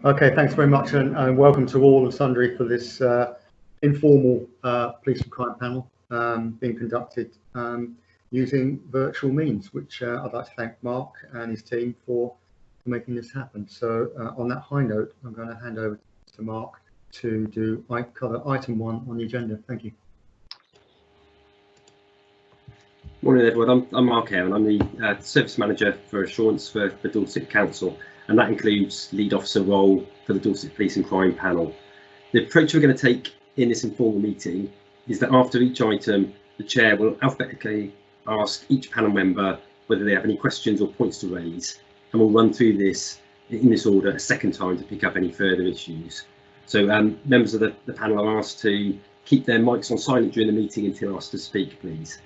Okay, thanks very much, and welcome to all and sundry for this informal police and crime panel being conducted using virtual means, which I'd like to thank Mark and his team for making this happen. So on that high note, I'm going to hand over to Mark to cover item 1 on the agenda. Thank you. Morning everyone, I'm Mark Hare and I'm the Service Manager for Assurance for the Dorset Council, and that includes lead officer role for the Dorset Police and Crime Panel. The approach we're going to take in this informal meeting is that after each item, the Chair will alphabetically ask each panel member whether they have any questions or points to raise, and we'll run through this in this order a second time to pick up any further issues. So members of the panel are asked to keep their mics on silent during the meeting until asked to speak, please.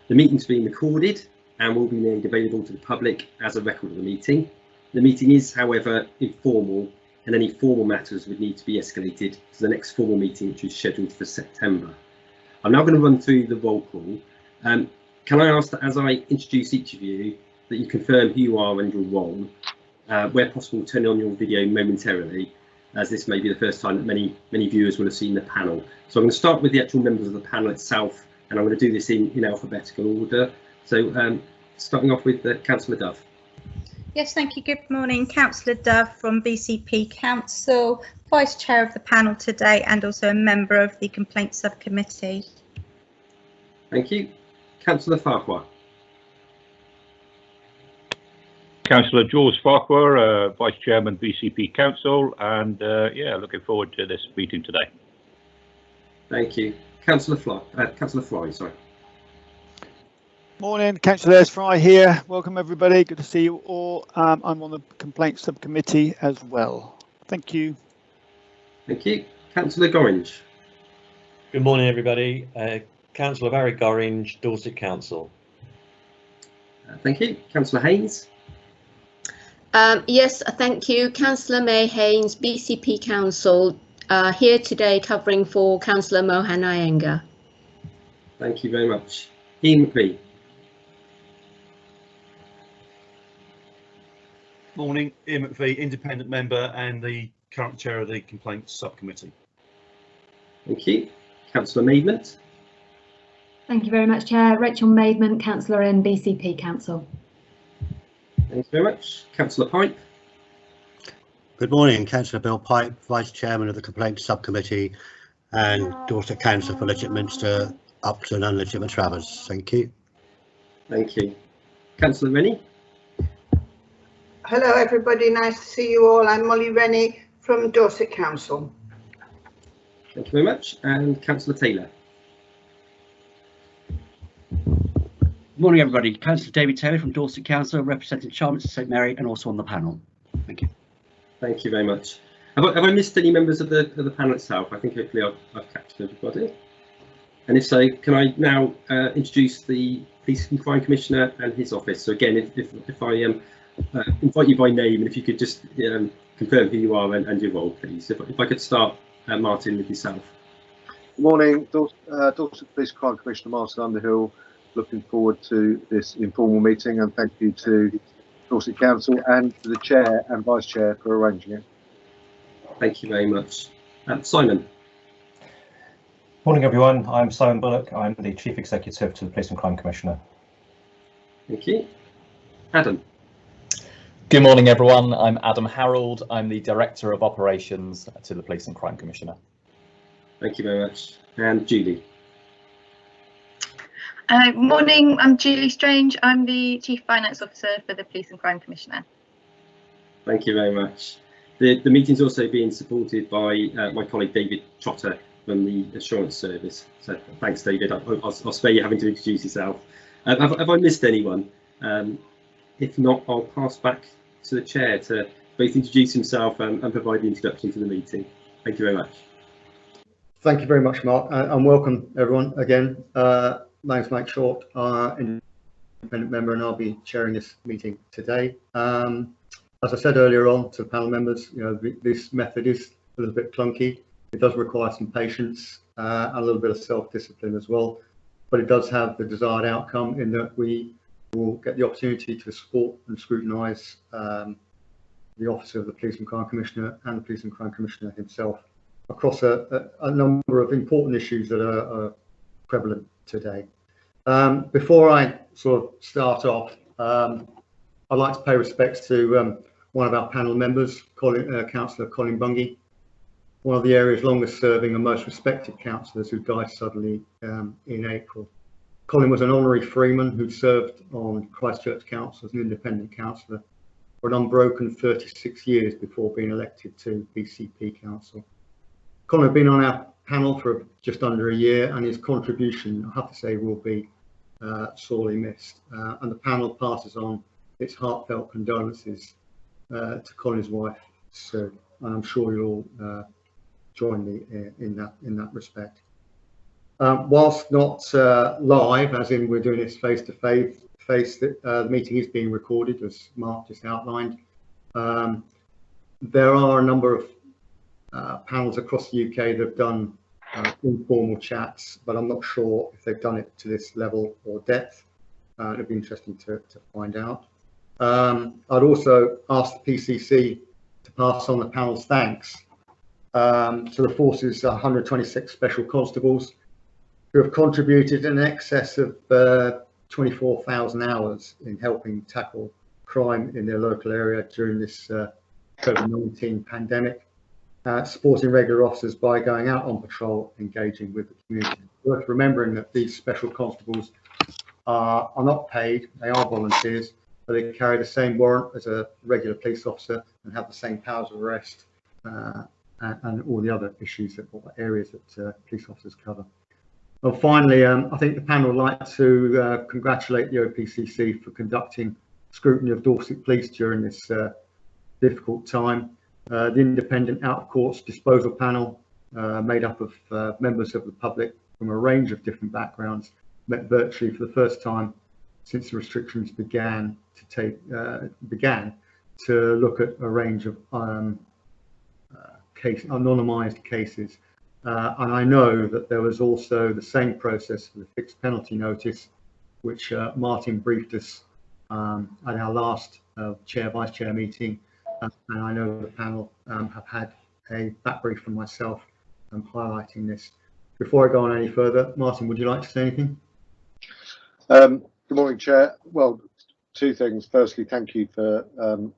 The meeting's being recorded and will be made available to the public as a record of the meeting. The meeting is, however, informal, and any formal matters would need to be escalated to the next formal meeting, which is scheduled for September. I'm now going to run through the roll call. Can I ask that as I introduce each of you, that you confirm who you are and your role, where possible turn on your video momentarily, as this may be the first time that many viewers will have seen the panel. So I'm going to start with the actual members of the panel itself, and I'm going to do this in alphabetical order. So starting off with Councillor Dove. Yes, thank you. Good morning. Councillor Dove from BCP Council, Vice Chair of the panel today and also a member of the Complaints Subcommittee. Thank you. Councillor Farquhar. Councillor Jules Farquhar, Vice Chairman BCP Council, and yeah, looking forward to this meeting today. Thank you. Councillor Fry, sorry. Morning, Councillor Fry here. Welcome everybody. Good to see you all. I'm on the Complaints Subcommittee as well. Thank you. Thank you. Councillor Gorringe. Good morning, everybody. Councillor Barry Gorringe, Dorset Council. Thank you. Councillor Haynes. Yes, thank you. Councillor May Haynes, BCP Council, here today covering for Councillor Mohan Iyengar. Thank you very much. Ian McVie. Morning, Ian McVie, independent member and the current chair of the Complaints Subcommittee. Thank you. Councillor Maidment. Thank you very much, Chair. Rachel Maidment, Councillor in BCP Council. Thank you very much. Councillor Pipe. Good morning, Councillor Bill Pipe, Vice Chairman of the Complaints Subcommittee and Dorset Council for Legitimate Minster, Upton and Unlegitimate Travers. Thank you. Thank you. Councillor Rennie. Hello everybody, nice to see you all. I'm Molly Rennie from Dorset Council. Thank you very much. And Councillor Taylor. Good morning everybody, Councillor David Taylor from Dorset Council, representing Charlotte St Mary and also on the panel. Thank you. Thank you very much. Have I missed any members of the panel itself? I think hopefully I've captured everybody. And if so, can I now introduce the Police and Crime Commissioner and his office? So again, if I invite you by name, and if you could just confirm who you are and your role, please. If I could start, Martin, with yourself. Good morning, Dorset Police Crime Commissioner Martin Underhill. Looking forward to this informal meeting, and thank you to Dorset Council and to the Chair and Vice Chair for arranging it. Thank you very much. Simon. Morning everyone, I'm Simon Bullock. I'm the Chief Executive to the Police and Crime Commissioner. Thank you. Adam. Good morning everyone, I'm Adam Harold. I'm the Director of Operations to the Police and Crime Commissioner. Thank you very much. And Julie. Morning, I'm Julie Strange. I'm the Chief Finance Officer for the Police and Crime Commissioner. Thank you very much. The meeting's also being supported by my colleague David Trotter from the Assurance Service. So thanks, David. I'll spare you having to introduce yourself. Have I missed anyone? If not, I'll pass back to the Chair to both introduce himself and provide the introduction to the meeting. Thank you very much. Thank you very much, Mark, and welcome everyone again. My name's Mike Short, independent member, and I'll be chairing this meeting today. As I said earlier on to the panel members, this method is a little bit clunky. It does require some patience and a little bit of self-discipline as well, but it does have the desired outcome in that we will get the opportunity to support and scrutinise the Officer of the Police and Crime Commissioner and the Police and Crime Commissioner himself across a number of important issues that are prevalent today. Before I sort of start off, I'd like to pay respects to one of our panel members, Councillor Colin Bungay, one of the area's longest serving and most respected councillors, who died suddenly in April. Colin was an honorary freeman who served on Christchurch Council as an independent councillor for an unbroken 36 years before being elected to BCP Council. Colin had been on our panel for just under a year, and his contribution, I have to say, will be sorely missed. And the panel passes on its heartfelt condolences to Colin's wife, Sue, and I'm sure you'll all join me in that respect. Whilst not live, as in we're doing this face to face, the meeting is being recorded, as Mark just outlined. There are a number of panels across the UK that have done informal chats, but I'm not sure if they've done it to this level or depth. It'd be interesting to find out. I'd also ask the PCC to pass on the panel's thanks to the force's 126 special constables who have contributed in excess of 24,000 hours in helping tackle crime in their local area during this COVID-19 pandemic, supporting regular officers by going out on patrol, engaging with the community. Worth remembering that these special constables are not paid, they are volunteers, but they carry the same warrant as a regular police officer and have the same powers of arrest and all the other issues or areas that police officers cover. Well, finally, I think the panel would like to congratulate the OPCC for conducting scrutiny of Dorset Police during this difficult time. The independent out-of-courts disposal panel, made up of members of the public from a range of different backgrounds, met virtually for the first time since the restrictions began to look at a range of anonymised cases. And I know that there was also the same process for the fixed penalty notice, which Martin briefed us at our last Chair-Vice Chair meeting. And I know the panel have had a back brief from myself highlighting this. Before I go on any further, Martin, would you like to say anything? Good morning, Chair. Well, two things. Firstly, thank you for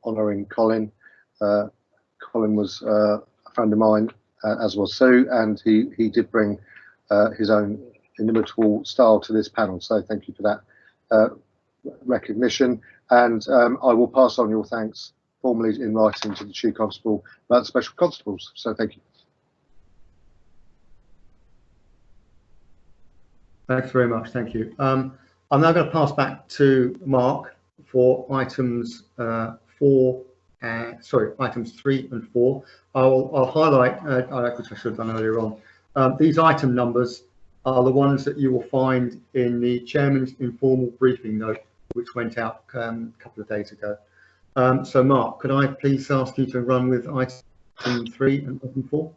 honouring Colin. Colin was a friend of mine, as was Sue, and he did bring his own inimitable style to this panel. So thank you for that recognition. And I will pass on your thanks formally in writing to the Chief Constable about the Special Constables. So thank you. Thanks very much. Thank you. I'm now going to pass back to Mark for items items 3 and 4. I'll highlight, which I should have done earlier on. These item numbers are the ones that you will find in the Chairman's informal briefing note, which went out a couple of days ago. So Mark, could I please ask you to run with item 3 and item 4?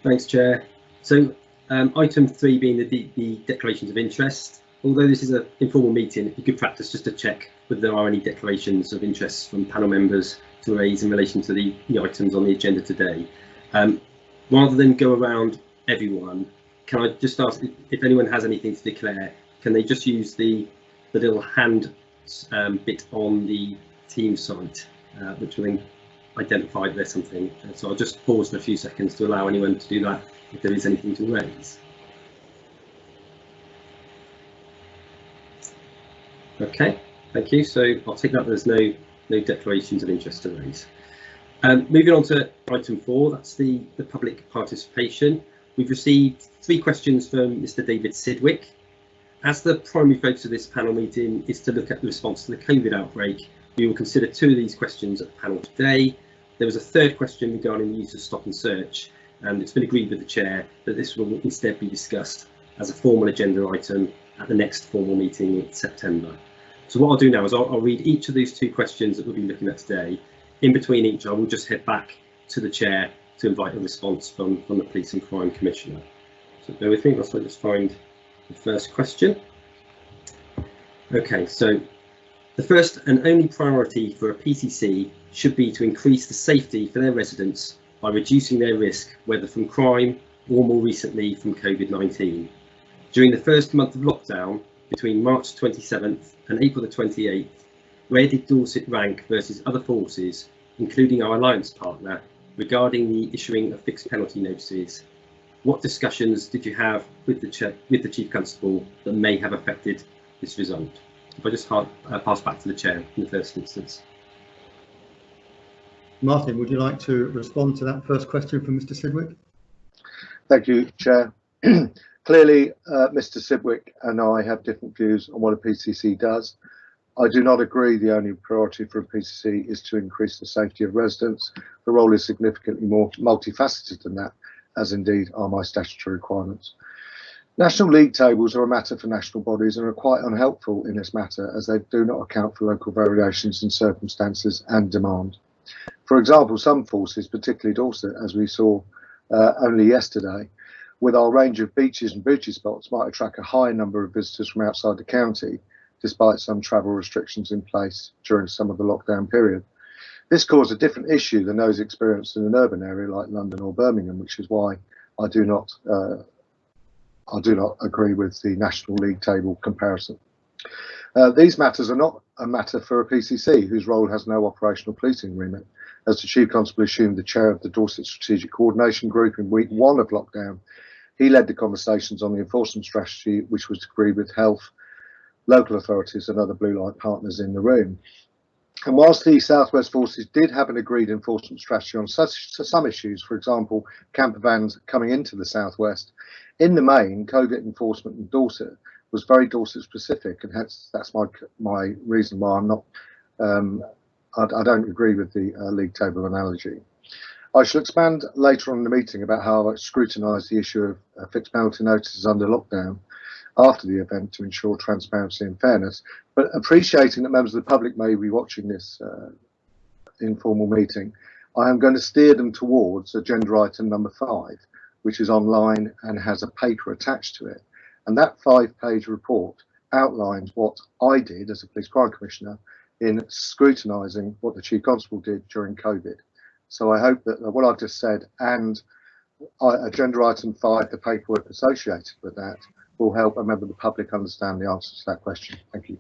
Thanks, Chair. So item 3 being the declarations of interest. Although this is an informal meeting, it'd be good practice just to check whether there are any declarations of interest from panel members to raise in relation to the items on the agenda today. Rather than go around everyone, can I just ask if anyone has anything to declare, can they just use the little hand bit on the team site, which will then identify if there's something. So I'll just pause for a few seconds to allow anyone to do that if there is anything to raise. Okay, thank you. So I'll take that there's no declarations of interest to raise. Moving on to item 4, that's the public participation. We've received 3 questions from Mr. David Sidwick. As the primary focus of this panel meeting is to look at the response to the COVID outbreak, we will consider 2 of these questions at the panel today. There was a 3rd question regarding the use of stop and search, and it's been agreed with the Chair that this will instead be discussed as a formal agenda item at the next formal meeting in September. So what I'll do now is I'll read each of these 2 questions that we'll be looking at today. In between each, I will just head back to the Chair to invite a response from the Police and Crime Commissioner. So bear with me, whilst I just find the first question. Okay, so The first and only priority for a PCC should be to increase the safety for their residents by reducing their risk, whether from crime or more recently from COVID-19. During the first month of lockdown, between March 27th and April the 28th, where did Dorset rank versus other forces, including our alliance partner, regarding the issuing of fixed penalty notices? What discussions did you have with the Chief Constable that may have affected this result? If I just pass back to the Chair in the first instance. Martin, would you like to respond to that first question from Mr. Sidgwick? Thank you, Chair. Clearly, Mr. Sidgwick and I have different views on what a PCC does. I do not agree the only priority for a PCC is to increase the safety of residents. The role is significantly more multifaceted than that, as indeed are my statutory requirements. National league tables are a matter for national bodies and are quite unhelpful in this matter, as they do not account for local variations in circumstances and demand. For example, some forces, particularly Dorset, as we saw only yesterday, with our range of beaches and booty spots, might attract a high number of visitors from outside the county, despite some travel restrictions in place during some of the lockdown period. This caused a different issue than those experienced in an urban area like London or Birmingham, which is why I do not agree with the National League table comparison. These matters are not a matter for a PCC, whose role has no operational policing remit. As the Chief Constable assumed the chair of the Dorset Strategic Coordination Group in week 1 of lockdown, he led the conversations on the enforcement strategy, which was agreed with health, local authorities and other blue light partners in the room. And whilst the South West forces did have an agreed enforcement strategy on some issues, for example, camper vans coming into the South West, in the main, COVID enforcement in Dorset was very Dorset specific, and hence that's my reason why I'm not, I don't agree with the league table analogy. I shall expand later on in the meeting about how I scrutinised the issue of fixed penalty notices under lockdown after the event to ensure transparency and fairness, but appreciating that members of the public may be watching this informal meeting, I am going to steer them towards agenda item number 5, which is online and has a paper attached to it. And that 5-page report outlines what I did as a Police Crime Commissioner in scrutinising what the Chief Constable did during COVID. So I hope that what I've just said and agenda item 5, the paperwork associated with that, will help a member of the public understand the answer to that question. Thank you.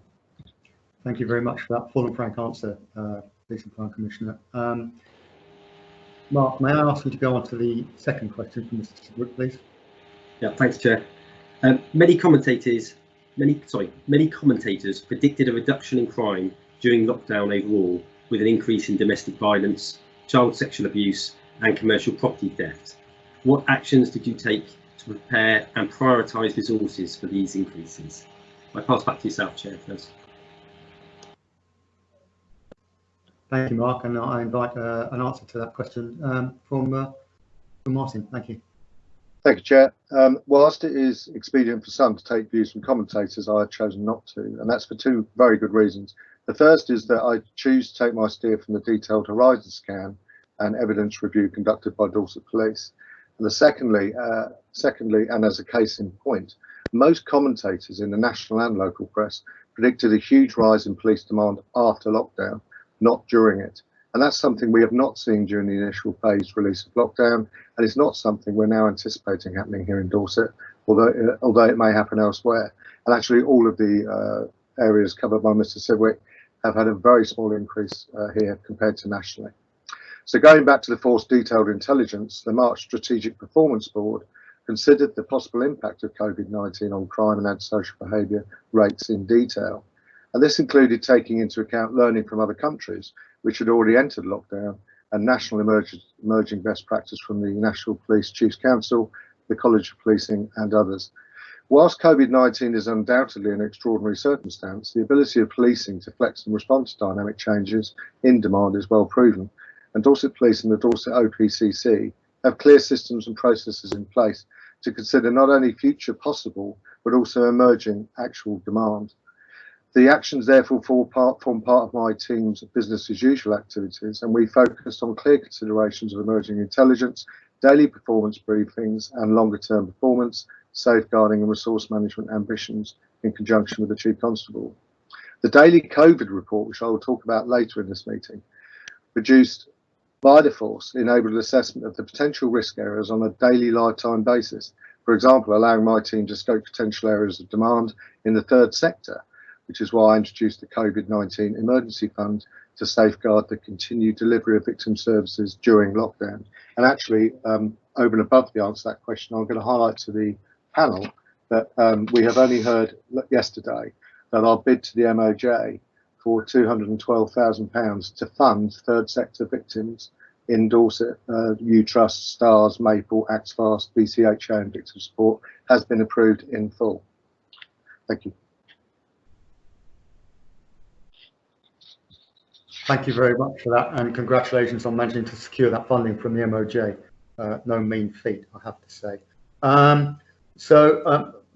Thank you very much for that full and frank answer, Police and Crime Commissioner. Mark, may I ask you to go on to the second question from Mr. Sidgwick, please? Yeah, thanks, Chair. Many commentators predicted a reduction in crime during lockdown overall, with an increase in domestic violence, child sexual abuse and commercial property theft. What actions did you take to prepare and prioritise resources for these increases? I pass back to yourself, Chair, first. Thank you, Mark, and I invite an answer to that question from Martin. Thank you. Thank you, Chair. Whilst it is expedient for some to take views from commentators, I have chosen not to, and that's for 2 very good reasons. The first is that I choose to take my steer from the detailed horizon scan and evidence review conducted by Dorset Police. And secondly, and as a case in point, most commentators in the national and local press predicted a huge rise in police demand after lockdown, not during it. And that's something we have not seen during the initial phased release of lockdown, and it's not something we're now anticipating happening here in Dorset, although it may happen elsewhere. And actually all of the areas covered by Mr. Sidgwick have had a very small increase here compared to nationally. So going back to the force detailed intelligence, the March Strategic Performance Board considered the possible impact of COVID-19 on crime and antisocial behaviour rates in detail. And this included taking into account learning from other countries which had already entered lockdown and national emerging best practice from the National Police Chiefs Council, the College of Policing and others. Whilst COVID-19 is undoubtedly an extraordinary circumstance, the ability of policing to flex and respond to dynamic changes in demand is well proven. And Dorset Police and the Dorset OPCC have clear systems and processes in place to consider not only future possible, but also emerging actual demand. The actions therefore form part of my team's business as usual activities, and we focused on clear considerations of emerging intelligence, daily performance briefings and longer term performance, safeguarding and resource management ambitions in conjunction with the Chief Constable. The daily COVID report, which I will talk about later in this meeting, produced by the force enabled assessment of the potential risk areas on a daily lifetime basis. For example, allowing my team to scope potential areas of demand in the third sector, which is why I introduced the COVID-19 Emergency Fund to safeguard the continued delivery of victim services during lockdown. And actually, over and above the answer to that question, I'm going to highlight to the panel that we have only heard yesterday that our bid to the MOJ for £212,000 to fund third sector victims in Dorset, U-Trust, STARS, Maple, AXFAST, BCHA and Victim Support has been approved in full. Thank you. Thank you very much for that, and congratulations on managing to secure that funding from the MOJ. No mean feat, I have to say.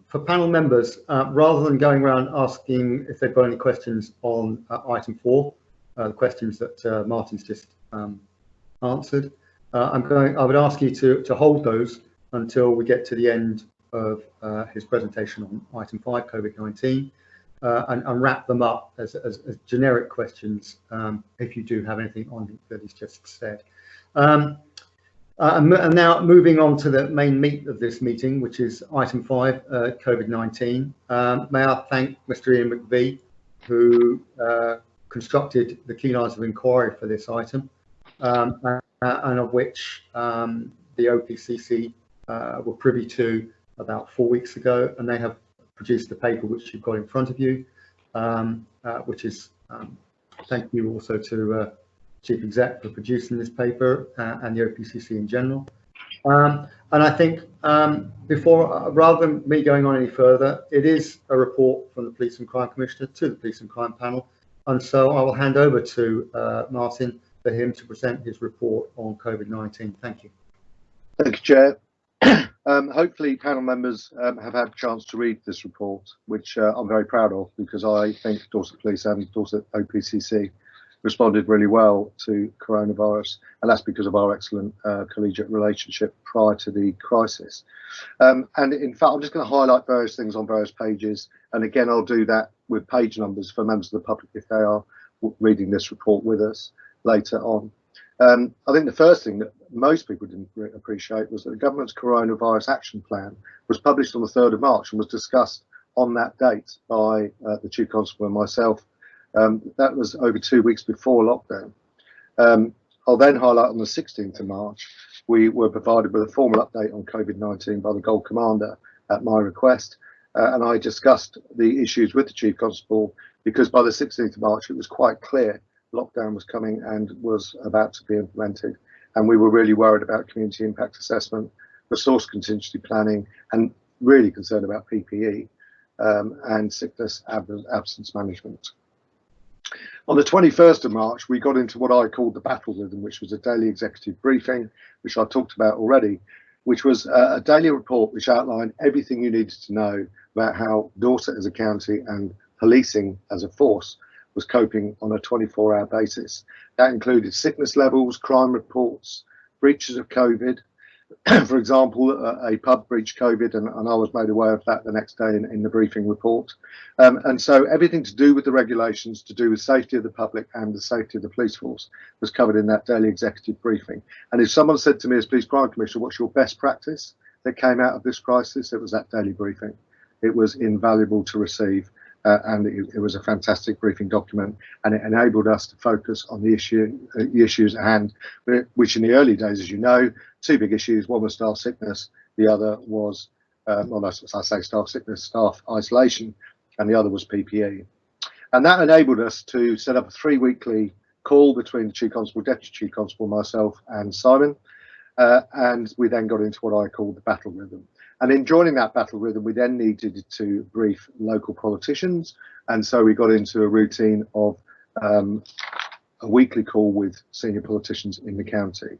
For panel members, rather than going around asking if they've got any questions on item 4, the questions that Martin's just answered, I would ask you to hold those until we get to the end of his presentation on item 5, COVID-19. And wrap them up as generic questions if you do have anything on that he's just said. And now moving on to the main meat of this meeting, which is item 5, COVID-19. May I thank Mr. Ian McVie, who constructed the key lines of inquiry for this item, and of which the OPCC were privy to about 4 weeks ago, and they have produced the paper which you've got in front of you, which is thank you also to Chief Exec for producing this paper and the OPCC in general. And I think rather than me going on any further, it is a report from the Police and Crime Commissioner to the Police and Crime Panel, and so I will hand over to Martin for him to present his report on COVID-19. Thank you. Thank you, Chair. Hopefully panel members have had a chance to read this report, which I'm very proud of, because I think Dorset Police and Dorset OPCC responded really well to coronavirus, and that's because of our excellent collegiate relationship prior to the crisis. And in fact, I'm just going to highlight various things on various pages, and again I'll do that with page numbers for members of the public if they are reading this report with us later on. I think the first thing that most people didn't appreciate was that the government's coronavirus action plan was published on the 3rd of March and was discussed on that date by the Chief Constable and myself. That was over 2 weeks before lockdown. I'll then highlight on the 16th of March, we were provided with a formal update on COVID-19 by the Gold Commander at my request, and I discussed the issues with the Chief Constable because by the 16th of March it was quite clear lockdown was coming and was about to be implemented, and we were really worried about community impact assessment, resource contingency planning, and really concerned about PPE and sickness absence management. On the 21st of March, we got into what I called the battle rhythm, which was a daily executive briefing, which I talked about already, which was a daily report which outlined everything you needed to know about how Dorset as a county and policing as a force was coping on a 24-hour basis. That included sickness levels, crime reports, breaches of COVID. For example, a pub breached COVID, and I was made aware of that the next day in the briefing report. And so everything to do with the regulations, to do with safety of the public and the safety of the police force was covered in that daily executive briefing. And if someone said to me as Police Crime Commissioner, what's your best practice that came out of this crisis, it was that daily briefing. It was invaluable to receive. And it was a fantastic briefing document, and it enabled us to focus on the issues at hand, which in the early days, as you know, 2 big issues. One was staff sickness, the other was, staff sickness, staff isolation, and the other was PPE. And that enabled us to set up a 3-weekly call between the Chief Constable, Deputy Chief Constable, myself and Simon, and we then got into what I call the battle rhythm. And in joining that battle rhythm, we then needed to brief local politicians. And so we got into a routine of a weekly call with senior politicians in the county.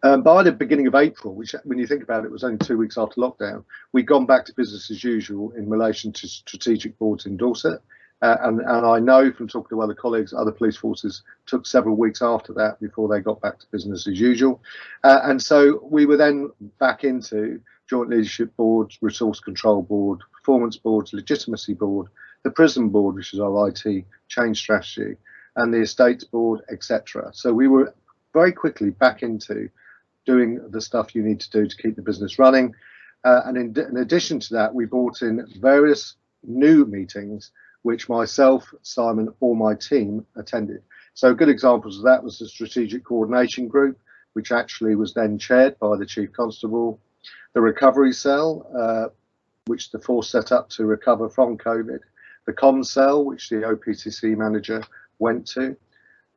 By the beginning of April, which when you think about it, was only 2 weeks after lockdown, we'd gone back to business as usual in relation to strategic boards in Dorset. And I know from talking to other colleagues, other police forces took several weeks after that before they got back to business as usual. And so we were then back into joint leadership boards, resource control board, performance boards, legitimacy board, the prison board, which is our IT change strategy, and the estates board, etc. So we were very quickly back into doing the stuff you need to do to keep the business running. And in addition to that, we brought in various new meetings, which myself, Simon, or my team attended. So good examples of that was the Strategic Coordination Group, which actually was then chaired by the Chief Constable, the Recovery Cell, which the force set up to recover from COVID, the Comms Cell, which the OPCC manager went to,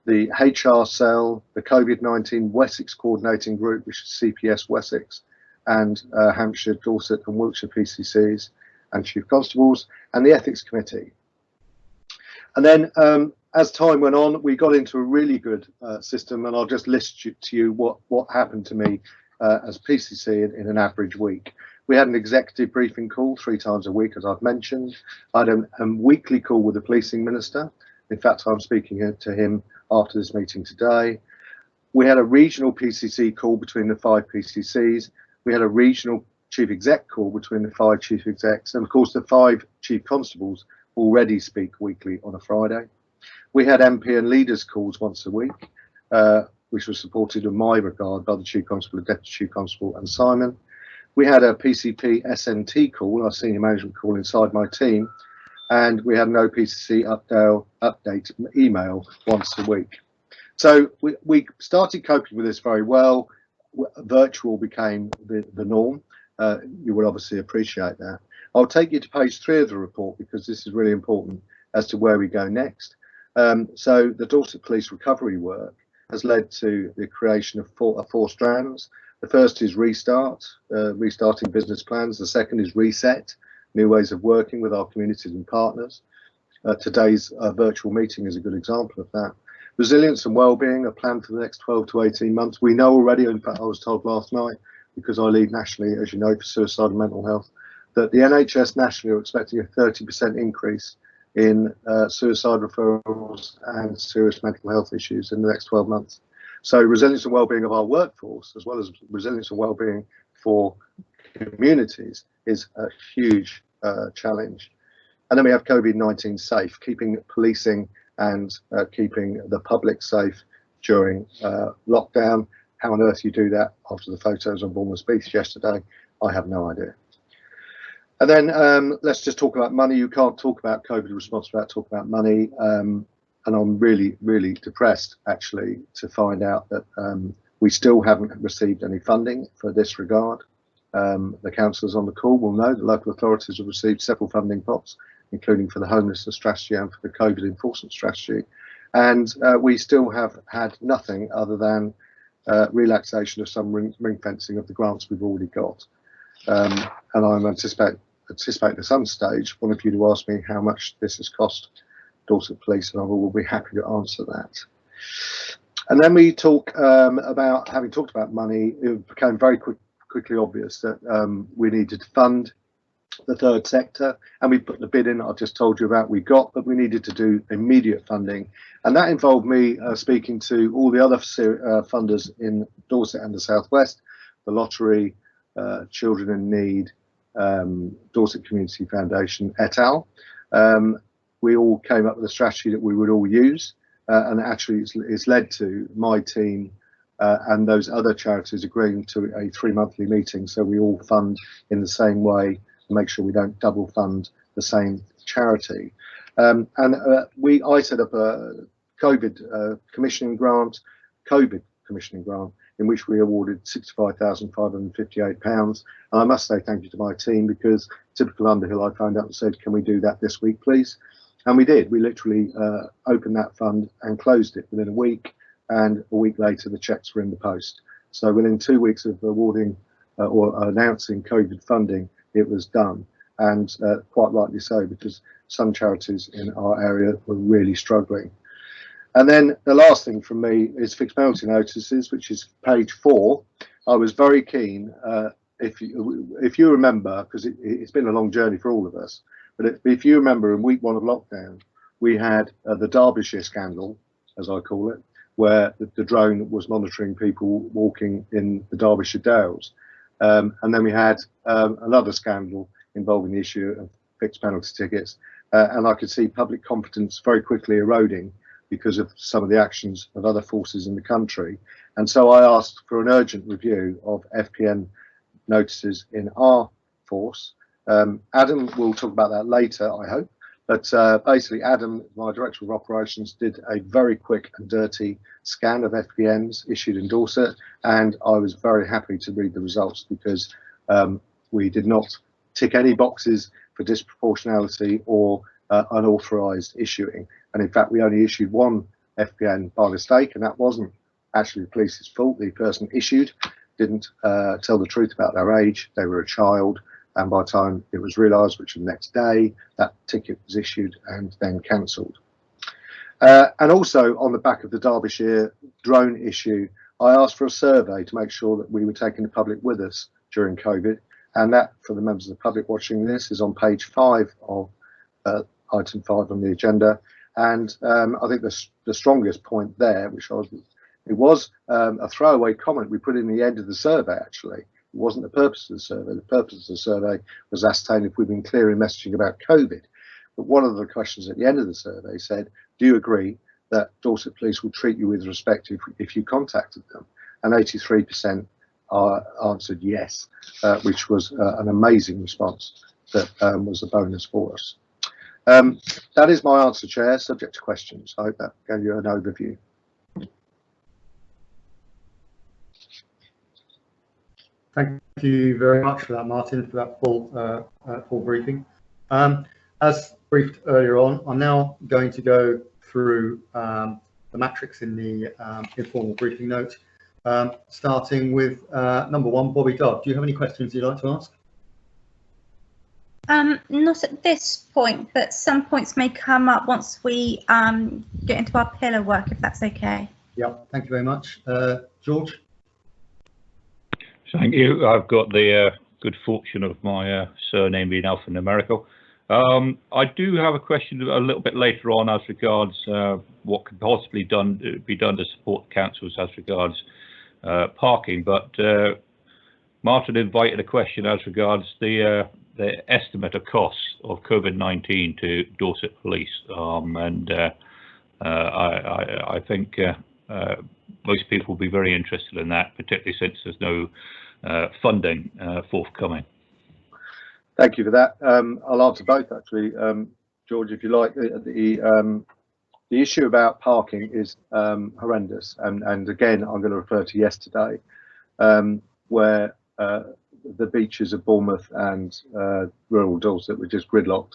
the HR Cell, the COVID-19 Wessex Coordinating Group, which is CPS Wessex, and Hampshire, Dorset and Wiltshire PCCs and Chief Constables, and the Ethics Committee. And then as time went on, we got into a really good system, and I'll just list to you what happened to me as PCC in an average week. We had an executive briefing call 3 times a week, as I've mentioned. I had a weekly call with the policing minister. In fact, I'm speaking to him after this meeting today. We had a regional PCC call between the 5 PCCs. We had a regional chief exec call between the 5 chief execs, and of course the 5 chief constables already speak weekly on a Friday. We had MP and leaders calls once a week, which was supported in my regard by the Chief Constable, the Deputy Chief Constable and Simon. We had a PCP SNT call, our senior management call inside my team, and we had an OPCC update email once a week. So we started coping with this very well. Virtual became the norm. You would obviously appreciate that. I'll take you to page 3 of the report because this is really important as to where we go next. So the Dorset Police recovery work has led to the creation of 4 strands. The first is restart, restarting business plans. The second is reset, new ways of working with our communities and partners. Today's virtual meeting is a good example of that. Resilience and wellbeing, a plan for the next 12 to 18 months. We know already, in fact I was told last night, because I lead nationally, as you know, for suicide and mental health, that the NHS nationally are expecting a 30% increase in suicide referrals and serious mental health issues in the next 12 months. So resilience and wellbeing of our workforce, as well as resilience and wellbeing for communities, is a huge challenge. And then we have COVID-19 safe, keeping policing and keeping the public safe during lockdown. How on earth you do that after the photos on Bournemouth Beach yesterday, I have no idea. And then let's just talk about money. You can't talk about COVID response without talking about money. And I'm really, really depressed, actually, to find out that we still haven't received any funding for this regard. The councillors on the call will know that local authorities have received several funding pots, including for the homelessness strategy and for the COVID enforcement strategy. And we still have had nothing other than relaxation of some ring fencing of the grants we've already got. And I anticipate at some stage one of you to ask me how much this has cost Dorset Police, and I will be happy to answer that. And then we talk about, having talked about money, it became very quickly obvious that we needed to fund the third sector, and we put the bid in I've just told you about we got, but we needed to do immediate funding, and that involved me speaking to all the other funders in Dorset and the Southwest, the Lottery, Children in Need, Dorset Community Foundation, et al. We all came up with a strategy that we would all use, and actually it's led to my team and those other charities agreeing to a 3-monthly meeting, so we all fund in the same way and make sure we don't double fund the same charity. I set up a COVID commissioning grant, in which we awarded £65,558. And I must say thank you to my team, because typical Underhill, I phoned up and said, can we do that this week, please? And we did. We literally opened that fund and closed it within a week, and a week later the cheques were in the post. So within 2 weeks of awarding or announcing COVID funding, it was done, and quite rightly so, because some charities in our area were really struggling. And then the last thing from me is fixed penalty notices, which is page 4. I was very keen, if you remember, because it's been a long journey for all of us, but if you remember, in week 1 of lockdown, we had the Derbyshire scandal, as I call it, where the drone was monitoring people walking in the Derbyshire Dales. And then we had another scandal involving the issue of fixed penalty tickets. and I could see public confidence very quickly eroding because of some of the actions of other forces in the country. And so I asked for an urgent review of FPN notices in our force. Adam will talk about that later, I hope. But basically, Adam, my Director of Operations, did a very quick and dirty scan of FPNs issued in Dorset, and I was very happy to read the results because we did not tick any boxes for disproportionality or unauthorised issuing. And in fact, we only issued one FPN by mistake, and that wasn't actually the police's fault. The person issued didn't tell the truth about their age. They were a child. And by the time it was realised, which was the next day, that ticket was issued and then cancelled. And also on the back of the Derbyshire drone issue, I asked for a survey to make sure that we were taking the public with us during COVID. And that, for the members of the public watching this, is on page 5 of item 5 on the agenda. And I think the strongest point there, it was a throwaway comment we put in the end of the survey, actually. It wasn't the purpose of the survey. The purpose of the survey was ascertain if we've been clear in messaging about COVID. But one of the questions at the end of the survey said, do you agree that Dorset Police will treat you with respect if you contacted them? And 83% answered yes, which was an amazing response that was a bonus for us. That is my answer, Chair, subject to questions. I hope that gave you an overview. Thank you very much for that, Martin, for that full briefing. As briefed earlier on, I'm now going to go through the matrix in the informal briefing note, starting with number 1, Bobby Dodd. Do you have any questions you'd like to ask? Not at this point, but some points may come up once we get into our pillar work, if that's okay. Yeah, thank you very much. George? Thank you. I've got the good fortune of my surname being alphanumerical. I do have a question a little bit later on as regards what could possibly be done to support councils as regards parking, but Martin invited a question as regards the estimate of costs of COVID-19 to Dorset Police, and I think most people will be very interested in that, particularly since there's no funding forthcoming. Thank you for that. I'll answer both, actually, George, if you like. The issue about parking is horrendous, and again, I'm going to refer to yesterday, where the beaches of Bournemouth and rural Dorset were just gridlocked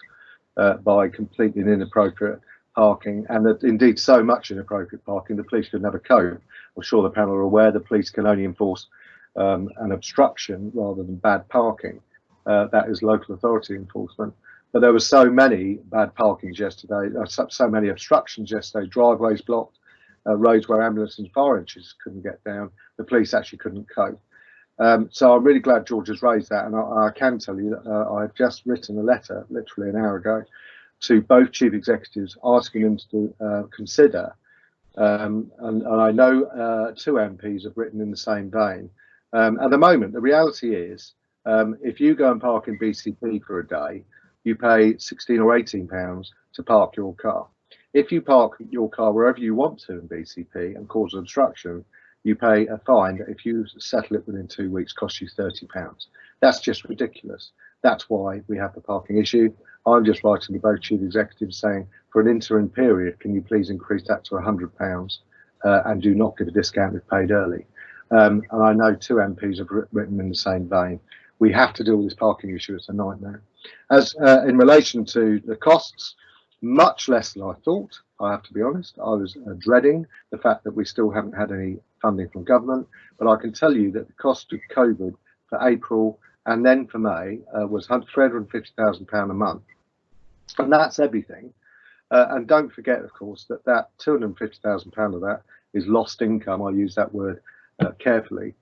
by completely inappropriate parking, and that indeed so much inappropriate parking the police could never cope. I'm sure the panel are aware the police can only enforce an obstruction rather than bad parking. That is local authority enforcement. But there were so many bad parkings yesterday, so many obstructions yesterday, driveways blocked, roads where ambulance and fire engines couldn't get down. The police actually couldn't cope. So I'm really glad George has raised that, and I can tell you that I've just written a letter, literally an hour ago, to both chief executives asking them to consider, and I know 2 MPs have written in the same vein. At the moment, the reality is, if you go and park in BCP for a day, you pay £16 or £18 to park your car. If you park your car wherever you want to in BCP and cause an obstruction, you pay a fine that if you settle it within 2 weeks costs you £30. That's just ridiculous. That's why we have the parking issue. I'm just writing to both chief executives saying, for an interim period, can you please increase that to £100 and do not give a discount if paid early. And I know 2 MPs have written in the same vein. We have to deal with this parking issue. It's a nightmare. As in relation to the costs, much less than I thought, I have to be honest. I was dreading the fact that we still haven't had any funding from government, but I can tell you that the cost of COVID for April and then for May was £350,000 a month. And that's everything. And don't forget, of course, that £250,000 of that is lost income. I use that word carefully,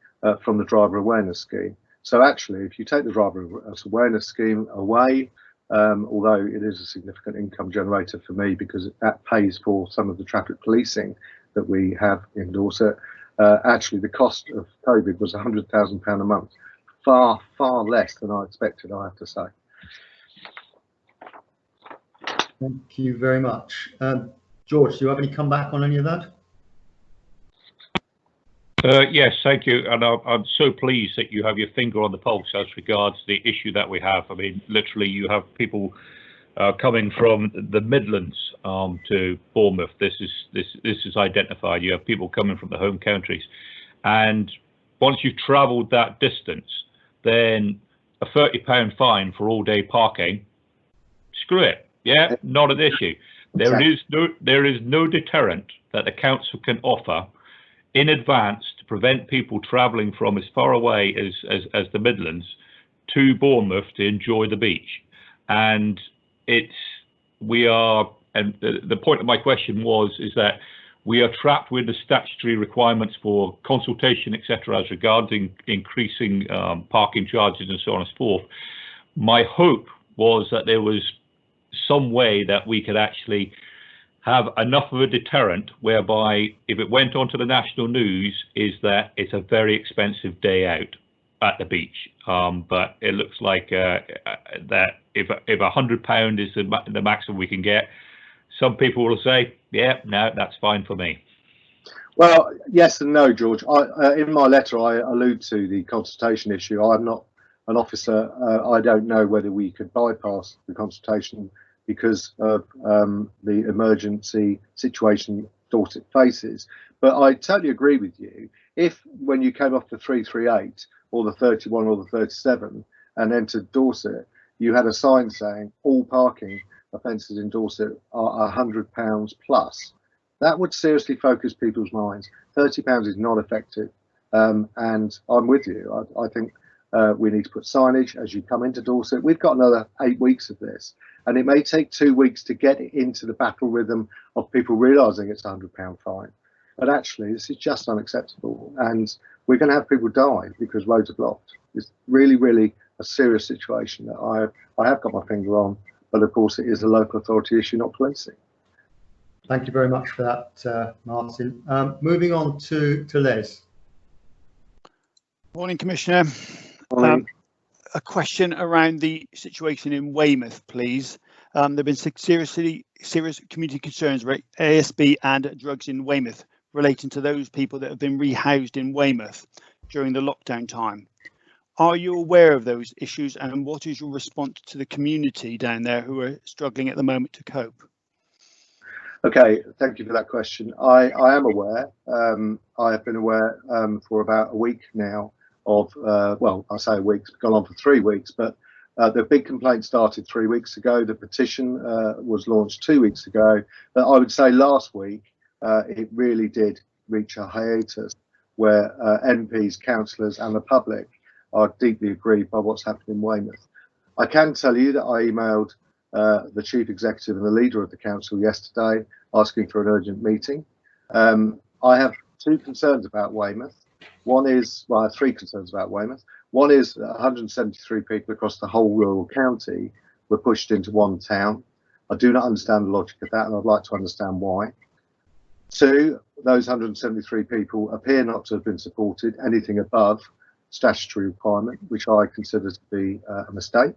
from the driver awareness scheme. So actually, if you take the driver awareness scheme away, although it is a significant income generator for me because that pays for some of the traffic policing that we have in Dorset, actually the cost of COVID was £100,000 a month. Far, far less than I expected, I have to say. Thank you very much. George, do you have any comeback on any of that? Yes, thank you. And I'm so pleased that you have your finger on the pulse as regards the issue that we have. I mean, literally, you have people coming from the Midlands to Bournemouth. This is identified. You have people coming from the home counties. And once you've travelled that distance, then a £30 fine for all-day parking, screw it. Yeah, not an issue. There is no deterrent that the council can offer in advance to prevent people travelling from as far away as the Midlands to Bournemouth to enjoy the beach. And the point of my question is that we are trapped with the statutory requirements for consultation, etc., as regarding increasing parking charges and so on and so forth. My hope was that there was some way that we could actually have enough of a deterrent whereby if it went onto the national news is that it's a very expensive day out at the beach. But it looks like that if £100 is the maximum we can get, some people will say, yeah, no, that's fine for me. Well, yes and no, George. In my letter, I allude to the consultation issue. I'm not an officer. I don't know whether we could bypass the consultation because of the emergency situation Dorset faces. But I totally agree with you. If when you came off the 338 or the 31 or the 37 and entered Dorset, you had a sign saying all parking offences in Dorset are £100 plus, that would seriously focus people's minds. £30 is not effective. And I'm with you. I think we need to put signage as you come into Dorset. We've got another 8 weeks of this, and it may take 2 weeks to get into the battle rhythm of people realising it's a £100 fine. But actually, this is just unacceptable, and we're going to have people die because roads are blocked. It's really, really a serious situation that I have got my finger on, but of course it is a local authority issue, not policing. Thank you very much for that, Martin. Moving on to Les. Morning, Commissioner. Morning. A question around the situation in Weymouth, please. There have been serious community concerns about ASB and drugs in Weymouth relating to those people that have been rehoused in Weymouth during the lockdown time. Are you aware of those issues, and what is your response to the community down there who are struggling at the moment to cope? Okay, thank you for that question. I am aware. I have been aware for about a week now of, well, I say a week, it's gone on for 3 weeks, but the big complaint started 3 weeks ago. The petition was launched 2 weeks ago. But I would say last week, it really did reach a hiatus where MPs, councillors and the public are deeply aggrieved by what's happened in Weymouth. I can tell you that I emailed the chief executive and the leader of the council yesterday asking for an urgent meeting. I have 2 concerns about Weymouth. One is, well, I have 3 concerns about Weymouth. One is 173 people across the whole rural county were pushed into one town. I do not understand the logic of that, and I'd like to understand why. 2, those 173 people appear not to have been supported anything above statutory requirement, which I consider to be a mistake.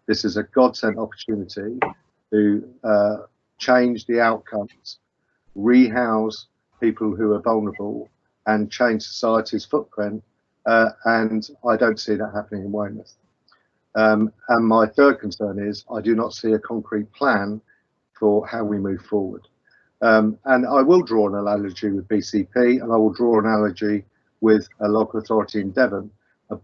This is a godsend opportunity to change the outcomes, rehouse people who are vulnerable and change society's footprint, and I don't see that happening in Weymouth. And my third concern is I do not see a concrete plan for how we move forward. And I will draw an analogy with BCP, and I will draw an analogy with a local authority in Devon,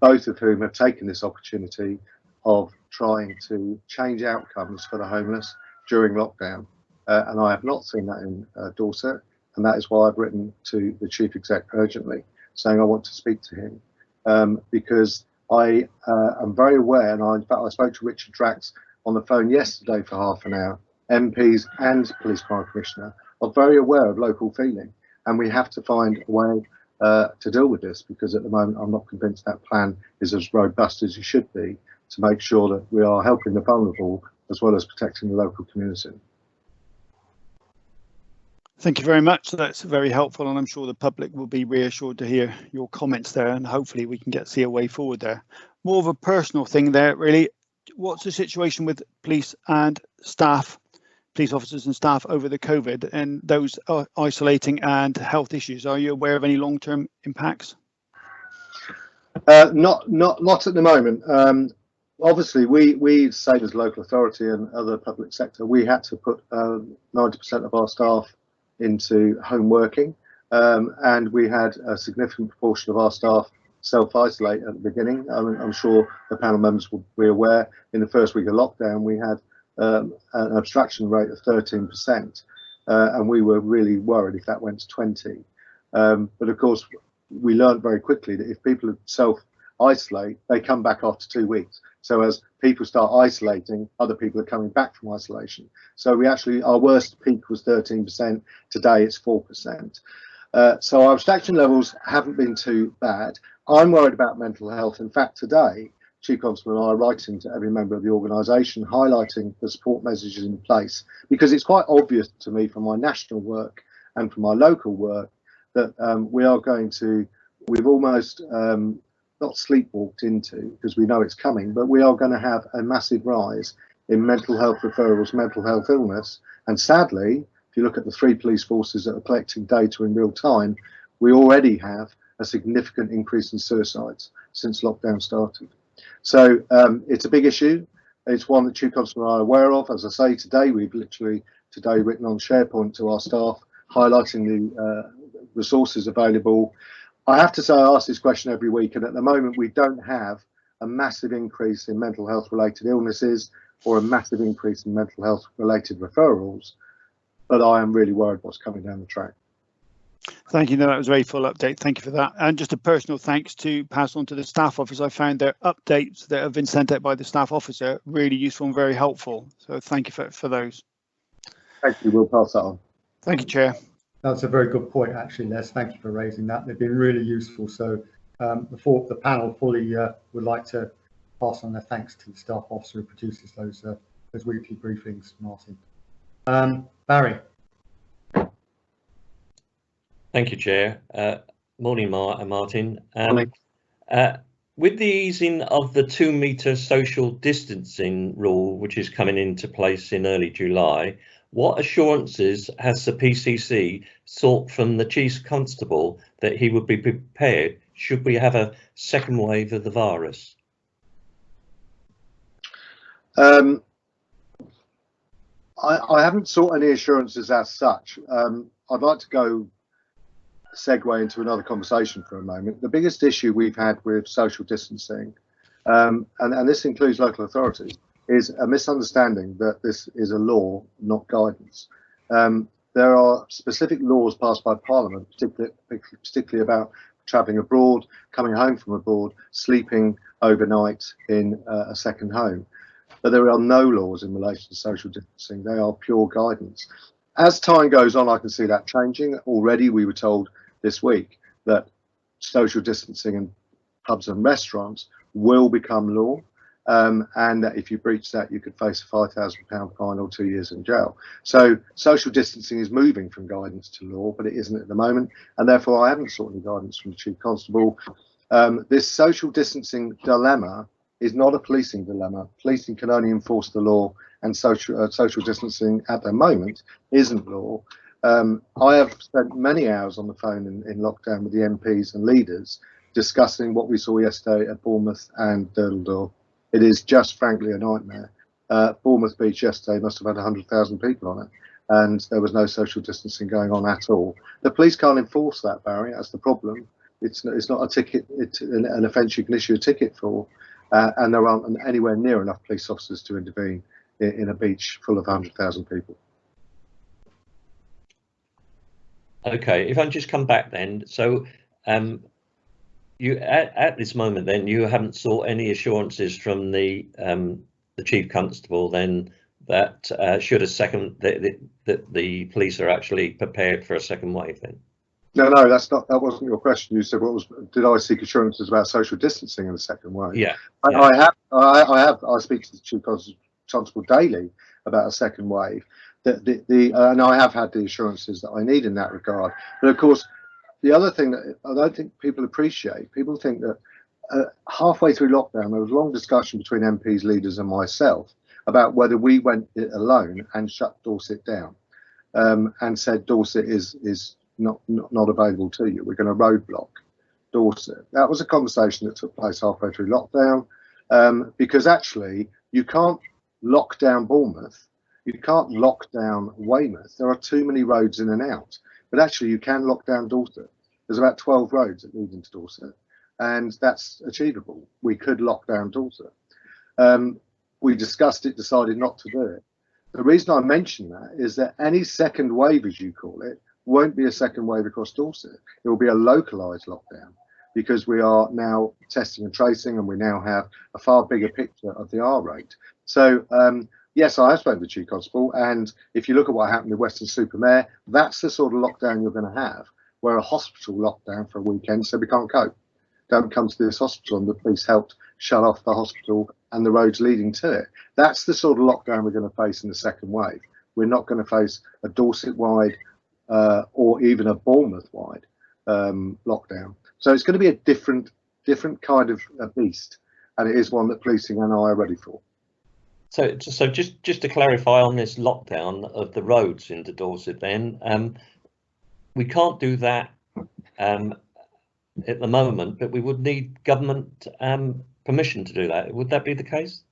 both of whom have taken this opportunity of trying to change outcomes for the homeless during lockdown. And I have not seen that in Dorset, and that is why I've written to the chief exec urgently, saying I want to speak to him, because I am very aware, and in fact I spoke to Richard Drax on the phone yesterday for half an hour. MPs and Police Crime Commissioner are very aware of local feeling, and we have to find a way to deal with this, because at the moment I'm not convinced that plan is as robust as it should be to make sure that we are helping the vulnerable as well as protecting the local community. Thank you very much. That's very helpful, and I'm sure the public will be reassured to hear your comments there, and hopefully we can see a way forward there. More of a personal thing there, really. What's the situation with police and staff police officers and staff over the COVID and those isolating and health issues? Are you aware of any long-term impacts? Not at the moment. Obviously, we same as local authority and other public sector, we had to put 90% of our staff into home working, and we had a significant proportion of our staff self-isolate at the beginning. I'm sure the panel members will be aware, in the first week of lockdown we had an abstraction rate of 13%, and we were really worried if that went to 20. But of course we learned very quickly that if people self-isolate, they come back after 2 weeks. So as people start isolating, other people are coming back from isolation. So we actually, our worst peak was 13%. Today it's 4%. So our abstraction levels haven't been too bad. I'm worried about mental health. In fact, today, Chief Constable and I are writing to every member of the organisation, highlighting the support messages in place, because it's quite obvious to me from my national work and from my local work that we've almost not sleepwalked into, because we know it's coming, but we are going to have a massive rise in mental health referrals, mental health illness. And sadly, if you look at the 3 police forces that are collecting data in real time, we already have a significant increase in suicides since lockdown started. So it's a big issue. It's one that Chief Constable and I are aware of. As I say, today, we've literally written on SharePoint to our staff, highlighting the resources available. I have to say, I ask this question every week, and at the moment we don't have a massive increase in mental health related illnesses or a massive increase in mental health related referrals, but I am really worried what's coming down the track. Thank you. No, that was a very full update. Thank you for that. And just a personal thanks to pass on to the staff officer. I found their updates that have been sent out by the staff officer really useful and very helpful. So thank you for those. Thank you. We'll pass that on. Thank you, Chair. That's a very good point, actually, Les. Thank you for raising that. They've been really useful. So the panel fully would like to pass on their thanks to the staff officer who produces those weekly briefings, Martin. Barry. Thank you, Chair. Morning, Martin. Morning. With the easing of the 2 metre social distancing rule, which is coming into place in early July, what assurances has the PCC sought from the Chief Constable that he would be prepared should we have a second wave of the virus? I haven't sought any assurances as such. I'd like to segue into another conversation for a moment. The biggest issue we've had with social distancing, and this includes local authorities, is a misunderstanding that this is a law, not guidance. There are specific laws passed by Parliament, particularly about travelling abroad, coming home from abroad, sleeping overnight in a second home. But there are no laws in relation to social distancing. They are pure guidance. As time goes on, I can see that changing. Already we were told this week that social distancing in pubs and restaurants will become law, and that if you breach that, you could face a £5,000 fine or 2 years in jail. So social distancing is moving from guidance to law, but it isn't at the moment, and therefore I haven't sought any guidance from the Chief Constable. This social distancing dilemma is not a policing dilemma. Policing can only enforce the law, and social distancing at the moment isn't law. I have spent many hours on the phone in lockdown with the MPs and leaders discussing what we saw yesterday at Bournemouth and Durdledore. It is just frankly a nightmare. Bournemouth Beach yesterday must have had 100,000 people on it, and there was no social distancing going on at all. The police can't enforce that, Barry. That's the problem. It's not a ticket. It's an offence you can issue a ticket for, and there aren't anywhere near enough police officers to intervene in a beach full of 100,000 people. Okay, if I just come back then, so you at this moment then you haven't sought any assurances from the Chief Constable then that should a second that the police are actually prepared for a second wave then? No, that wasn't your question. You said did I seek assurances about social distancing in the second wave? Yeah, I speak to the Chief Constable daily about a second wave. And I have had the assurances that I need in that regard. But of course, the other thing that I don't think people appreciate, people think that halfway through lockdown, there was a long discussion between MPs, leaders and myself about whether we went it alone and shut Dorset down and said Dorset is not available to you. We're going to roadblock Dorset. That was a conversation that took place halfway through lockdown, because actually you can't lock down Bournemouth, you can't lock down Weymouth. There are too many roads in and out, but actually you can lock down Dorset. There's about 12 roads that lead into Dorset, and that's achievable. We could lock down Dorset. We discussed it, decided not to do it. The reason I mention that is that any second wave, as you call it, won't be a second wave across Dorset. It will be a localised lockdown, because we are now testing and tracing, and we now have a far bigger picture of the R rate. So yes, I have spoken to the Chief Constable, and if you look at what happened with Weston-super-Mare, that's the sort of lockdown you're going to have, where a hospital lockdown for a weekend, so we can't cope. Don't come to this hospital, and the police helped shut off the hospital and the roads leading to it. That's the sort of lockdown we're going to face in the second wave. We're not going to face a Dorset-wide or even a Bournemouth-wide lockdown. So it's going to be a different kind of a beast, and it is one that policing and I are ready for. So just to clarify on this lockdown of the roads into Dorset, then we can't do that at the moment, but we would need government permission to do that. Would that be the case?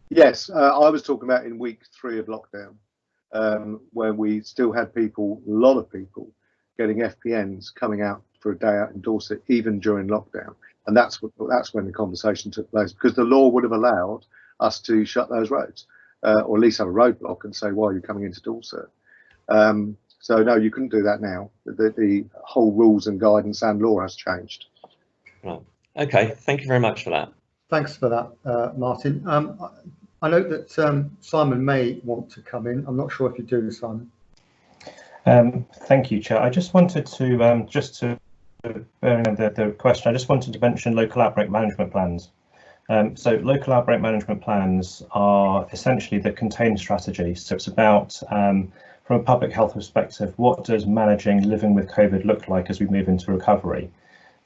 Yes, I was talking about in week 3 of lockdown, where we still had people, a lot of people, getting FPNs coming out for a day out in Dorset, even during lockdown, and that's when the conversation took place, because the law would have allowed us to shut those roads, or at least have a roadblock and say, why are you coming into Dorset? So no, you couldn't do that now. The whole rules and guidance and law has changed. Right. Okay. Thank you very much for that. Thanks for that, Martin. I know that Simon may want to come in. I'm not sure if you do, Simon. Thank you, Chair. I just wanted to, just to bear in mind the question, I just wanted to mention local outbreak management plans. So local outbreak management plans are essentially the contained strategy. So it's about, from a public health perspective, what does managing living with COVID look like as we move into recovery?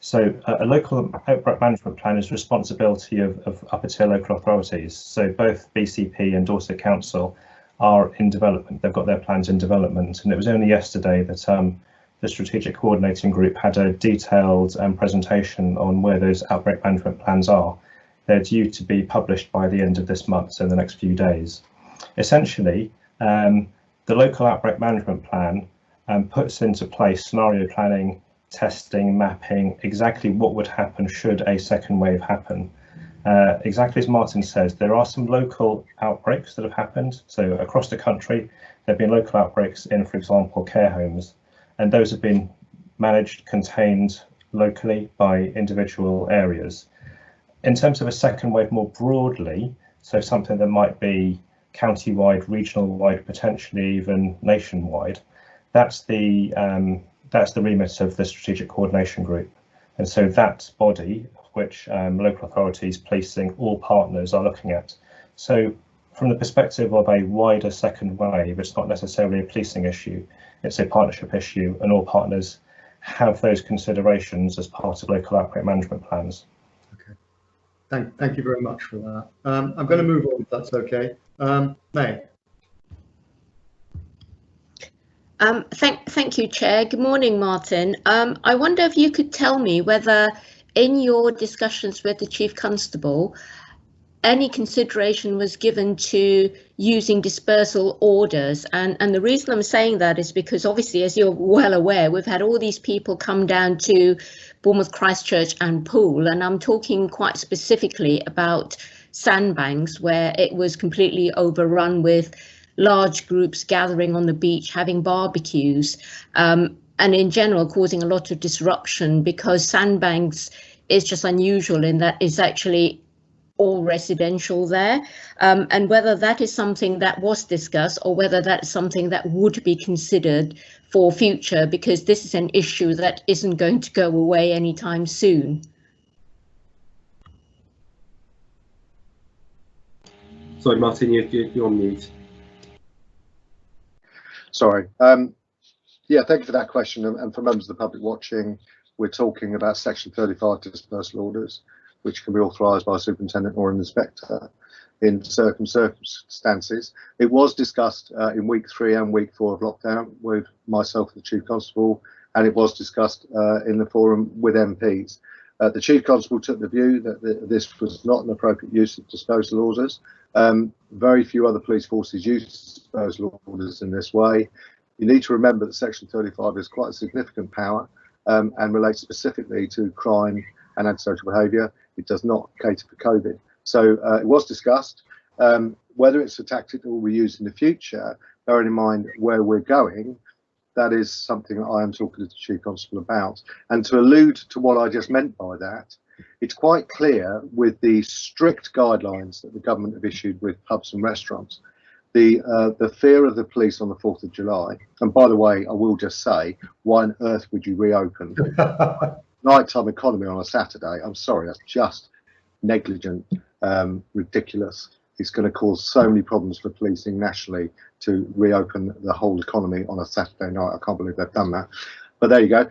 So a local outbreak management plan is responsibility of upper tier local authorities. So both BCP and Dorset Council are in development. They've got their plans in development, and it was only yesterday that the strategic coordinating group had a detailed presentation on where those outbreak management plans are. They're due to be published by the end of this month, so in the next few days. Essentially, the local outbreak management plan puts into place scenario planning, testing, mapping, exactly what would happen should a second wave happen. Exactly as Martin says, there are some local outbreaks that have happened. So across the country, there have been local outbreaks in, for example, care homes, and those have been managed, contained locally by individual areas. In terms of a second wave more broadly, so something that might be county-wide, regional-wide, potentially even nationwide, that's the remit of the strategic coordination group. And so that body, which local authorities, policing, all partners are looking at. So from the perspective of a wider second wave, it's not necessarily a policing issue, it's a partnership issue, and all partners have those considerations as part of local outbreak management plans. Okay, thank you very much for that. I'm going to move on if that's okay. May. Thank you, Chair. Good morning, Martin. I wonder if you could tell me whether in your discussions with the Chief Constable, any consideration was given to using dispersal orders. And the reason I'm saying that is because obviously, as you're well aware, we've had all these people come down to Bournemouth, Christchurch and Poole, and I'm talking quite specifically about sandbanks where it was completely overrun with large groups gathering on the beach, having barbecues, and in general causing a lot of disruption, because sandbanks is just unusual in that it's actually all residential there, and whether that is something that was discussed or whether that's something that would be considered for future, because this is an issue that isn't going to go away anytime soon. Sorry, Martin, you're on mute. Sorry. Yeah, thank you for that question. And for members of the public watching, we're talking about Section 35 dispersal orders, which can be authorised by a superintendent or an inspector. in certain circumstances. It was discussed in week 3 and week 4 of lockdown with myself, the Chief Constable, and it was discussed in the forum with MPs. The Chief Constable took the view that this was not an appropriate use of disposal orders. Very few other police forces use disposal orders in this way. You need to remember that Section 35 is quite a significant power and relates specifically to crime and antisocial behaviour. It does not cater for COVID. So it was discussed. Whether it's a tactic that will be used in the future, bearing in mind where we're going, that is something that I am talking to the Chief Constable about. And to allude to what I just meant by that, it's quite clear with the strict guidelines that the government have issued with pubs and restaurants, the fear of the police on the 4th of July, and by the way, I will just say, why on earth would you reopen nighttime economy on a Saturday? I'm sorry, that's just negligent, ridiculous. It's going to cause so many problems for policing nationally to reopen the whole economy on a Saturday night. I can't believe they've done that. But there you go.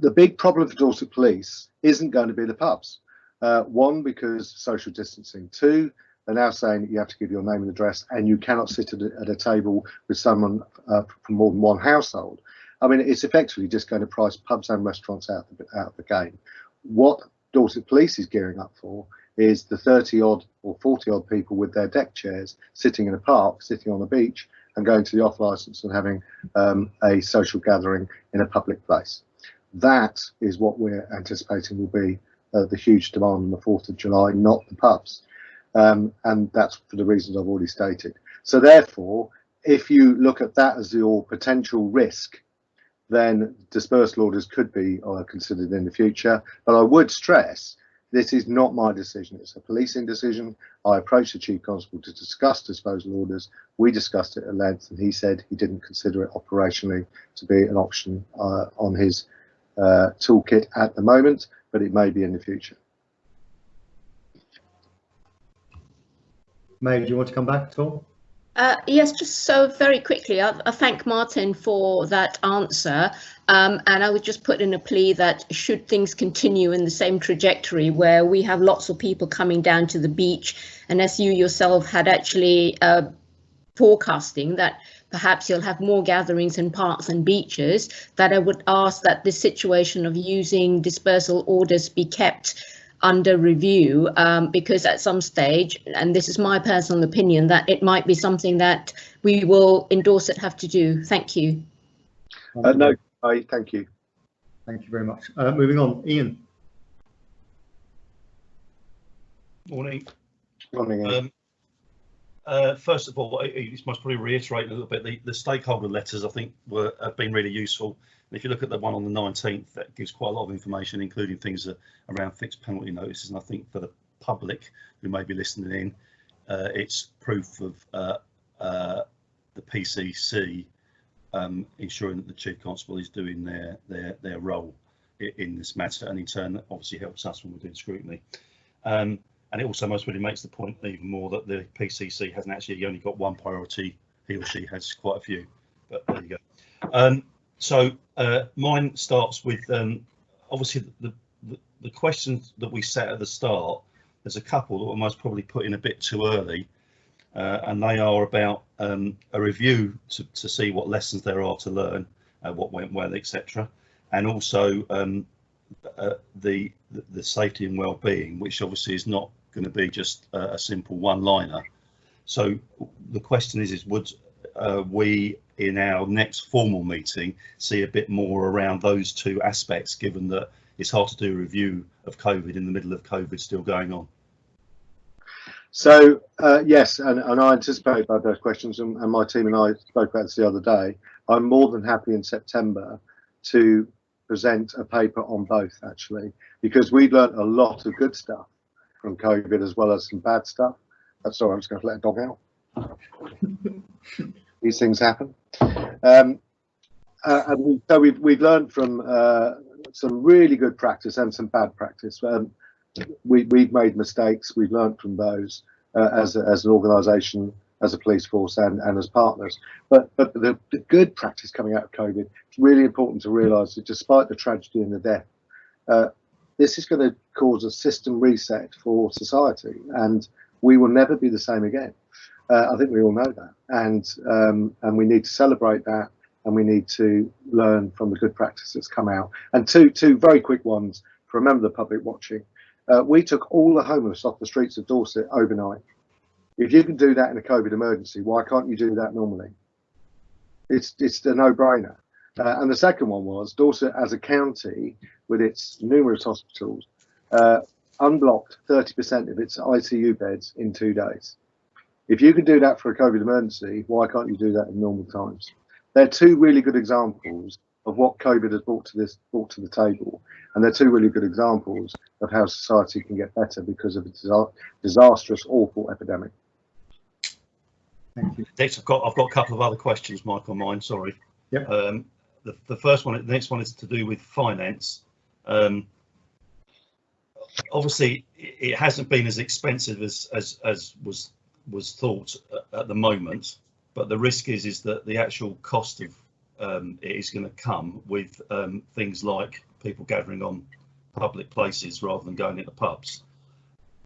The big problem for Dorset Police isn't going to be the pubs. One, because social distancing. 2, they're now saying that you have to give your name and address, and you cannot sit at a table with someone from more than one household. I mean, it's effectively just going to price pubs and restaurants out of the game. What Dorset Police is gearing up for is the 30-odd or 40-odd people with their deck chairs sitting in a park, sitting on a beach, and going to the off licence and having a social gathering in a public place. That is what we're anticipating will be the huge demand on the 4th of July, not the pubs. And that's for the reasons I've already stated. So therefore, if you look at that as your potential risk, then dispersal orders could be considered in the future. But I would stress, this is not my decision. It's a policing decision. I approached the Chief Constable to discuss disposal orders. We discussed it at length, and he said he didn't consider it operationally to be an option on his toolkit at the moment, but it may be in the future. May, do you want to come back at all? Yes, just so very quickly, I thank Martin for that answer, and I would just put in a plea that should things continue in the same trajectory where we have lots of people coming down to the beach, and as you yourself had actually forecasting that perhaps you'll have more gatherings in parks and beaches, that I would ask that this situation of using dispersal orders be kept under review, because at some stage, and this is my personal opinion, that it might be something that we will endorse it have to do. Thank you. No, thank you. Thank you very much. Moving on, Ian. Morning. Morning, Ian. First of all, I must probably reiterate a little bit, the stakeholder letters I think have been really useful. And if you look at the one on the 19th, that gives quite a lot of information, including things around fixed penalty notices. And I think for the public who may be listening in, it's proof of the PCC ensuring that the Chief Constable is doing their role in this matter, and in turn that obviously helps us when we're doing scrutiny. And it also most really makes the point even more that the PCC hasn't actually only got one priority, he or she has quite a few, but there you go. So mine starts with obviously the questions that we set at the start. There's a couple that were most probably put in a bit too early, and they are about a review to see what lessons there are to learn, what went well, etc., and also the safety and well-being, which obviously is not going to be just a simple one-liner. So the question is would we in our next formal meeting see a bit more around those two aspects, given that it's hard to do a review of COVID in the middle of COVID still going on? So yes, and I anticipate about those questions, and my team and I spoke about this the other day. I'm more than happy in September to present a paper on both, actually, because we've learnt a lot of good stuff from COVID as well as some bad stuff. Sorry, I'm just going to let a dog out. These things happen. And so we've learned from some really good practice and some bad practice. We've made mistakes. We've learned from those as an organisation, as a police force, and as partners. But the good practice coming out of COVID, it's really important to realise that despite the tragedy and the death, this is going to cause a system reset for society, and we will never be the same again. I think we all know that, and we need to celebrate that, and we need to learn from the good practice that's come out. And two very quick ones for a member of the public watching. We took all the homeless off the streets of Dorset overnight. If you can do that in a COVID emergency, why can't you do that normally? It's a no-brainer. And the second one was Dorset as a county, with its numerous hospitals, unblocked 30% of its ICU beds in 2 days. If you can do that for a COVID emergency, why can't you do that in normal times? They're two really good examples of what COVID has brought to the table, and they're two really good examples of how society can get better because of a disastrous, awful epidemic. Thank you. Next, I've got a couple of other questions, Mike, on mine. Sorry. Yep. The next one is to do with finance. Obviously, it hasn't been as expensive as was thought at the moment, but the risk is that the actual cost of it is going to come with things like people gathering on public places rather than going into pubs,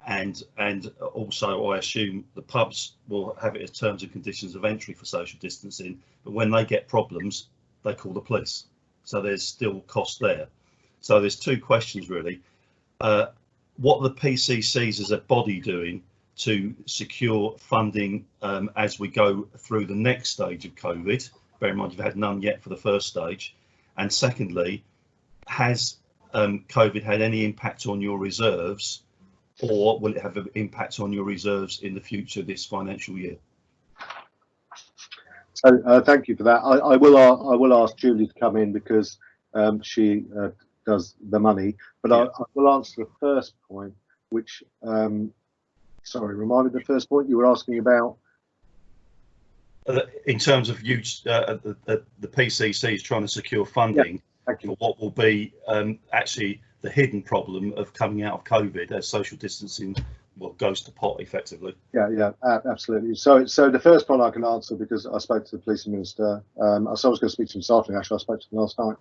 and also I assume the pubs will have it as terms and conditions of entry for social distancing, but when they get problems they call the police, so there's still cost there. So there's two questions really. What are the PCCs as a body doing to secure funding as we go through the next stage of COVID? Bear in mind you've had none yet for the first stage. And secondly, has COVID had any impact on your reserves, or will it have an impact on your reserves in the future this financial year? So thank you for that. I will ask Julie to come in because she does the money, but yeah. I will answer the first point, which sorry, remind me the first point you were asking about. In terms of you, the PCC is trying to secure funding for what will be actually the hidden problem of coming out of COVID as social distancing goes to pot effectively. Yeah, absolutely. So the first point I can answer because I spoke to the police minister. So I was going to speak to him this afternoon. Actually, I spoke to him last night.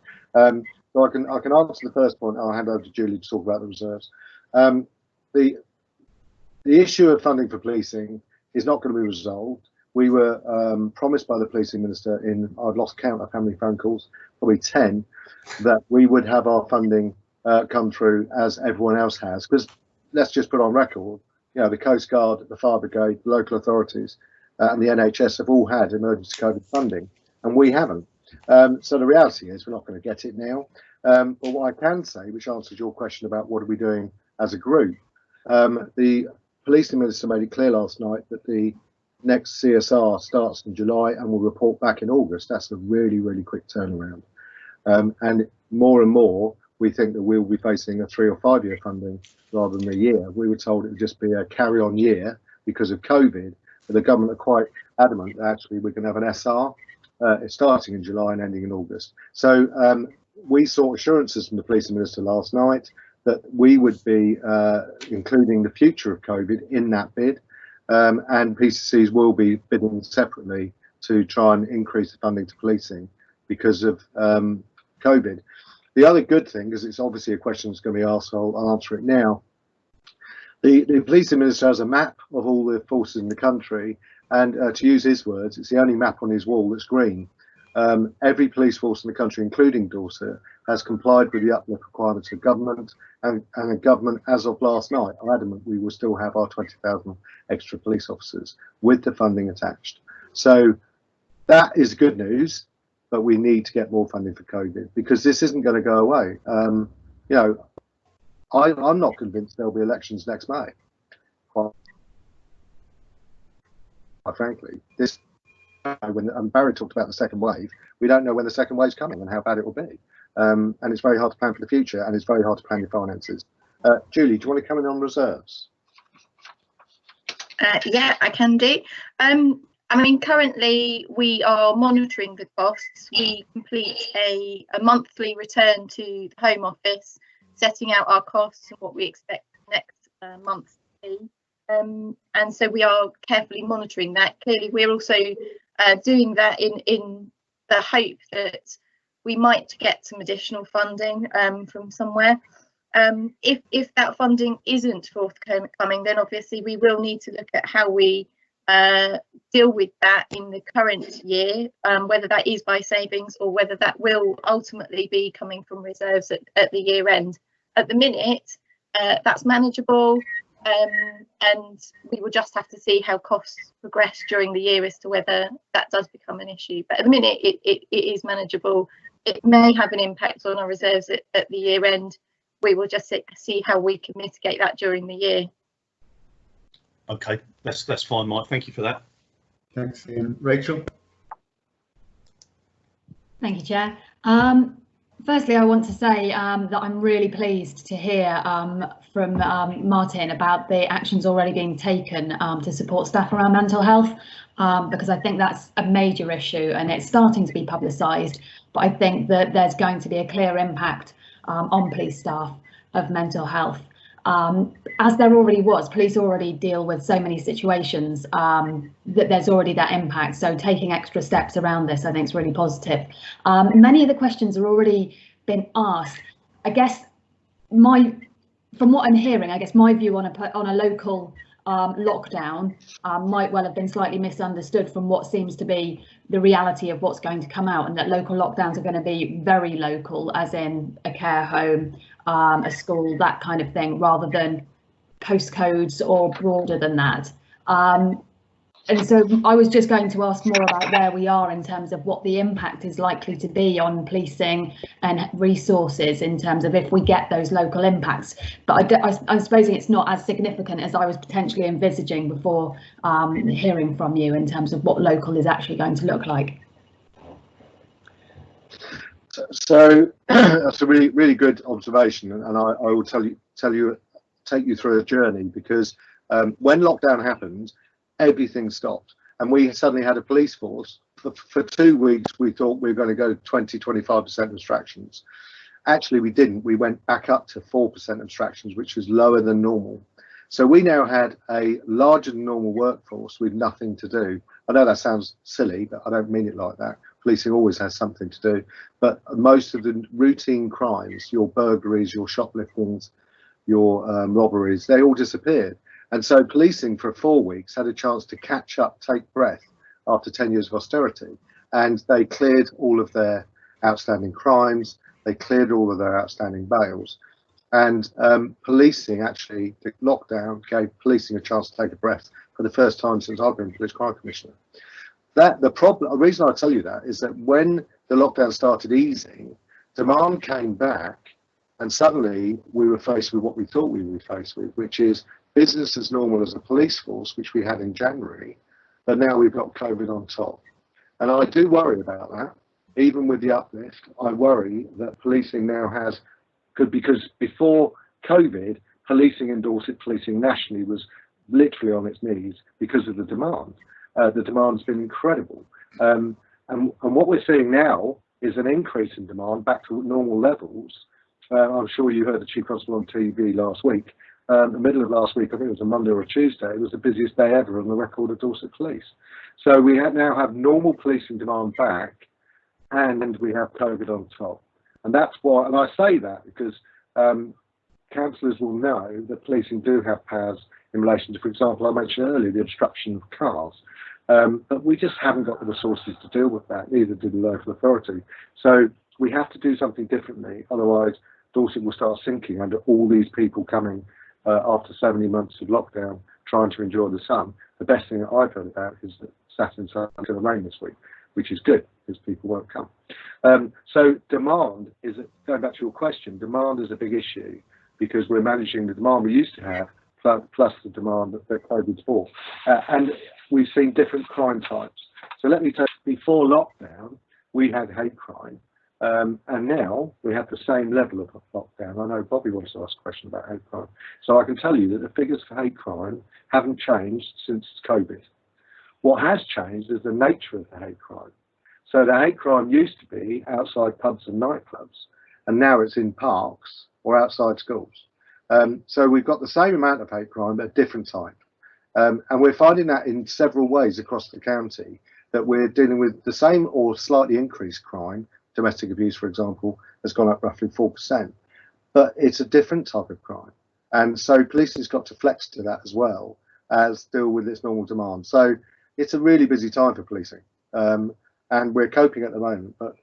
So I can answer the first point. I'll hand over to Julie to talk about the reserves. The issue of funding for policing is not going to be resolved. We were promised by the policing minister I've lost count of how many phone calls, probably 10, that we would have our funding come through as everyone else has. Because let's just put on record, the Coast Guard, the Fire Brigade, the local authorities and the NHS have all had emergency COVID funding, and we haven't. So the reality is we're not going to get it now. But what I can say, which answers your question about what are we doing as a group, the policing minister made it clear last night that the next CSR starts in July and will report back in August. That's a really, really quick turnaround. And more, we think that we'll be facing a 3 or 5 year funding rather than a year. We were told it would just be a carry-on year because of COVID, but the government are quite adamant that actually we can have an SR starting in July and ending in August. So we sought assurances from the policing minister last night that we would be including the future of COVID in that bid. And PCCs will be bidding separately to try and increase the funding to policing because of COVID. The other good thing, because it's obviously a question that's going to be asked, so I'll answer it now. The policing minister has a map of all the forces in the country, and to use his words, it's the only map on his wall that's green. Every police force in the country, including Dorset, has complied with the uplift requirements of government, and the government, as of last night, are adamant we will still have our 20,000 extra police officers with the funding attached. So that is good news, but we need to get more funding for COVID because this isn't going to go away. I'm not convinced there'll be elections next May. Quite frankly, when Barry talked about the second wave, we don't know when the second wave's coming and how bad it will be. And it's very hard to plan for the future, and it's very hard to plan your finances. Julie, do you want to come in on reserves? Yeah, I can do. I mean, currently we are monitoring the costs. We complete a monthly return to the Home Office, setting out our costs and what we expect next month to be. And so we are carefully monitoring that. Clearly, we're also doing that in the hope that we might get some additional funding from somewhere. If that funding isn't forthcoming, then obviously we will need to look at how we deal with that in the current year, whether that is by savings or whether that will ultimately be coming from reserves at the year end. At the minute, that's manageable, and we will just have to see how costs progress during the year as to whether that does become an issue. But at the minute, it is manageable. It may have an impact on our reserves at the year end. We will just see how we can mitigate that during the year. Okay, that's fine, Mike. Thank you for that. Thanks, Ian. Rachel? Thank you, Chair. Firstly, I want to say that I'm really pleased to hear from Martin about the actions already being taken to support staff around mental health, because I think that's a major issue and it's starting to be publicised. But I think that there's going to be a clear impact on police staff of mental health. As there already was, police already deal with so many situations that there's already that impact. So taking extra steps around this, I think, is really positive. Many of the questions are already been asked. I guess from what I'm hearing, I guess my view on a local lockdown might well have been slightly misunderstood from what seems to be the reality of what's going to come out, and that local lockdowns are going to be very local, as in a care home, a school, that kind of thing, rather than postcodes or broader than that. And so I was just going to ask more about where we are in terms of what the impact is likely to be on policing and resources in terms of if we get those local impacts. But I'm supposing it's not as significant as I was potentially envisaging before hearing from you in terms of what local is actually going to look like. So that's a really good observation, and I will take you through a journey, because when lockdown happened, everything stopped, and we suddenly had a police force. For 2 weeks we thought we were going to go 20-25% abstractions. Actually we didn't. We went back up to 4% abstractions, which was lower than normal. So we now had a larger than normal workforce with nothing to do. I know that sounds silly, but I don't mean it like that. Policing always has something to do, but most of the routine crimes, your burglaries, your shopliftings, your robberies, they all disappeared. And so policing for 4 weeks had a chance to catch up, take breath after 10 years of austerity. And they cleared all of their outstanding crimes. They cleared all of their outstanding bails. And policing, actually, the lockdown gave policing a chance to take a breath for the first time since I've been Police Crime Commissioner. The reason I tell you that is that when the lockdown started easing, demand came back, and suddenly we were faced with what we thought we would be faced with, which is business as normal as a police force, which we had in January, but now we've got COVID on top. And I do worry about that. Even with the uplift, I worry that policing now because before COVID, policing in Dorset, policing nationally, was literally on its knees because of the demand. The demand's been incredible. And what we're seeing now is an increase in demand back to normal levels. I'm sure you heard the Chief Constable on TV last week. The middle of last week, I think it was a Monday or a Tuesday, it was the busiest day ever on the record of Dorset Police. So we now have normal policing demand back, and we have COVID on top. And that's why, and I say that because councillors will know that policing do have powers in relation to, for example, I mentioned earlier, the obstruction of cars. But we just haven't got the resources to deal with that, neither do the local authority. So we have to do something differently, otherwise Dorset will start sinking under all these people coming after so many months of lockdown, trying to enjoy the sun. The best thing that I've heard about is that Saturday and Sunday is going to rain this week, which is good because people won't come. So demand is, going back to your question, demand is a big issue because we're managing the demand we used to have plus the demand that COVID's brought. And we've seen different crime types. So let me tell you, before lockdown, we had hate crime. And now we have the same level of lockdown. I know Bobby wants to ask a question about hate crime. So I can tell you that the figures for hate crime haven't changed since COVID. What has changed is the nature of the hate crime. So the hate crime used to be outside pubs and nightclubs, and now it's in parks or outside schools. So we've got the same amount of hate crime, but a different type. And we're finding that in several ways across the county, that we're dealing with the same or slightly increased crime. Domestic abuse, for example, has gone up roughly 4%. but it's a different type of crime. And so policing's got to flex to that as well as deal with its normal demand. So it's a really busy time for policing, and we're coping at the moment. But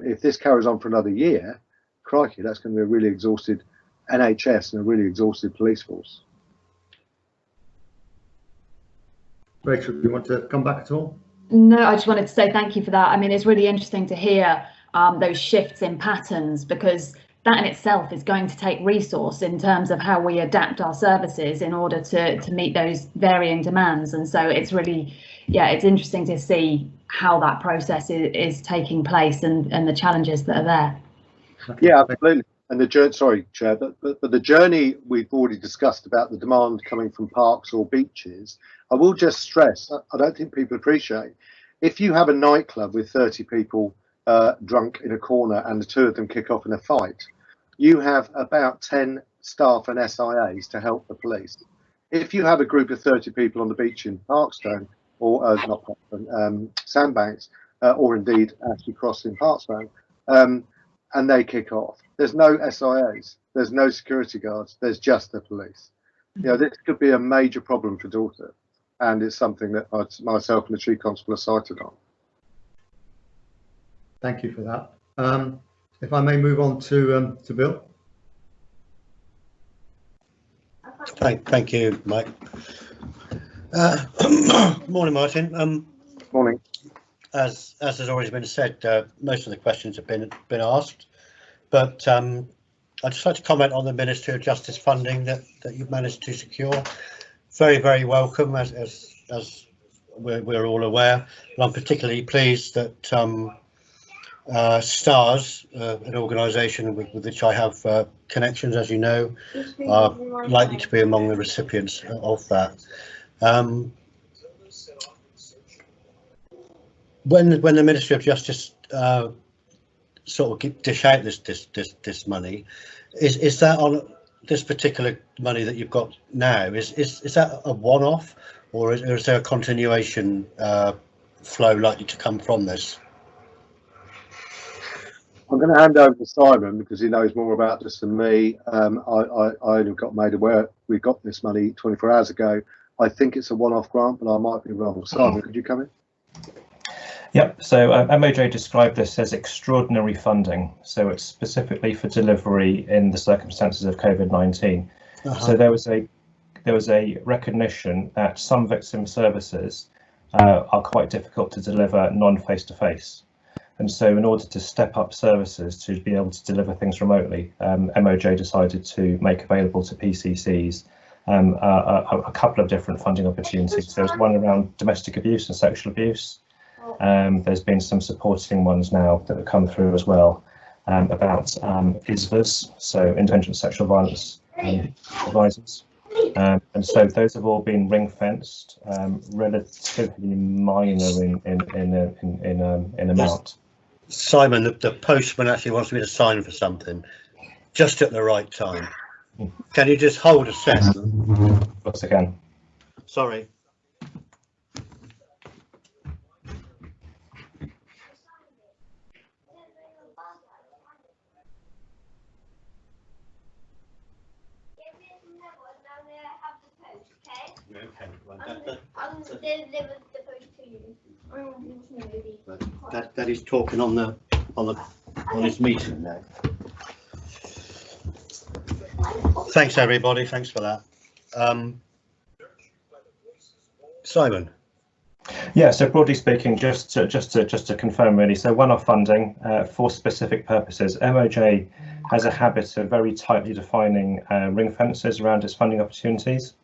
if this carries on for another year, crikey, that's going to be a really exhausted NHS and a really exhausted police force. Rachel, do you want to come back at all? No, I just wanted to say thank you for that. I mean, it's really interesting to hear those shifts in patterns, because that in itself is going to take resource in terms of how we adapt our services in order to meet those varying demands. And so it's really, yeah, it's interesting to see how that process is taking place and the challenges that are there. Yeah, absolutely. And the journey, sorry, Chair, but the journey we've already discussed about the demand coming from parks or beaches, I will just stress, I don't think people appreciate, if you have a nightclub with 30 people drunk in a corner and the two of them kick off in a fight, you have about 10 staff and SIAs to help the police. If you have a group of 30 people on the beach in Parkstone, or not Parkstone, Sandbanks, or indeed Ashley Cross in Parkstone, and they kick off, there's no SIAs, there's no security guards, there's just the police. You know, this could be a major problem for Dorset, and it's something that myself and the Chief Constable are cited on. Thank you for that. If I may move on to Bill. Thank you, Mike. Morning, Martin. Morning. As has already been said, most of the questions have been asked, but I'd just like to comment on the Ministry of Justice funding that you've managed to secure. Very, very welcome, as we're all aware. And I'm particularly pleased that STARS, an organisation with which I have connections, as you know, are likely to be among the recipients of that. When the Ministry of Justice sort of dish out this money, is that on this particular money that you've got now? Is that a one-off, or is there a continuation flow likely to come from this? I'm going to hand over to Simon because he knows more about this than me. I only got made aware we got this money 24 hours ago. I think it's a one-off grant, but I might be wrong. Simon, could you come in? Yep, so MOJ described this as extraordinary funding, so it's specifically for delivery in the circumstances of COVID-19. So there was a recognition that some victim services are quite difficult to deliver non-face-to-face. And so in order to step up services to be able to deliver things remotely, MOJ decided to make available to PCCs a couple of different funding opportunities. There's one around domestic abuse and sexual abuse. There's been some supporting ones now that have come through as well about ISVAs, so independent sexual violence advisors. And so those have all been ring fenced, relatively minor in amount. Simon, the postman actually wants me to sign for something just at the right time. Can you just hold a second? Of course I can. Sorry. That he's talking on his meeting now. Thanks everybody. Thanks for that. Simon. Yeah, so broadly speaking, just to confirm really, so one-off funding for specific purposes. MOJ has a habit of very tightly defining ring fences around its funding opportunities.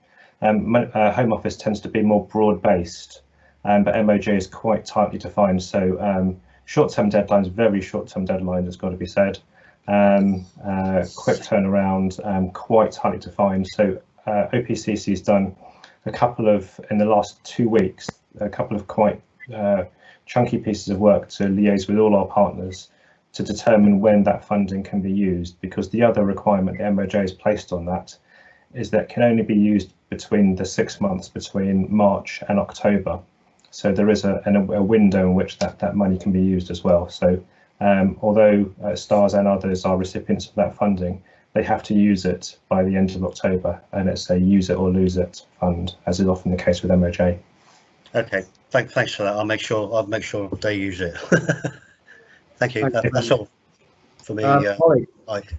Home Office tends to be more broad-based, but MOJ is quite tightly defined. So short-term deadlines, very short-term deadlines, has got to be said. Quick turnaround, quite tightly defined. So OPCC has done a couple of, in the last 2 weeks, a couple of quite chunky pieces of work to liaise with all our partners to determine when that funding can be used, because the other requirement the MOJ has placed on that is that it can only be used between the 6 months between March and October. So there is a window in which that money can be used as well. So although STARS and others are recipients of that funding, they have to use it by the end of October, and it's a use it or lose it fund, as is often the case with MOJ. Okay, thanks for that. I'll make sure they use it. Thank you. Okay. That's all for me. Mike.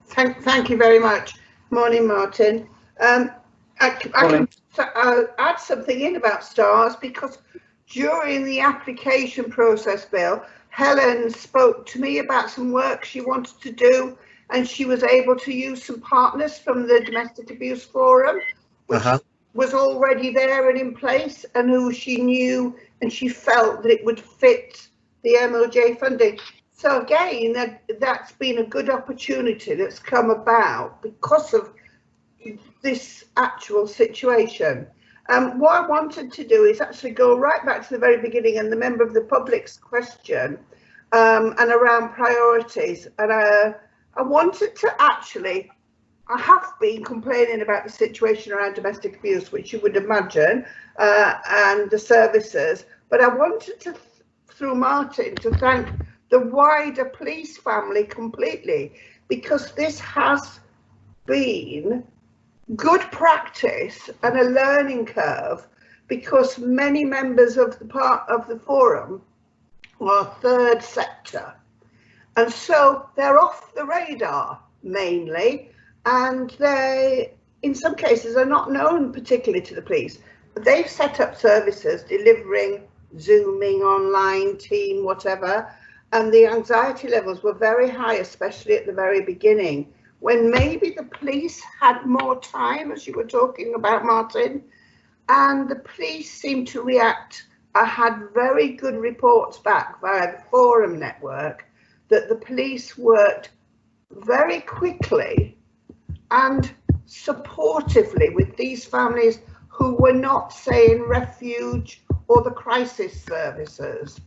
Thank you very much. Morning, Martin. I can add something in about stars, because during the application process, Bill, Helen spoke to me about some work she wanted to do, and she was able to use some partners from the Domestic Abuse Forum, which was already there and in place, and who she knew and she felt that it would fit the MOJ funding. So again, that's been a good opportunity that's come about because of this actual situation. What I wanted to do is actually go right back to the very beginning and the member of the public's question and around priorities. And I wanted to actually, I have been complaining about the situation around domestic abuse, which you would imagine, and the services, but I wanted to, through Martin, to thank the wider police family completely, because this has been good practice and a learning curve, because many members of the forum are third sector, and so they're off the radar mainly, and they in some cases are not known particularly to the police. But they've set up services delivering Zooming, online, team, whatever, and the anxiety levels were very high, especially at the very beginning, when maybe the police had more time, as you were talking about, Martin, and the police seemed to react. I had very good reports back via the forum network that the police worked very quickly and supportively with these families who were not, say, in refuge or the crisis services.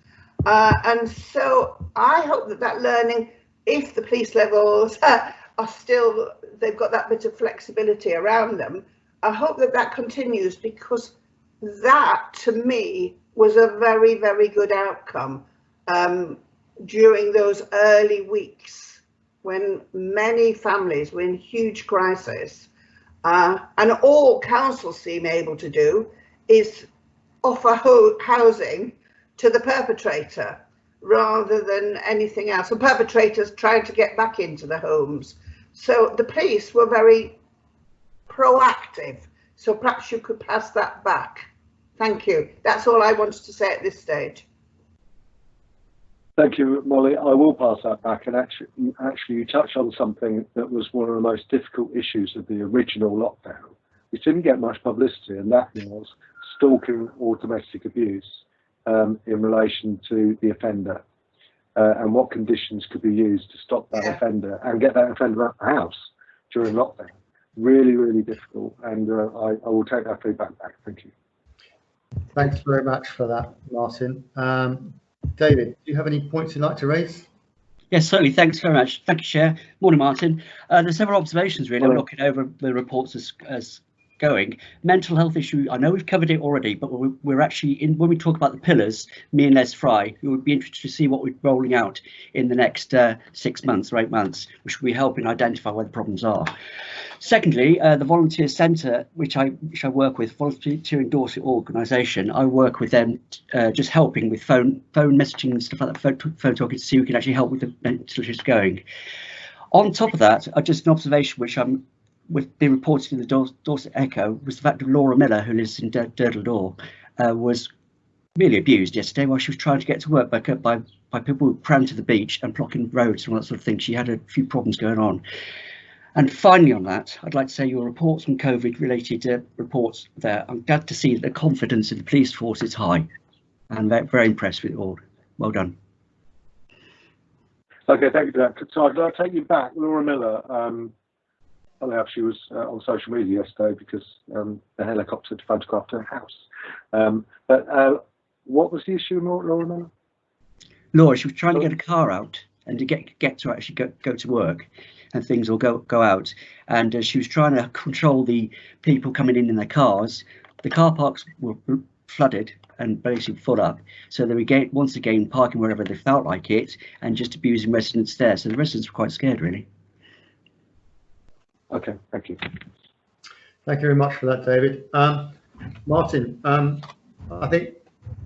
And so I hope that learning, if the police levels are still, they've got that bit of flexibility around them, I hope that continues, because that to me was a very, very good outcome during those early weeks when many families were in huge crisis. And all councils seem able to do is offer housing to the perpetrator rather than anything else, and perpetrators trying to get back into the homes. So the police were very proactive, so perhaps you could pass that back. Thank you. That's all I wanted to say at this stage. Thank you, Molly. I will pass that back. And actually, you touched on something that was one of the most difficult issues of the original lockdown, which didn't get much publicity, and that was stalking or domestic abuse in relation to the offender, and what conditions could be used to stop that offender and get that offender out of the house during lockdown. Really, really difficult, and I will take that feedback back. Thank you. Thanks very much for that, Martin. David, do you have any points you'd like to raise? Yes, certainly. Thanks very much. Thank you, Chair. Morning, Martin. There's several observations, really. I'm looking over the reports as going. Mental health issue, I know we've covered it already, but we're actually, when we talk about the pillars, me and Les Fry, we would be interested to see what we're rolling out in the next 6 months or 8 months, which will be helping identify where the problems are. Secondly, the volunteer centre, which I work with, Volunteering Dorset organisation, I work with them just helping with phone messaging and stuff like that, phone talking, to see who can actually help with the mental issues going. On top of that, just an observation which with the reported in the Dorset Echo was the fact that Laura Miller, who lives in Durdle Door, was really abused yesterday while she was trying to get to work by people who crammed to the beach and blocking roads and all that sort of thing. She had a few problems going on. And finally on that, I'd like to say your reports on COVID related reports there, I'm glad to see that the confidence in the police force is high. I'm very impressed with it all. Well done. Okay, thank you for that. So I'd like to take you back. Laura Miller, she was on social media yesterday because the helicopter had photographed her house. But what was the issue, Laura Miller? Laura, she was trying to get a car out and to get to actually go to work, and things will go out. And she was trying to control the people coming in their cars. The car parks were flooded and basically full up. So they were once again parking wherever they felt like it and just abusing residents there. So the residents were quite scared, really. Okay, thank you. Thank you very much for that, David. Martin, I think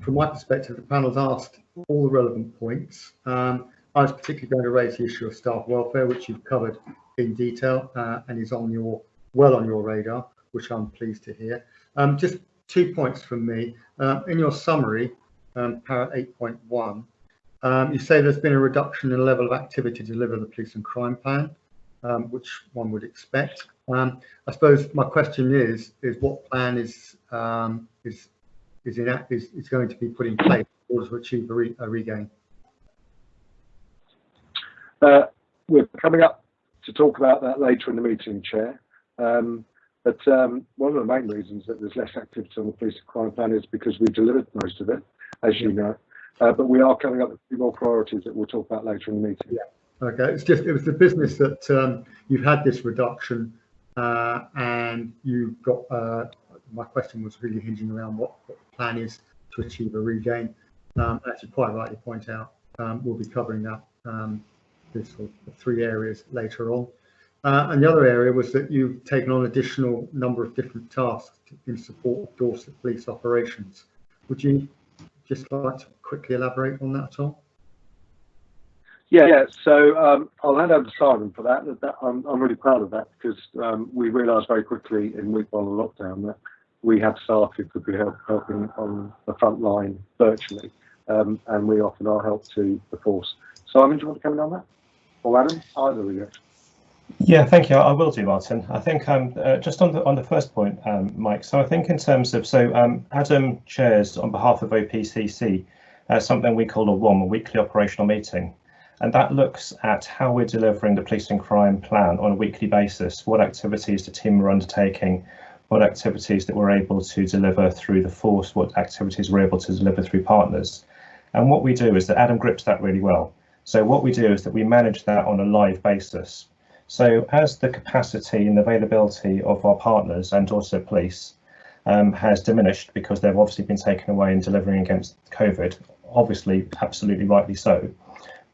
from my perspective, the panel's asked all the relevant points. I was particularly going to raise the issue of staff welfare, which you've covered in detail and is on well on your radar, which I'm pleased to hear. Just 2 points from me. In your summary, para 8.1, you say there's been a reduction in the level of activity to deliver the police and crime plan, which one would expect. I suppose my question is what plan is going to be put in place in order to achieve a regain? We're coming up to talk about that later in the meeting, Chair. But one of the main reasons that there's less activity on the police and crime plan is because we delivered most of it, as you know. But we are coming up with a few more priorities that we'll talk about later in the meeting. Yeah. Okay. It was the business that you've had this reduction, and you've got. My question was really hinging around what the plan is to achieve a regain. As you quite rightly point out, we'll be covering that. This sort of 3 areas later on. And the other area was that you've taken on additional number of different tasks in support of Dorset police operations. Would you just like to quickly elaborate on that at all? Yeah. So I'll hand over to Simon for that. I'm really proud of that because we realised very quickly in week 1 of lockdown that we had staff who could be helping on the front line virtually, and we offered our help to the force. Simon, do you want to come in on that? Or Adam? Either of you. Yeah, thank you. I will do, Martin. I think just on the first point, Mike. So I think in terms of Adam chairs on behalf of OPCC something we call a WOM, a weekly operational meeting, and that looks at how we're delivering the police and crime plan on a weekly basis. What activities the team are undertaking, what activities that we're able to deliver through the force, what activities we're able to deliver through partners. And what we do is that Adam grips that really well. So what we do is that we manage that on a live basis. So as the capacity and availability of our partners and also police has diminished because they've obviously been taken away in delivering against COVID, obviously absolutely rightly so,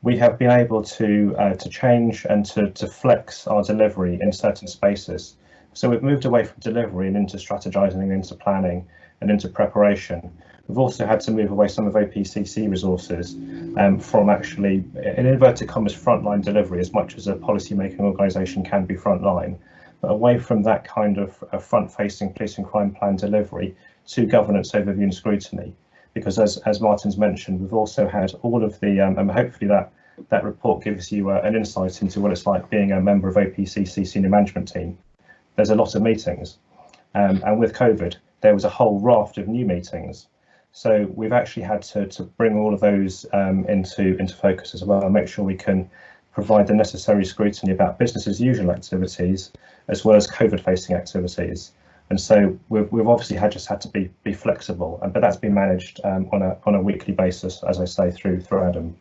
we have been able to change and to flex our delivery in certain spaces. So we've moved away from delivery and into strategizing and into planning and into preparation. We've also had to move away some of OPCC resources from actually, in inverted commas, frontline delivery, as much as a policy-making organisation can be frontline, but away from that kind of front-facing police and crime plan delivery to governance, overview and scrutiny. Because as Martin's mentioned, we've also had all of the, and hopefully that report gives you an insight into what it's like being a member of OPCC senior management team. There's a lot of meetings, and with COVID, there was a whole raft of new meetings. So we've actually had to bring all of those into focus as well and make sure we can provide the necessary scrutiny about business as usual activities as well as COVID facing activities. And so we've obviously just had to be flexible, but that's been managed on a weekly basis, as I say, through Adam.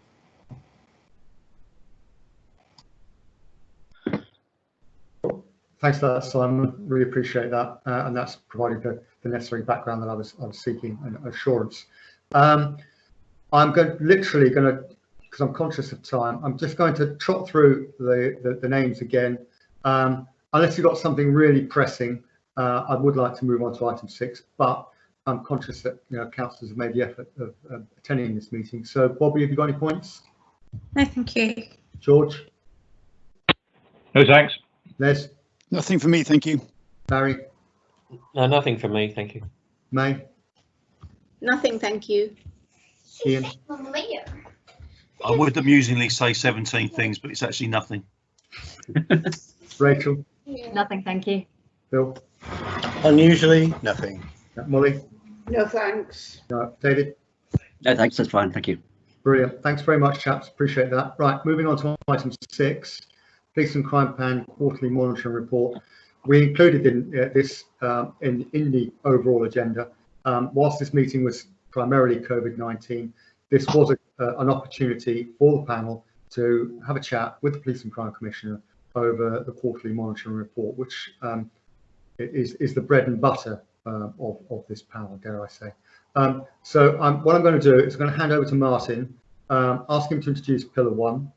Thanks for that, Simon. Really appreciate that, and that's provided the necessary background that I was seeking and assurance. I'm literally going to, because I'm conscious of time, I'm just going to trot through the names again. Unless you've got something really pressing, I would like to move on to item 6, but I'm conscious that councillors have made the effort of attending this meeting. So, Bobby, have you got any points? No, thank you. George? No, thanks. Les? Nothing for me, thank you. Barry? No, nothing for me, thank you. May? Nothing, thank you. Ian? I would amusingly say 17 things, but it's actually nothing. Rachel? Nothing, thank you. Bill? Unusually, nothing. Molly? No, thanks. David? No, thanks, that's fine, thank you. Brilliant. Thanks very much, chaps. Appreciate that. Right, moving on to item 6, Police and Crime Plan Quarterly Monitoring Report. We included in this in the overall agenda. Whilst this meeting was primarily COVID-19, this was an opportunity for the panel to have a chat with the Police and Crime Commissioner over the Quarterly Monitoring Report, which is the bread and butter of this panel, dare I say. What I'm going to do is I'm going to hand over to Martin, ask him to introduce Pillar 1,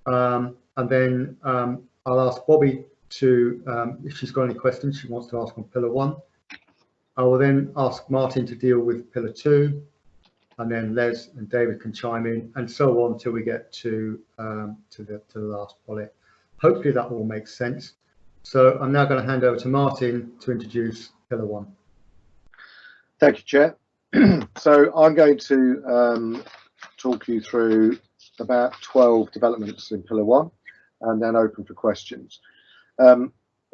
and then I'll ask Bobby to, if she's got any questions she wants to ask on Pillar 1. I will then ask Martin to deal with Pillar 2, and then Les and David can chime in, and so on till we get to the last bullet. Hopefully that all makes sense. So I'm now going to hand over to Martin to introduce Pillar 1. Thank you, Chair. So I'm going to talk you through about 12 developments in Pillar 1 and then open for questions.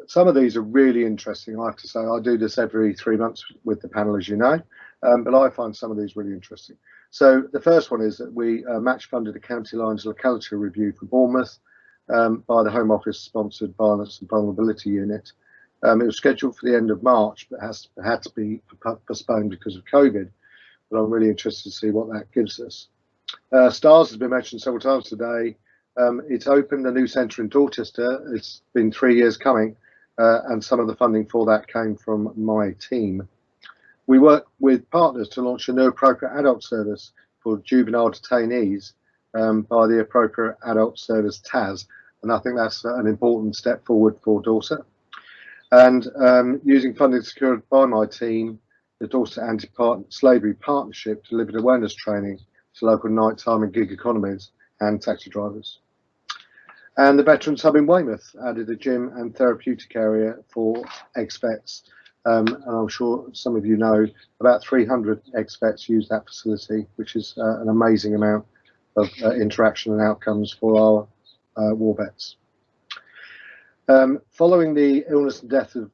Some of these are really interesting, I have to say. I do this every 3 months with the panel, as you know, but I find some of these really interesting. So the first one is that we match funded a County Lines locality review for Bournemouth by the Home Office sponsored Violence and Vulnerability Unit. It was scheduled for the end of March, but had to be postponed because of COVID. But I'm really interested to see what that gives us. STARS has been mentioned several times today. It's opened a new centre in Dorchester. It's been 3 years coming, and some of the funding for that came from my team. We work with partners to launch a new appropriate adult service for juvenile detainees by the Appropriate Adult Service TAS, and I think that's an important step forward for Dorset. And using funding secured by my team, the Dorset Anti-Slavery Partnership delivered awareness training to local nighttime and gig economies and taxi drivers. And the Veterans Hub in Weymouth added a gym and therapeutic area for ex-vets. And I'm sure some of you know about 300 ex-vets use that facility, which is an amazing amount of interaction and outcomes for our war vets. Following the illness and death of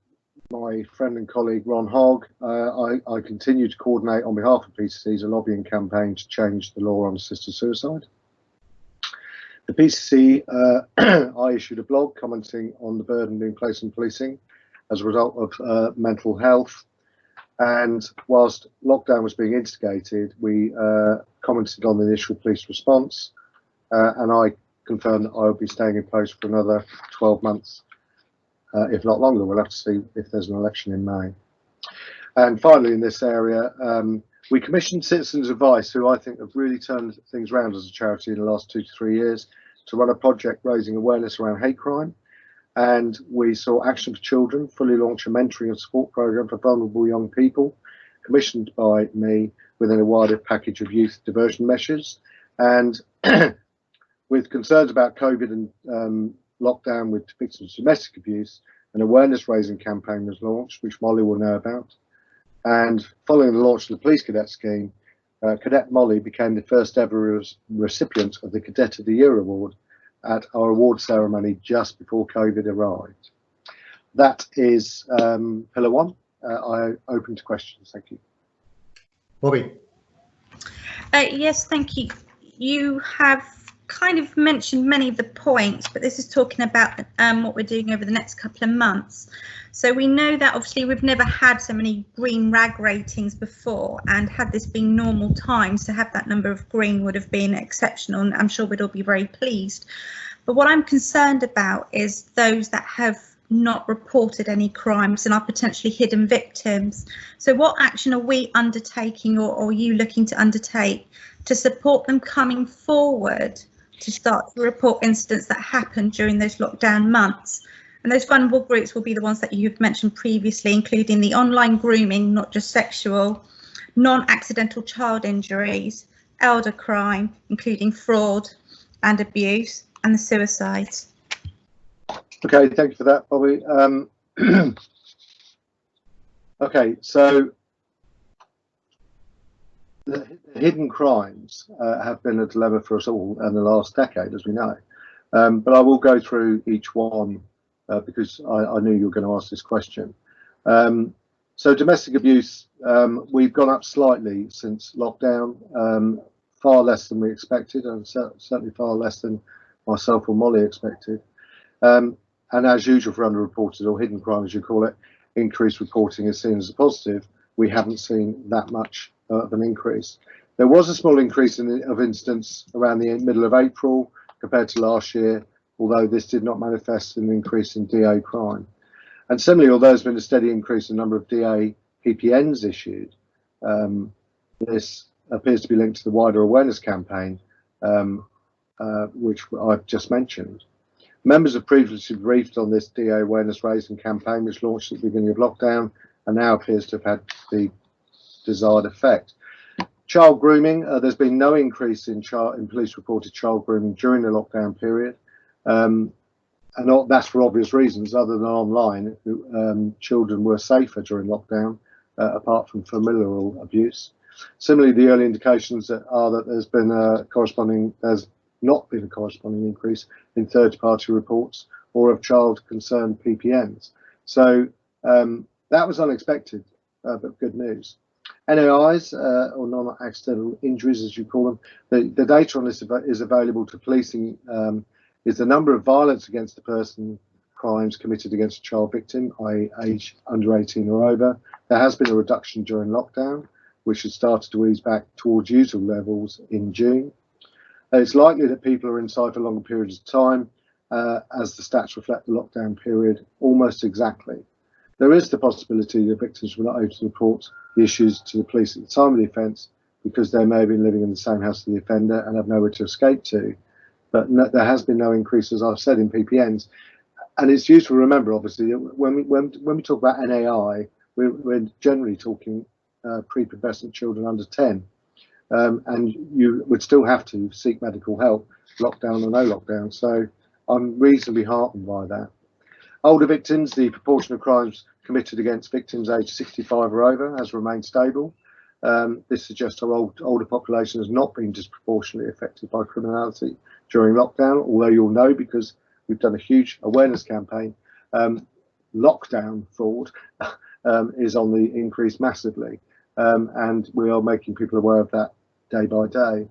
my friend and colleague Ron Hogg, I continue to coordinate on behalf of PCC's a lobbying campaign to change the law on assisted suicide. The PCC, I issued a blog commenting on the burden being placed on policing as a result of mental health. And whilst lockdown was being instigated, we commented on the initial police response, and I confirmed that I will be staying in post for another 12 months, if not longer. We'll have to see if there's an election in May. And finally, in this area, we commissioned Citizens Advice, who I think have really turned things around as a charity in the last 2 to 3 years, to run a project raising awareness around hate crime. And we saw Action for Children fully launch a mentoring and support programme for vulnerable young people, commissioned by me within a wider package of youth diversion measures. And with concerns about COVID and lockdown with victims of domestic abuse, an awareness raising campaign was launched, which Molly will know about. And following the launch of the Police Cadet Scheme, Cadet Molly became the first ever recipient of the Cadet of the Year award at our award ceremony just before COVID arrived. That is Pillar 1. I open to questions. Thank you. Bobby. Yes, thank you. You have kind of mentioned many of the points, but this is talking about what we're doing over the next couple of months. So we know that obviously we've never had so many green rag ratings before, and had this been normal times, to have that number of green would have been exceptional, and I'm sure we'd all be very pleased. But what I'm concerned about is those that have not reported any crimes and are potentially hidden victims. So what action are we undertaking, or are you looking to undertake to support them coming forward to start to report incidents that happened during those lockdown months? And those vulnerable groups will be the ones that you've mentioned previously, including the online grooming, not just sexual, non-accidental child injuries, elder crime, including fraud and abuse, and the suicides. Okay, thank you for that, Bobby. Okay, so the hidden crimes have been a dilemma for us all in the last decade, as we know. But I will go through each one because I knew you were going to ask this question. So domestic abuse, we've gone up slightly since lockdown, far less than we expected, and certainly far less than myself or Molly expected. And as usual for underreported or hidden crime, as you call it, increased reporting is seen as a positive. We haven't seen that much of an increase. There was a small increase of incidents around the middle of April compared to last year, although this did not manifest an increase in DA crime. And similarly, although there's been a steady increase in the number of DA PPNs issued, this appears to be linked to the wider awareness campaign, which I've just mentioned. Members have previously briefed on this DA awareness raising campaign, which launched at the beginning of lockdown and now appears to have had the desired effect. Child grooming, there's been no increase in police reported child grooming during the lockdown period. And that's for obvious reasons, other than online. Children were safer during lockdown, apart from familial abuse. Similarly, the early indications are that there's not been a corresponding increase in third-party reports or of child concerned PPNs. So that was unexpected, but good news. NAIs, or non-accidental injuries, as you call them, the data on this is available to policing, is the number of violence against a person crimes committed against a child victim, i.e. age under 18 or over. There has been a reduction during lockdown, which has started to ease back towards usual levels in June. It's likely that people are inside for longer periods of time, as the stats reflect the lockdown period almost exactly. There is the possibility that victims were not able to report the issues to the police at the time of the offence because they may have been living in the same house as the offender and have nowhere to escape to. But there has been no increase, as I've said, in PPNs. And it's useful to remember, obviously, when we talk about NAI, we're generally talking prepubescent children under 10. And you would still have to seek medical help, lockdown or no lockdown. So I'm reasonably heartened by that. Older victims, the proportion of crimes committed against victims aged 65 or over has remained stable. This suggests our older population has not been disproportionately affected by criminality during lockdown, although you'll know, because we've done a huge awareness campaign, lockdown fraud is on the increase massively, and we are making people aware of that day by day.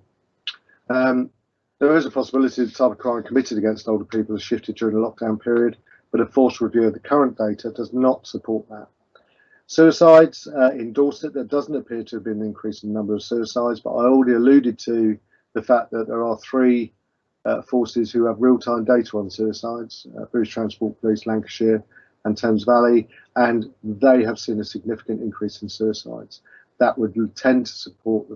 There is a possibility the type of crime committed against older people has shifted during the lockdown period, but a forced review of the current data does not support that. Suicides in Dorset, there doesn't appear to have been an increase in the number of suicides, but I already alluded to the fact that there are three forces who have real-time data on suicides, British Transport Police, Lancashire and Thames Valley, and they have seen a significant increase in suicides. That would tend to support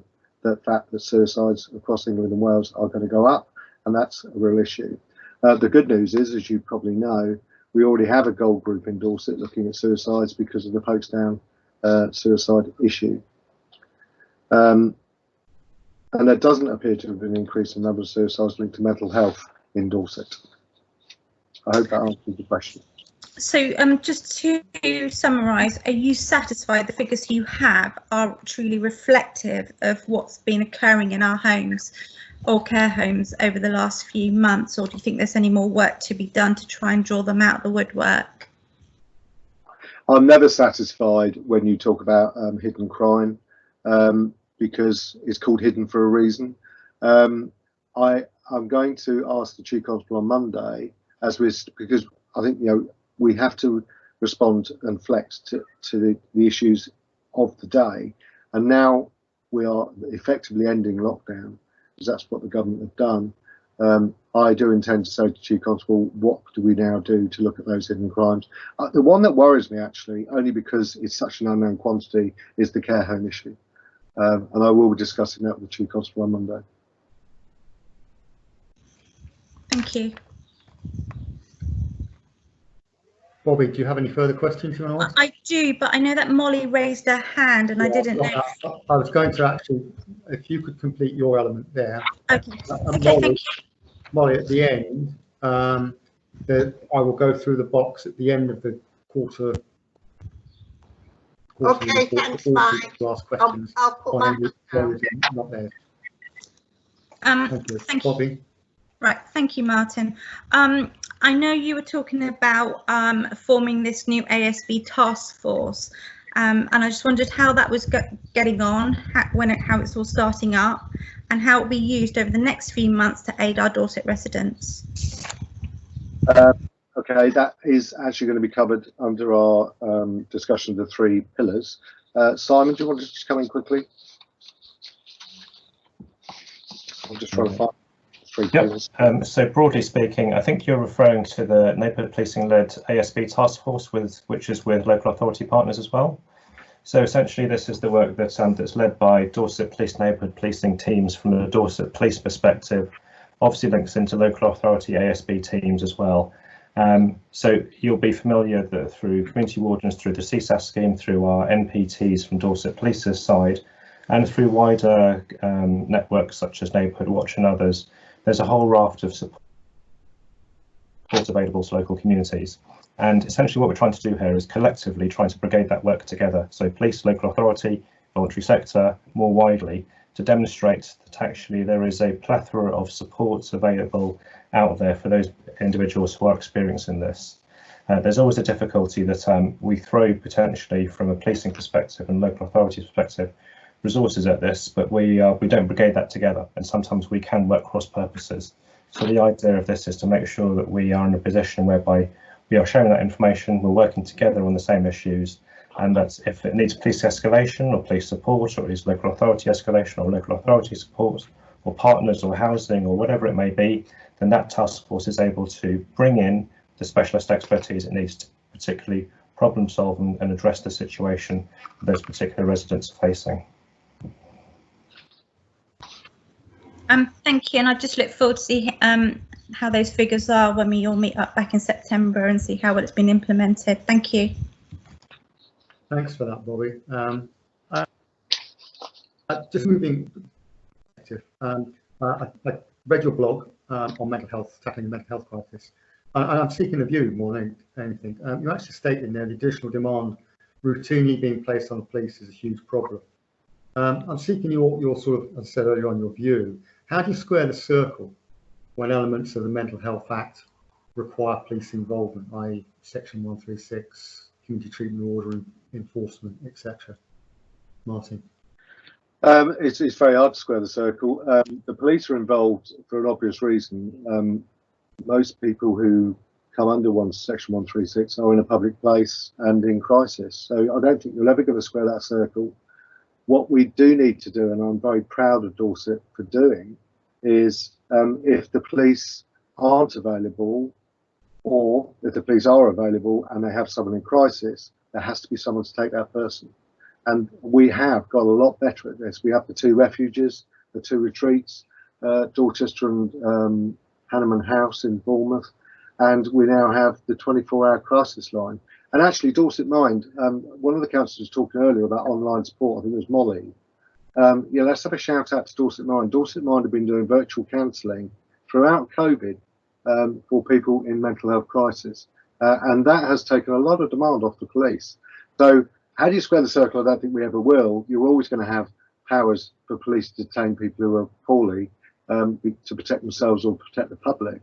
the fact that suicides across England and Wales are going to go up, and that's a real issue. The good news is, as you probably know, we already have a gold group in Dorset looking at suicides because of the Folkestone suicide issue. And there doesn't appear to have been an increase in the number of suicides linked to mental health in Dorset. I hope that answers the question. So just to summarise, are you satisfied the figures you have are truly reflective of what's been occurring in our homes or care homes over the last few months, or do you think there's any more work to be done to try and draw them out of the woodwork? I'm never satisfied when you talk about hidden crime, because it's called hidden for a reason. I'm going to ask the Chief Constable on Monday, because I think we have to respond and flex to the issues of the day, and now we are effectively ending lockdown, because that's what the government have done. I do intend to say to Chief Constable, what do we now do to look at those hidden crimes? The one that worries me, actually, only because it's such an unknown quantity, is the care home issue. And I will be discussing that with the Chief Constable on Monday. Thank you. Bobby, do you have any further questions you want to ask? I do, but I know that Molly raised her hand and I didn't know. I was going to actually, if you could complete your element there. Okay, Molly, Molly, at the end, I will go through the box at the end of the quarter. Okay, thanks, Mike. Last questions. I'll put that down. Not there. Thank you. Bobby. Right, thank you, Martin. I know you were talking about forming this new ASB task force, and I just wondered how that was getting on, how it's all starting up, and how it will be used over the next few months to aid our Dorset residents. Okay, that is actually going to be covered under our discussion of the 3 pillars. Simon, do you want to just come in quickly? I'm just trying to find. Yep. So broadly speaking, I think you're referring to the neighbourhood policing-led ASB task force, which is with local authority partners as well. So essentially, this is the work that's led by Dorset Police Neighbourhood Policing teams from the Dorset Police perspective. Obviously links into local authority ASB teams as well. So you'll be familiar that through community wardens, through the CSAS scheme, through our NPTs from Dorset Police's side, and through wider networks such as Neighbourhood Watch and others, there's a whole raft of support available to local communities. And essentially what we're trying to do here is collectively trying to brigade that work together. So police, local authority, voluntary sector, more widely, to demonstrate that actually there is a plethora of supports available out there for those individuals who are experiencing this. There's always a difficulty that we throw potentially from a policing perspective and local authority perspective resources at this, but we don't brigade that together, and sometimes we can work cross purposes. So the idea of this is to make sure that we are in a position whereby we are sharing that information, we're working together on the same issues, and that if it needs police escalation or police support, or it is local authority escalation or local authority support, or partners or housing or whatever it may be, then that task force is able to bring in the specialist expertise it needs to particularly problem solve and address the situation those particular residents are facing. Thank you, and I just look forward to see how those figures are when we all meet up back in September and see how well it's been implemented. Thank you. Thanks for that, Bobby. Just moving, I read your blog on mental health, tackling the mental health crisis, and I'm seeking a view more than anything. You actually state in there the additional demand routinely being placed on the police is a huge problem. I'm seeking your sort of, as I said earlier on, your view. How do you square the circle when elements of the Mental Health Act require police involvement, i.e. Section 136, community treatment order, enforcement, etc.? Martin. It's very hard to square the circle. The police are involved for an obvious reason. Most people who come under Section 136 are in a public place and in crisis. So I don't think you're ever going to square that circle. What we do need to do, and I'm very proud of Dorset for doing, is if the police aren't available, or if the police are available and they have someone in crisis, there has to be someone to take that person. And we have got a lot better at this. We have the 2 refuges, the 2 retreats, Dorchester and Hanneman House in Bournemouth, and we now have the 24-hour crisis line. And actually, Dorset Mind, one of the councillors was talking earlier about online support, I think it was Molly. Yeah, let's have a shout out to Dorset Mind. Dorset Mind have been doing virtual counselling throughout COVID for people in mental health crisis. And that has taken a lot of demand off the police. So how do you square the circle? I don't think we ever will. You're always going to have powers for police to detain people who are poorly to protect themselves or protect the public.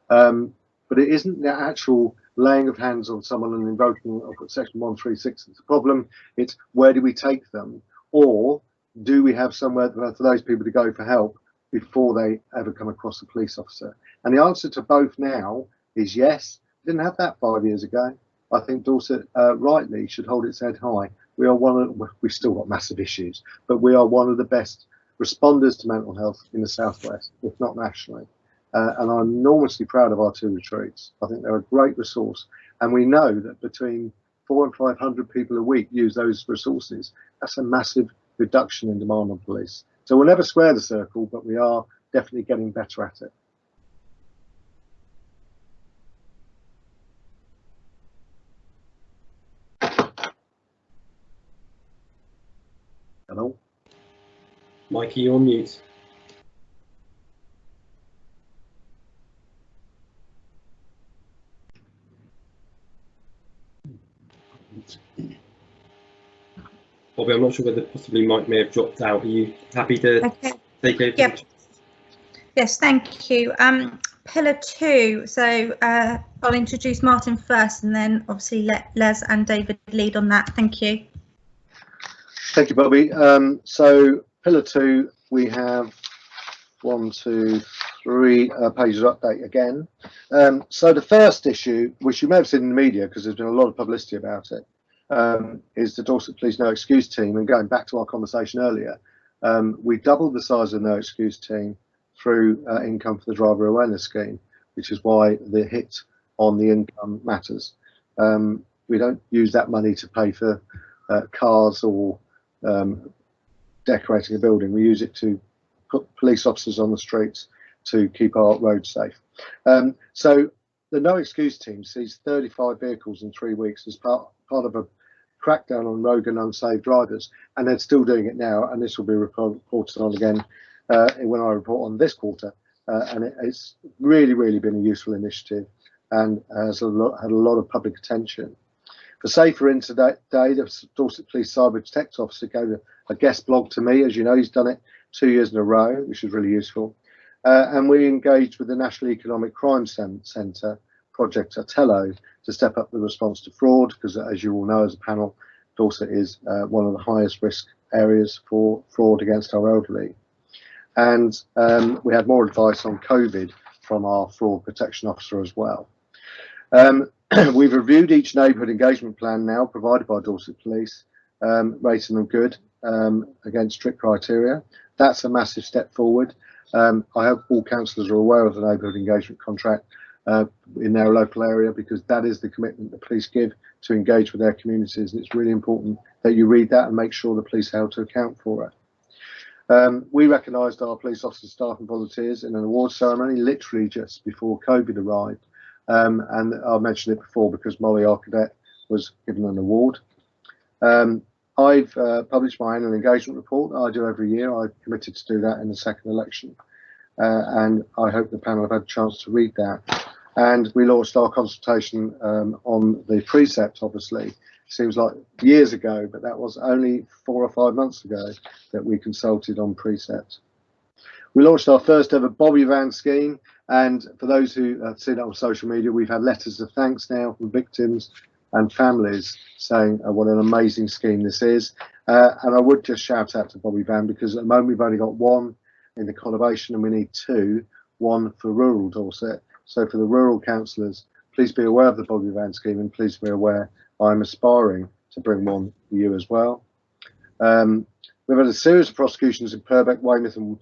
But it isn't the actual laying of hands on someone and invoking Section 136 that's the problem. It's where do we take them, or do we have somewhere for those people to go for help before they ever come across a police officer? And the answer to both now is yes. We didn't have that 5 years ago. I think Dorset rightly should hold its head high. We are we've still got massive issues, but we are one of the best responders to mental health in the Southwest, if not nationally. And I'm enormously proud of our 2 retreats. I think they're a great resource. And we know that between 400 and 500 people a week use those resources. That's a massive reduction in demand on police. So we'll never square the circle, but we are definitely getting better at it. Hello? Mikey, you're on mute. Bobby, I'm not sure whether possibly Mike may have dropped out. Are you happy to take over? Yep. Yes, thank you. Pillar 2. So I'll introduce Martin first, and then obviously let Les and David lead on that. Thank you. Thank you, Bobby. So Pillar 2, we have 1, 2, 3 pages of update again. So the first issue, which you may have seen in the media because there's been a lot of publicity about it, is the Dorset Police No Excuse team. And going back to our conversation earlier, we doubled the size of the No Excuse team through Income for the Driver Awareness Scheme, which is why the hit on the income matters. We don't use that money to pay for cars or decorating a building. We use it to put police officers on the streets to keep our roads safe. So the No Excuse team sees 35 vehicles in 3 weeks as part of a crackdown on rogue and unsafe drivers, and they're still doing it now, and this will be reported on again when I report on this quarter. And it's really been a useful initiative and has had a lot of public attention. For Safer Internet Day, the Dorset Police Cyber Detect Officer gave a guest blog to me. As you know, he's done it 2 years in a row, which is really useful. And we engaged with the National Economic Crime Centre, Project Otello, to step up the response to fraud, because as you all know as a panel, Dorset is one of the highest risk areas for fraud against our elderly. And we had more advice on COVID from our fraud protection officer as well. We've reviewed each neighbourhood engagement plan now provided by Dorset Police, rating them good against strict criteria. That's a massive step forward. I hope all councillors are aware of the neighbourhood engagement contract in their local area, because that is the commitment the police give to engage with their communities, and it's really important that you read that and make sure the police are held to account for it. We recognised our police officers, staff and volunteers in an award ceremony literally just before COVID arrived, and I mentioned it before because Molly, our cadet, was given an award. I've published my annual engagement report that I do every year. I committed to do that in the second election, and I hope the panel have had a chance to read that. And we launched our consultation on the precept, obviously. Seems like years ago, but that was only 4 or 5 months ago that we consulted on precept. We launched our first ever Bobby Van scheme, and for those who have seen it on social media, we've had letters of thanks now from victims and families saying what an amazing scheme this is. And I would just shout out to Bobby Van, because at the moment we've only got one in the conurbation and we need two, one for rural Dorset. So for the rural councillors, please be aware of the Bobby Van scheme, and please be aware I'm aspiring to bring one for you as well. We've had a series of prosecutions in Purbeck, Weymouth and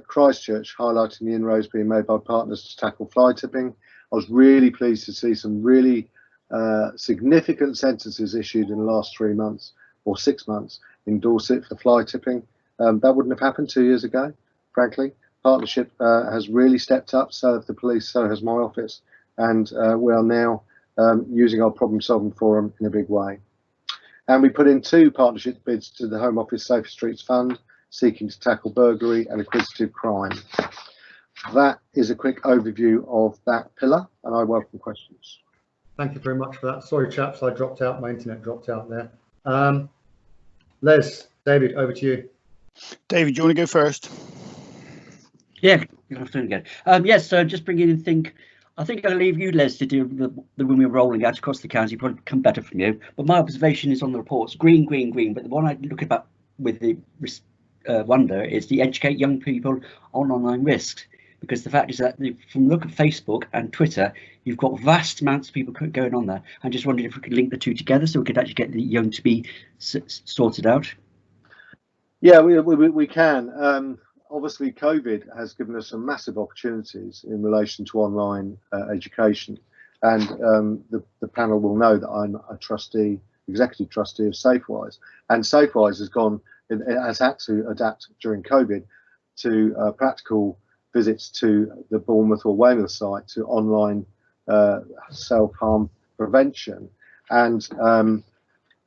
Christchurch, highlighting the inroads being made by partners to tackle fly tipping. I was really pleased to see some really significant sentences issued in the last 3 months or 6 months in Dorset for fly tipping. That wouldn't have happened 2 years ago, frankly. Partnership has really stepped up, so have the police, so has my office, and we are now using our problem solving forum in a big way. And we put in 2 partnership bids to the Home Office Safer Streets Fund, seeking to tackle burglary and acquisitive crime. That is a quick overview of that pillar, and I welcome questions. Thank you very much for that. Sorry, chaps, I dropped out. My internet dropped out there. Les, David, over to you. David, do you want to go first? Yeah, good afternoon again. Yes, so just bringing in I think I'll leave you, Les, to do the when we're rolling out across the county, probably come better from you. But my observation is on the reports, green, green, green. But the one I look about with the wonder is the educate young people on online risks. Because the fact is that from look at Facebook and Twitter, you've got vast amounts of people going on there. I just wondered if we could link the two together so we could actually get the young to be sorted out. Yeah, we can. Obviously, COVID has given us some massive opportunities in relation to online education, and the panel will know that I'm a trustee, executive trustee of SafeWise, and SafeWise has had to adapt during COVID to practical visits to the Bournemouth or Weymouth site to online self-harm prevention. And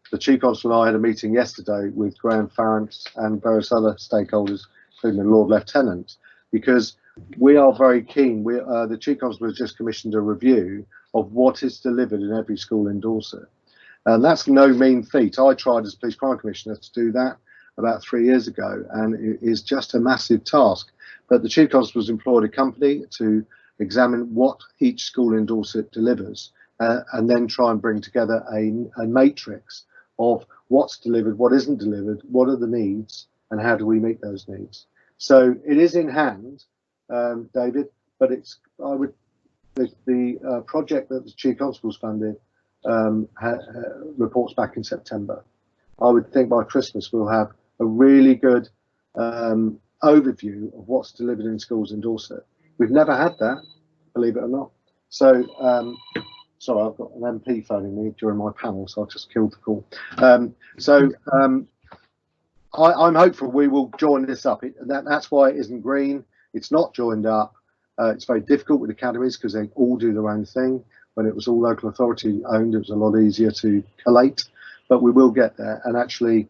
the Chief Constable and I had a meeting yesterday with Graham Farrant and various other stakeholders, including the Lord Lieutenant, because we are very keen. The Chief Constable has just commissioned a review of what is delivered in every school in Dorset. And that's no mean feat. I tried as Police Crime Commissioner to do that about 3 years ago, and it is just a massive task. But the Chief Constable's employed a company to examine what each school in Dorset delivers, and then try and bring together a matrix of what's delivered, what isn't delivered, what are the needs, and how do we meet those needs. So it is in hand, David, but the project that the Chief Constable's funded reports back in September. I would think by Christmas we'll have a really good overview of what's delivered in schools in Dorset. We've never had that, believe it or not. So Sorry, I've got an MP phoning me during my panel, so I just killed the call. I'm hopeful we will join this up. That's why it isn't green. It's not joined up. It's very difficult with academies because they all do their own thing. When it was all local authority owned, it was a lot easier to collate, but we will get there. And actually,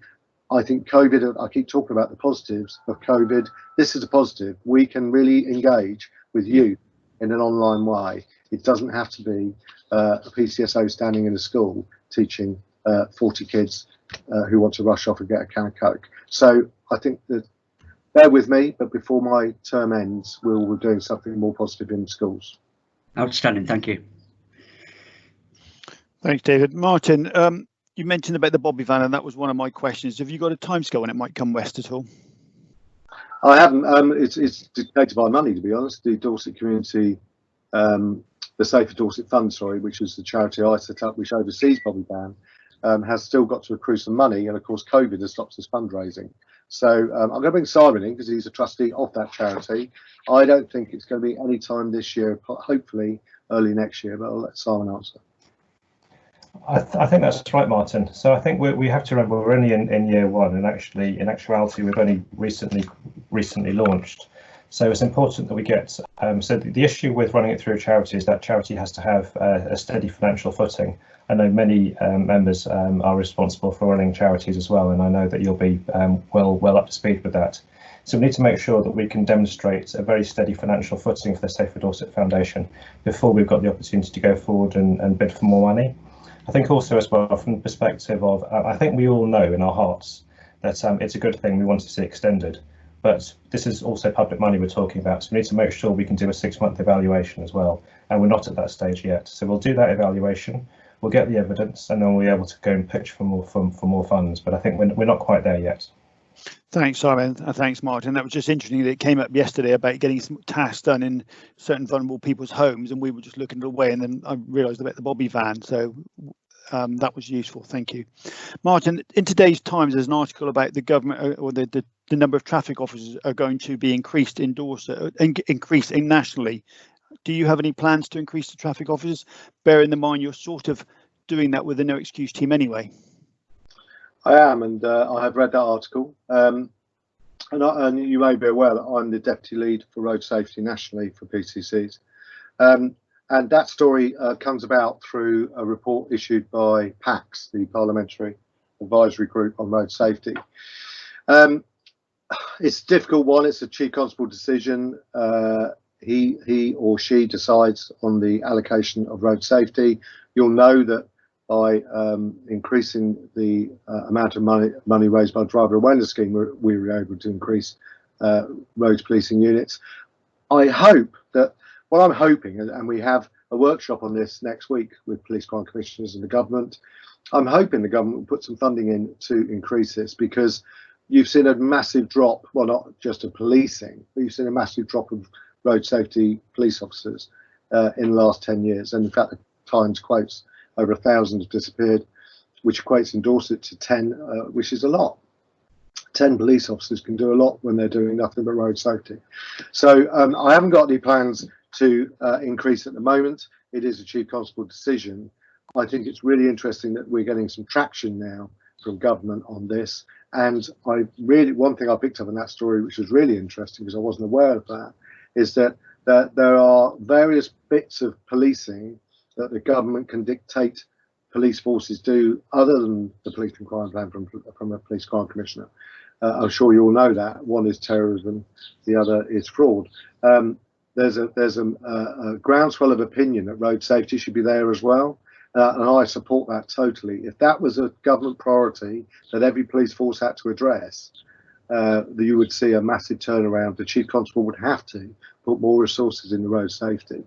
I think COVID, I keep talking about the positives of COVID. This is a positive. We can really engage with youth in an online way. It doesn't have to be a PCSO standing in a school teaching 40 kids who want to rush off and get a can of Coke. So I think that, bear with me, but before my term ends, we're doing something more positive in schools. Outstanding, thank you. Thanks, David. Martin, you mentioned about the Bobby van, and that was one of my questions. Have you got a timescale when it might come west at all? I haven't. It's dictated by money, to be honest. The Dorset Community, the Safer Dorset Fund, sorry, which is the charity I set up, which oversees Bobby van, has still got to accrue some money, and of course COVID has stopped us fundraising. So I'm going to bring Simon in because he's a trustee of that charity. I don't think it's going to be any time this year, hopefully early next year, but I'll let Simon answer. I think that's right, Martin. So I think we have to remember we're only in year one, and actually, in actuality, we've only recently launched. So it's important that we get. So the issue with running it through a charity is that charity has to have a steady financial footing. I know many members are responsible for running charities as well, and I know that you'll be well up to speed with that. So we need to make sure that we can demonstrate a very steady financial footing for the Safer Dorset Foundation before we've got the opportunity to go forward and bid for more money. I think also as well from the perspective of, I think we all know in our hearts that it's a good thing, we want to see extended, but this is also public money we're talking about, so we need to make sure we can do a 6-month evaluation as well, and we're not at that stage yet. So we'll do that evaluation, we'll get the evidence, and then we'll be able to go and pitch for more funds, but I think we're not quite there yet. Thanks, Simon. Thanks, Martin. That was just interesting that it came up yesterday about getting some tasks done in certain vulnerable people's homes, and we were just looking away, and then I realised about the Bobby van. So that was useful. Thank you, Martin. In today's Times, there's an article about the government or the number of traffic officers are going to be increased in Dorset, increasing nationally. Do you have any plans to increase the traffic officers? Bearing in mind you're sort of doing that with the No Excuse team anyway. I am, and I have read that article, and you may be aware that I'm the deputy lead for road safety nationally for PCCs, and that story comes about through a report issued by PACS, the Parliamentary Advisory Group on Road Safety. It's a difficult one. It's a Chief Constable decision. He or she decides on the allocation of road safety. You'll know that by increasing the amount of money raised by the driver awareness scheme, we were able to increase roads policing units. I hope that, what I'm hoping, and we have a workshop on this next week with police crime commissioners and the government, I'm hoping the government will put some funding in to increase this, because you've seen a massive drop, well, not just of policing, but you've seen a massive drop of road safety police officers in the last 10 years. And in fact, the Times quotes over 1,000 have disappeared, which equates in Dorset to 10, which is a lot. 10 police officers can do a lot when they're doing nothing but road safety. So I haven't got any plans to increase at the moment. It is a Chief Constable decision. I think it's really interesting that we're getting some traction now from government on this. And one thing I picked up in that story, which was really interesting because I wasn't aware of that, is that there are various bits of policing that the government can dictate police forces do other than the police and crime plan from a police crime commissioner. I'm sure you all know that. One is terrorism, the other is fraud. There's a groundswell of opinion that road safety should be there as well. And I support that totally. If that was a government priority that every police force had to address, you would see a massive turnaround. The Chief Constable would have to put more resources in the road safety.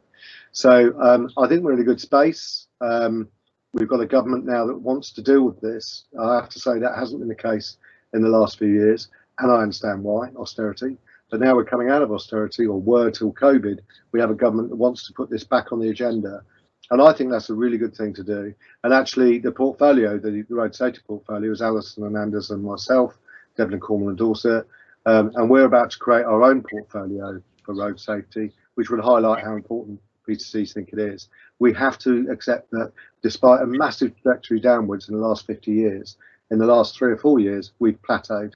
So I think we're in a good space. We've got a government now that wants to deal with this. I have to say that hasn't been the case in the last few years, and I understand why, austerity. But now we're coming out of austerity, or were till COVID. We have a government that wants to put this back on the agenda. And I think that's a really good thing to do. And actually, the portfolio, the road safety portfolio, is Alison Hernandez and myself, Devlin, Cornwall and Dorset. And we're about to create our own portfolio for road safety, which would highlight how important PTCs think it is. We have to accept that despite a massive trajectory downwards in the last 50 years, in the last 3 or 4 years, we've plateaued,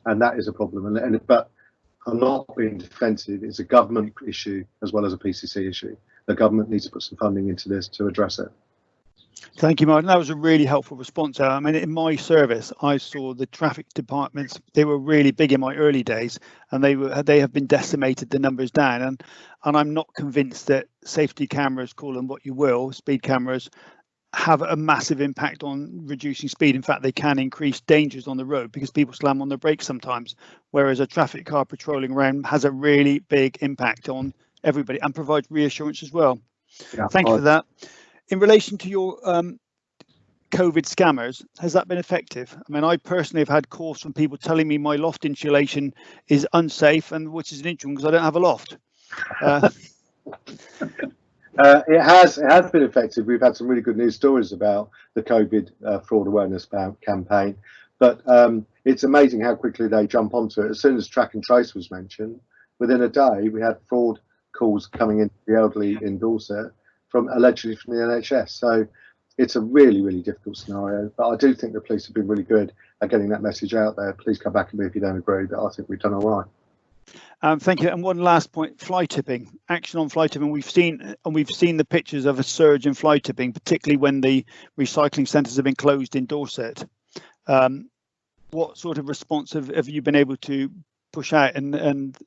and that is a problem. But I'm not being defensive. It's a government issue as well as a PCC issue. The government needs to put some funding into this to address it. Thank you, Martin. That was a really helpful response. I mean, in my service, I saw the traffic departments. They were really big in my early days, and they have been decimated. The numbers down, and I'm not convinced that safety cameras, call them what you will, speed cameras, have a massive impact on reducing speed. In fact, they can increase dangers on the road because people slam on the brakes sometimes, whereas a traffic car patrolling around has a really big impact on everybody and provides reassurance as well. Yeah, thank you for that. In relation to your COVID scammers, has that been effective? I mean, I personally have had calls from people telling me my loft insulation is unsafe, and which is an issue because I don't have a loft. It has been effective. We've had some really good news stories about the COVID fraud awareness campaign, but it's amazing how quickly they jump onto it. As soon as track and trace was mentioned, within a day we had fraud calls coming into the elderly in Dorset allegedly from the NHS. So it's a really, really difficult scenario, but I do think the police have been really good at getting that message out there. Please come back at me if you don't agree, but I think we've done all right. Thank you. And one last point: fly tipping. Action on fly tipping. We've seen the pictures of a surge in fly tipping, particularly when the recycling centres have been closed in Dorset. What sort of response have you been able to push out, and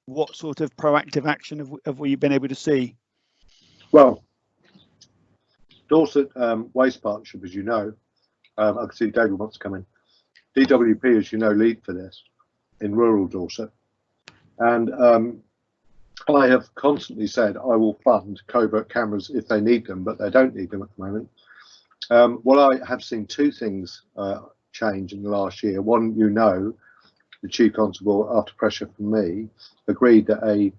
what sort of proactive action have we been able to see? Well, Dorset Waste Partnership, as you know, I can see David wants to come in. DWP, as you know, lead for this in rural Dorset. And I have constantly said I will fund covert cameras if they need them, but they don't need them at the moment. Well, I have seen two things change in the last year. One, the Chief Constable, after pressure from me, agreed that a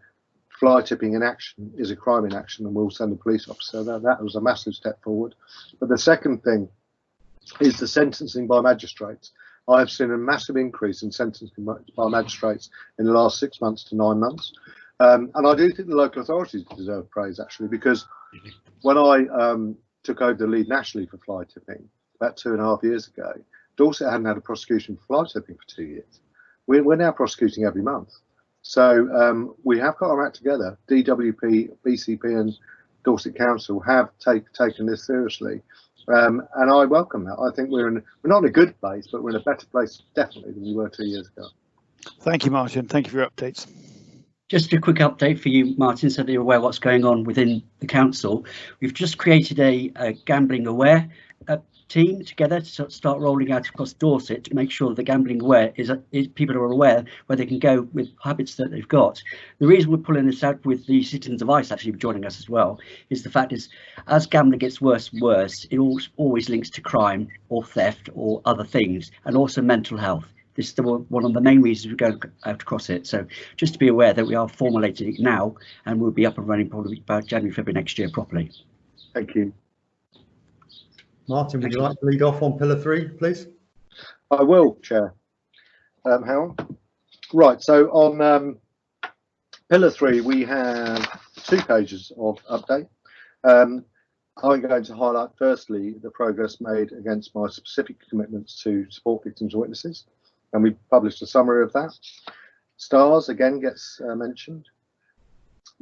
fly tipping in action is a crime in action and we'll send a police officer. That was a massive step forward. But the second thing is the sentencing by magistrates. I have seen a massive increase in sentencing by magistrates in the last 6 months to 9 months. And I do think the local authorities deserve praise, actually, because when I took over the lead nationally for fly tipping about 2.5 years ago, Dorset hadn't had a prosecution for fly tipping for 2 years. We're now prosecuting every month. So we have got our act together. DWP, BCP and Dorset Council have taken this seriously. And I welcome that. I think we're not in a good place, but we're in a better place definitely than we were 2 years ago. Thank you, Martin. Thank you for your updates. Just a quick update for you, Martin, so that you're aware what's going on within the council. We've just created a gambling aware team together to start rolling out across Dorset to make sure that the gambling aware is people are aware where they can go with habits that they've got. The reason we're pulling this out with the Citizens of Ice actually joining us as well is the fact is as gambling gets worse and worse, it always links to crime or theft or other things, and also mental health. This is one of the main reasons we're going out across it. So just to be aware that we are formulating it now and we'll be up and running probably about January, February next year properly. Thank you. Martin, would you like to lead off on pillar 3, please? I will, Chair. Harold. Right, so on pillar 3, we have 2 pages of update. I'm going to highlight firstly the progress made against my specific commitments to support victims and witnesses, and we published a summary of that. STARS again gets mentioned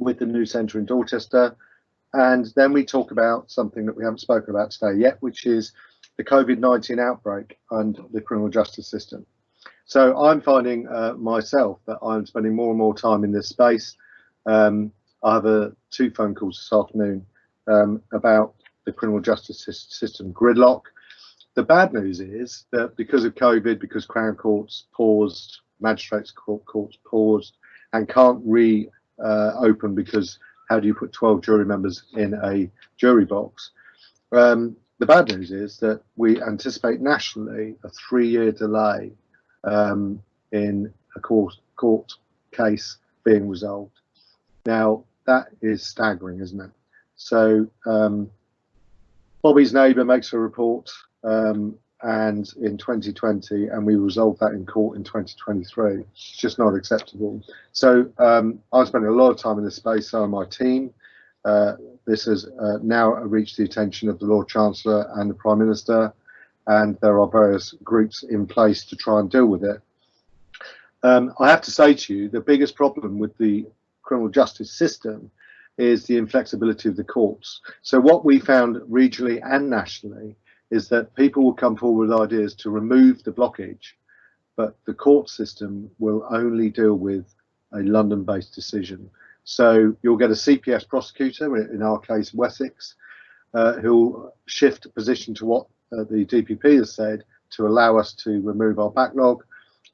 with the new centre in Dorchester. And then we talk about something that we haven't spoken about today yet, which is the COVID-19 outbreak and the criminal justice system. So I'm finding myself that I'm spending more and more time in this space. I have 2 phone calls this afternoon about the criminal justice system gridlock. The bad news is that because of COVID, because Crown Courts paused, Magistrates Courts paused, and can't reopen because how do you put 12 jury members in a jury box? The bad news is that we anticipate nationally a 3-year delay in a court case being resolved. Now, that is staggering, isn't it? So Bobby's neighbour makes a report and in 2020, and we resolved that in court in 2023. It's just not acceptable. So I'm spending a lot of time in this space, so are my team. this has now reached the attention of the Lord Chancellor and the Prime Minister, and there are various groups in place to try and deal with it. I have to say to you, the biggest problem with the criminal justice system is the inflexibility of the courts. So what we found regionally and nationally is that people will come forward with ideas to remove the blockage, but the court system will only deal with a London-based decision. So you'll get a CPS prosecutor, in our case Wessex, who'll shift position to what the DPP has said to allow us to remove our backlog.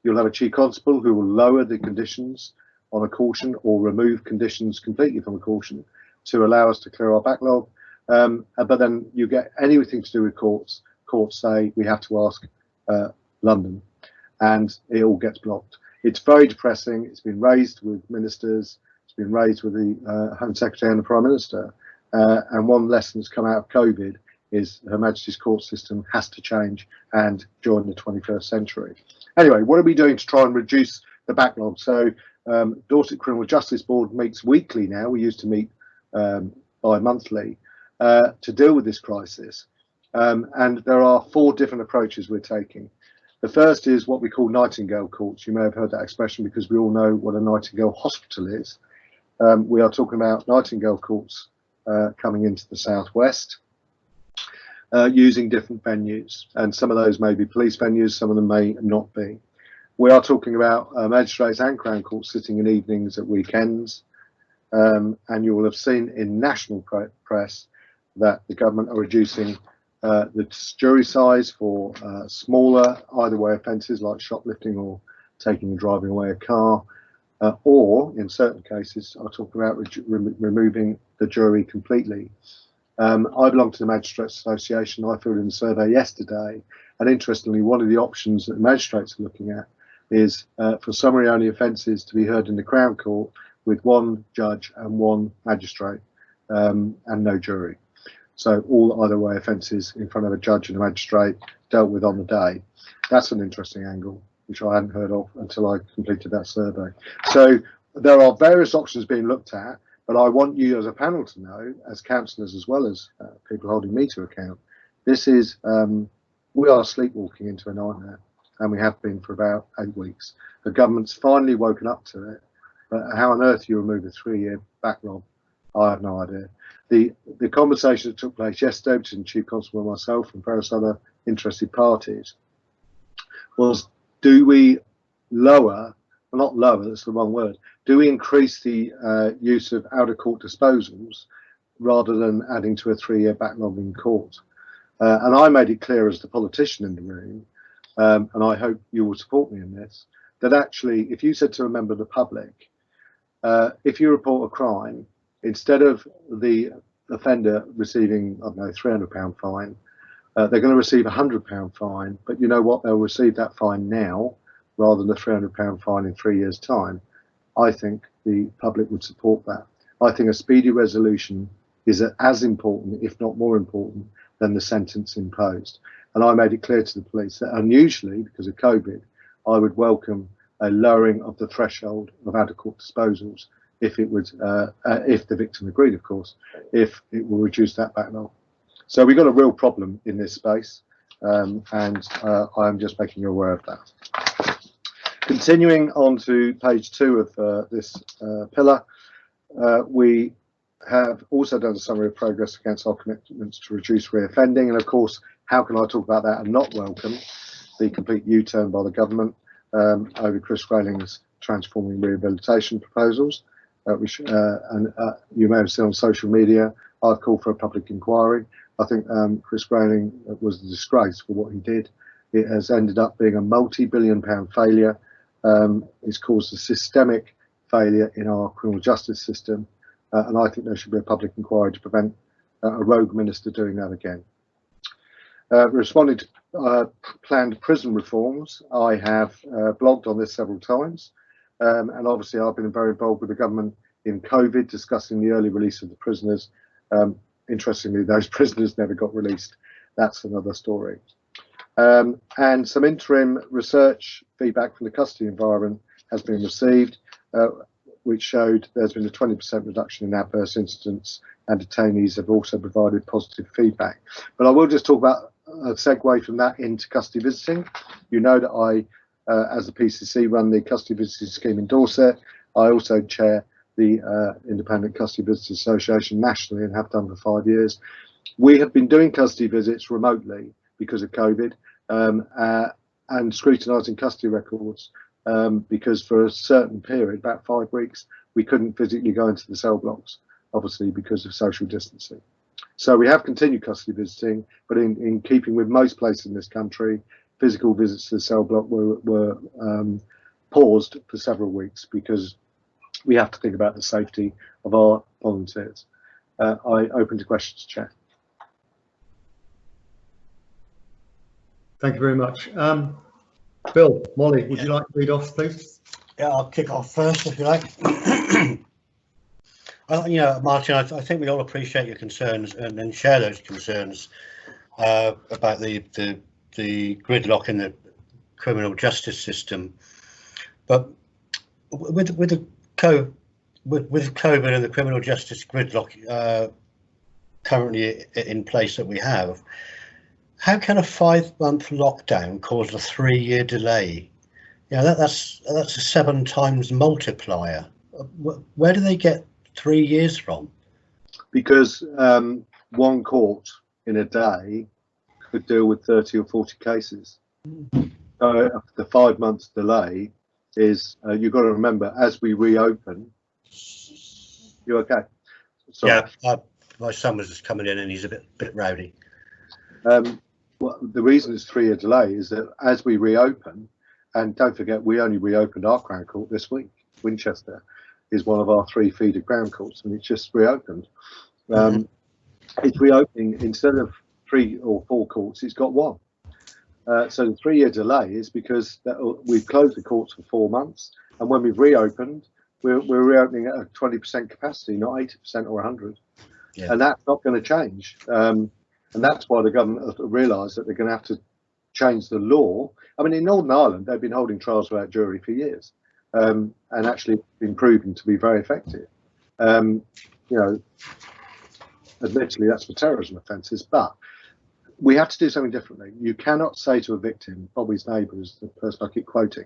You'll have a chief constable who will lower the conditions on a caution or remove conditions completely from a caution to allow us to clear our backlog. But then you get anything to do with courts. Courts say we have to ask London, and it all gets blocked. It's very depressing. It's been raised with ministers. It's been raised with the Home Secretary and the Prime Minister. And one lesson that's come out of COVID is Her Majesty's court system has to change and join the 21st century. Anyway, what are we doing to try and reduce the backlog? So Dorset Criminal Justice Board meets weekly now. We used to meet bi-monthly to deal with this crisis. And there are 4 different approaches we're taking. The first is what we call Nightingale Courts. You may have heard that expression because we all know what a Nightingale hospital is. We are talking about Nightingale Courts coming into the southwest using different venues. And some of those may be police venues, some of them may not be. We are talking about magistrates and Crown Courts sitting in evenings at weekends. And you will have seen in national press that the government are reducing the jury size for smaller either way offences like shoplifting or taking and driving away a car, or in certain cases I'll talk about removing the jury completely. I belong to the Magistrates Association. I filled in a survey yesterday, and interestingly one of the options that the magistrates are looking at is for summary only offences to be heard in the Crown Court with 1 judge and 1 magistrate and no jury. So all either way offences in front of a judge and a magistrate dealt with on the day. That's an interesting angle, which I hadn't heard of until I completed that survey. So there are various options being looked at, but I want you as a panel to know, as councillors as well as people holding me to account, this is, we are sleepwalking into a nightmare, and we have been for about 8 weeks. The government's finally woken up to it, but how on earth you remove a 3-year backlog, I have no idea. The conversation that took place yesterday between Chief Constable and myself and various other interested parties was, do we lower, well not lower, that's the wrong word, do we increase the use of out-of-court disposals rather than adding to a 3-year backlog in court? And I made it clear as the politician in the room, and I hope you will support me in this, that actually if you said to a member of the public, if you report a crime, instead of the offender receiving, I don't know, £300 fine, they're going to receive a £100 fine, but you know what, they'll receive that fine now rather than a £300 fine in 3 years' time. I think the public would support that. I think a speedy resolution is as important, if not more important, than the sentence imposed. And I made it clear to the police that unusually, because of COVID, I would welcome a lowering of the threshold of out-of-court disposals if it would, if the victim agreed, of course, if it will reduce that backlog. So we've got a real problem in this space, and I'm just making you aware of that. Continuing on to page 2 of this pillar, we have also done a summary of progress against our commitments to reduce reoffending, and of course, how can I talk about that and not welcome the complete U-turn by the government over Chris Grayling's transforming rehabilitation proposals, which you may have seen on social media. I've called for a public inquiry. I think Chris Grayling was a disgrace for what he did. It has ended up being a multi-billion-pound failure. It's caused a systemic failure in our criminal justice system, and I think there should be a public inquiry to prevent a rogue minister doing that again. Responding to planned prison reforms, I have blogged on this several times, and obviously I've been very involved with the government in COVID, discussing the early release of the prisoners. Interestingly, those prisoners never got released. That's another story. And some interim research feedback from the custody environment has been received, which showed there's been a 20% reduction in adverse incidents and detainees have also provided positive feedback. But I will just talk about a segue from that into custody visiting. You know that I, as the PCC, run the custody visiting scheme in Dorset. I also chair the Independent Custody Visitors Association nationally and have done for 5 years. We have been doing custody visits remotely because of COVID and scrutinising custody records because for a certain period, about 5 weeks, we couldn't physically go into the cell blocks, obviously because of social distancing. So we have continued custody visiting, but in keeping with most places in this country, physical visits to the cell block were paused for several weeks because we have to think about the safety of our volunteers. I open to questions, Chair. Thank you very much. Bill, Molly, would you like to lead off, please? Yeah, I'll kick off first, if you like. You know, Martin, I think we all appreciate your concerns and share those concerns about the gridlock in the criminal justice system. But with COVID and the criminal justice gridlock currently in place that we have, how can a 5-month lockdown cause a 3-year delay? You know, that's a 7 times multiplier. Where do they get 3 years from? Because one court in a day could deal with 30 or 40 cases. So the 5 months delay is, you've got to remember, as we reopen, you okay? Sorry. Yeah, my son was just coming in and he's a bit rowdy. Well, the reason it's 3-year delay is that as we reopen, and don't forget, we only reopened our Crown Court this week. Winchester is one of our 3 feeder Crown Courts, and it's just reopened. It's reopening, instead of 3 or 4 courts, it's got 1. So the 3-year delay is because we've closed the courts for 4 months, and when we've reopened, we're reopening at a 20% capacity, not 80% or 100. Yeah. And that's not going to change. And that's why the government have realised that they're going to have to change the law. I mean, in Northern Ireland, they've been holding trials without jury for years, and actually been proven to be very effective. You know, admittedly, that's for terrorism offences, but we have to do something differently. You cannot say to a victim, Bobby's neighbour is the person I keep quoting,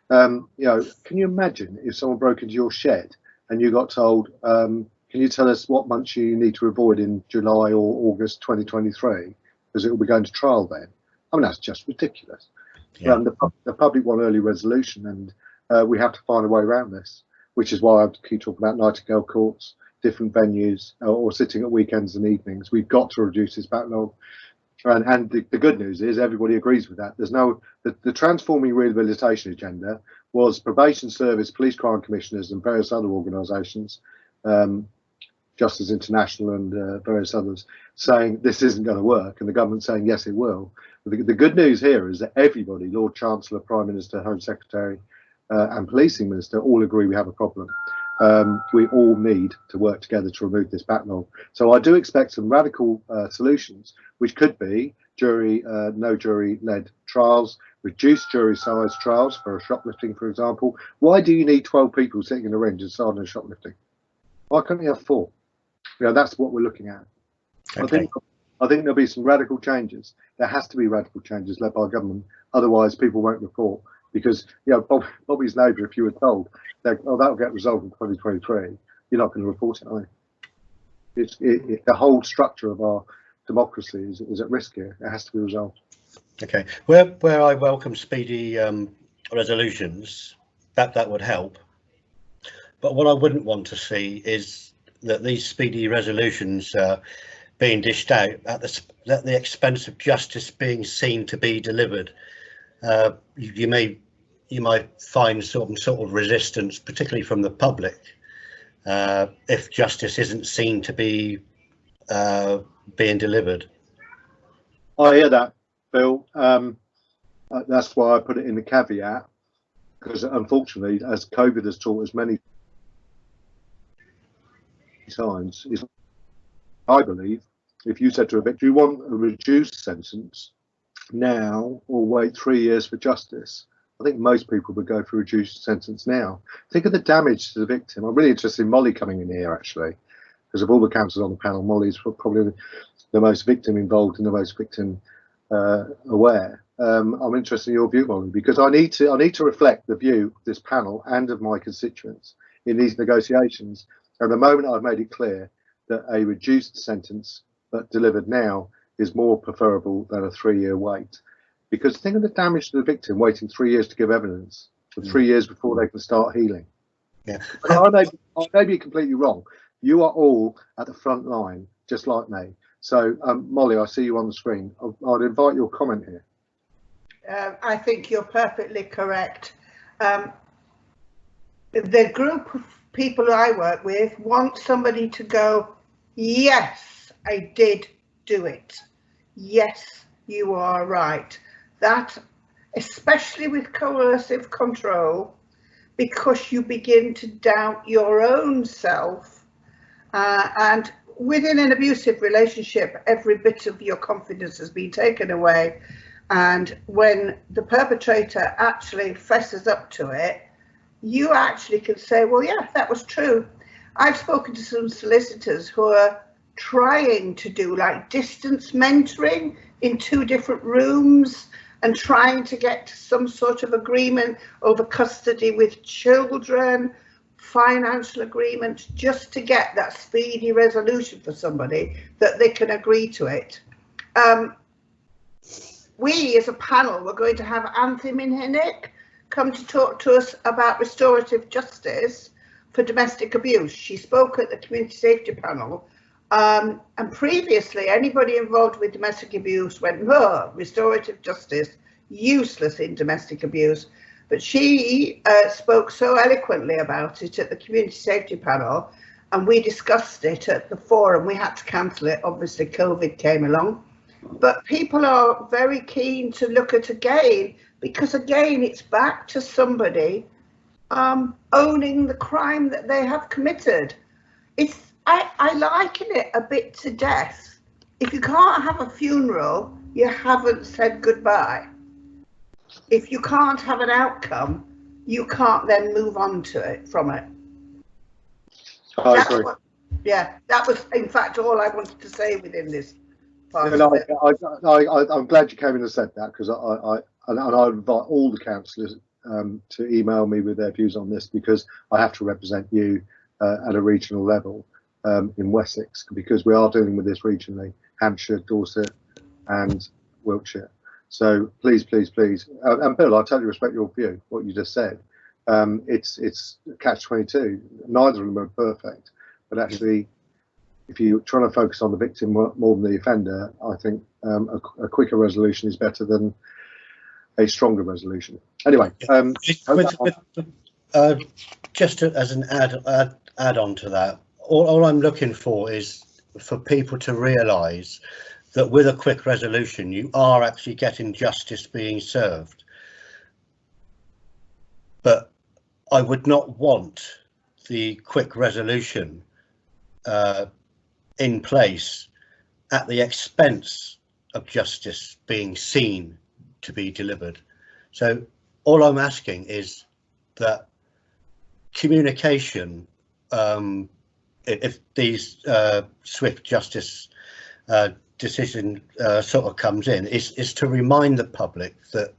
you know, can you imagine if someone broke into your shed and you got told, can you tell us what months you need to avoid in July or August 2023, because it will be going to trial then? I mean, that's just ridiculous. Yeah. The public want early resolution, and we have to find a way around this, which is why I keep talking about Nightingale Courts, different venues, or sitting at weekends and evenings. We've got to reduce this backlog. And the good news is everybody agrees with that. There's no, the Transforming Rehabilitation agenda was probation service, police crime commissioners and various other organisations, Justice International and various others, saying this isn't going to work, and the government saying yes it will. But the good news here is that everybody, Lord Chancellor, Prime Minister, Home Secretary and Policing Minister, all agree we have a problem. We all need to work together to remove this backlog. So I do expect some radical solutions, which could be jury, no jury-led trials, reduced jury size trials for shoplifting, for example. Why do you need 12 people sitting in a ring deciding on shoplifting? Why can't you have 4? You know, that's what we're looking at. Okay. I think there'll be some radical changes. There has to be radical changes led by government. Otherwise, people won't report. Because, you know, Bobby's neighbour, if you were told that, oh, that'll get resolved in 2023, you're not going to report it, are you? The whole structure of our democracy is at risk here. It has to be resolved. Okay. Where I welcome speedy resolutions, that would help. But what I wouldn't want to see is that these speedy resolutions being dished out at the expense of justice being seen to be delivered. You might find some sort of resistance, particularly from the public, if justice isn't seen to be being delivered. I hear that, Bill. That's why I put it in the caveat, because unfortunately, as COVID has taught us many times, is I believe if you said to a victim, do you want a reduced sentence now or wait 3 years for justice? I think most people would go for a reduced sentence now. Think of the damage to the victim. I'm really interested in Molly coming in here, actually. because of all the councillors on the panel, Molly's probably the most victim involved and the most victim aware. I'm interested in your view, Molly, because I need to reflect the view of this panel and of my constituents in these negotiations. At the moment, I've made it clear that a reduced sentence but delivered now is more preferable than a 3-year wait. Because think of the damage to the victim waiting 3 years to give evidence, or 3 years before they can start healing. Yeah. I may be completely wrong. You are all at the front line, just like me. So, Molly, I see you on the screen. I'd invite your comment here. I think you're perfectly correct. The group of people I work with want somebody to go, yes, I did do it. Yes, you are right. That, especially with coercive control, because you begin to doubt your own self, and within an abusive relationship, every bit of your confidence has been taken away. And when the perpetrator actually fesses up to it, you actually can say, well, yeah, that was true. I've spoken to some solicitors who are trying to do like distance mentoring in 2 different rooms and trying to get to some sort of agreement over custody with children, financial agreement, just to get that speedy resolution for somebody that they can agree to it. We as a panel were going to have Anthony Minhinnick come to talk to us about restorative justice for domestic abuse. She spoke at the community safety panel, and previously anybody involved with domestic abuse went, oh, restorative justice, useless in domestic abuse. But she spoke so eloquently about it at the community safety panel, and we discussed it at the forum. We had to cancel it, obviously COVID came along. But people are very keen to look at again, because again, it's back to somebody owning the crime that they have committed. I liken it a bit to death. If you can't have a funeral, you haven't said goodbye. If you can't have an outcome, you can't then move on to it from it. I agree. That was in fact all I wanted to say within this. I'm glad you came in and said that, because I invite all the councillors to email me with their views on this, because I have to represent you at a regional level in Wessex, because we are dealing with this regionally, Hampshire, Dorset and Wiltshire. So please, and Bill, I totally respect your view, what you just said. It's catch-22. Neither of them are perfect, but actually, if you're trying to focus on the victim more than the offender, I think a quicker resolution is better than a stronger resolution. Anyway, just as an add on to that, all I'm looking for is for people to realise that with a quick resolution, you are actually getting justice being served. But I would not want the quick resolution in place at the expense of justice being seen to be delivered. So all I'm asking is that communication, if these swift justice decision sort of comes in, is to remind the public that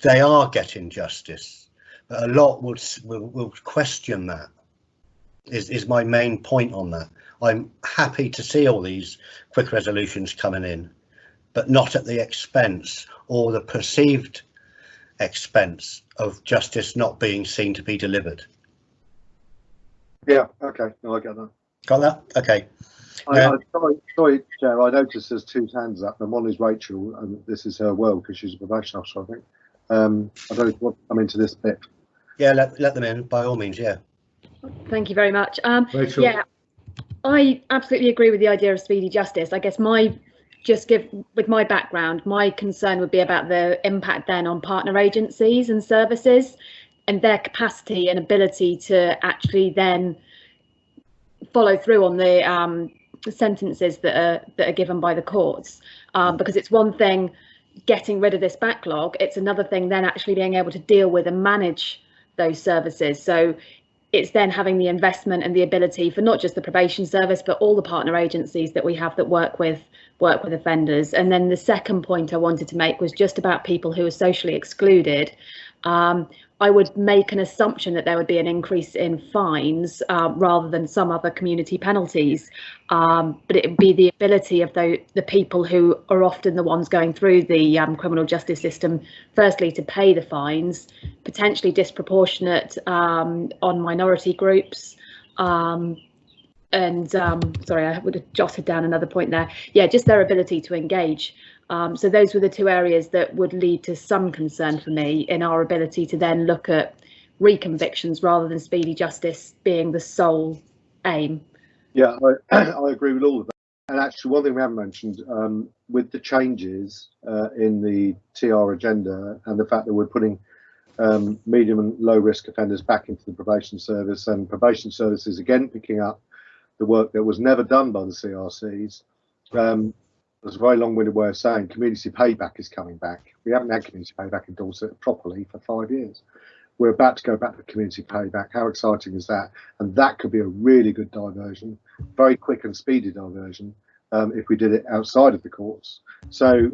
they are getting justice. But a lot will question that. Is my main point on that. I'm happy to see all these quick resolutions coming in, but not at the expense or the perceived expense of justice not being seen to be delivered. Yeah, okay, no, I get that. Got that? Okay. Sorry, Chair, I noticed there's 2 hands up, and one is Rachel, and this is her world because she's a probation officer, I think. I don't know if you want to come into this bit. Yeah, let them in, by all means, yeah. Thank you very much. Rachel. Yeah, I absolutely agree with the idea of speedy justice. I guess with my background, my concern would be about the impact then on partner agencies and services and their capacity and ability to actually then follow through on the sentences that are given by the courts, because it's one thing getting rid of this backlog, it's another thing then actually being able to deal with and manage those services. So it's then having the investment and the ability for not just the probation service, but all the partner agencies that we have that work with offenders. And then the second point I wanted to make was just about people who are socially excluded. I would make an assumption that there would be an increase in fines rather than some other community penalties, but it would be the ability of the people who are often the ones going through the criminal justice system, firstly to pay the fines, potentially disproportionate on minority groups, and sorry, I would have jotted down another point there. Yeah, just their ability to engage. So those were the two areas that would lead to some concern for me in our ability to then look at reconvictions rather than speedy justice being the sole aim. Yeah, I agree with all of that. And actually, one thing we haven't mentioned, with the changes in the TR agenda and the fact that we're putting medium and low risk offenders back into the probation service, and probation services again picking up the work that was never done by the CRCs. There's a very long-winded way of saying community payback is coming back. We haven't had community payback in Dorset properly for 5 years. We're about to go back to community payback. How exciting is that? And that could be a really good diversion, very quick and speedy diversion, if we did it outside of the courts. So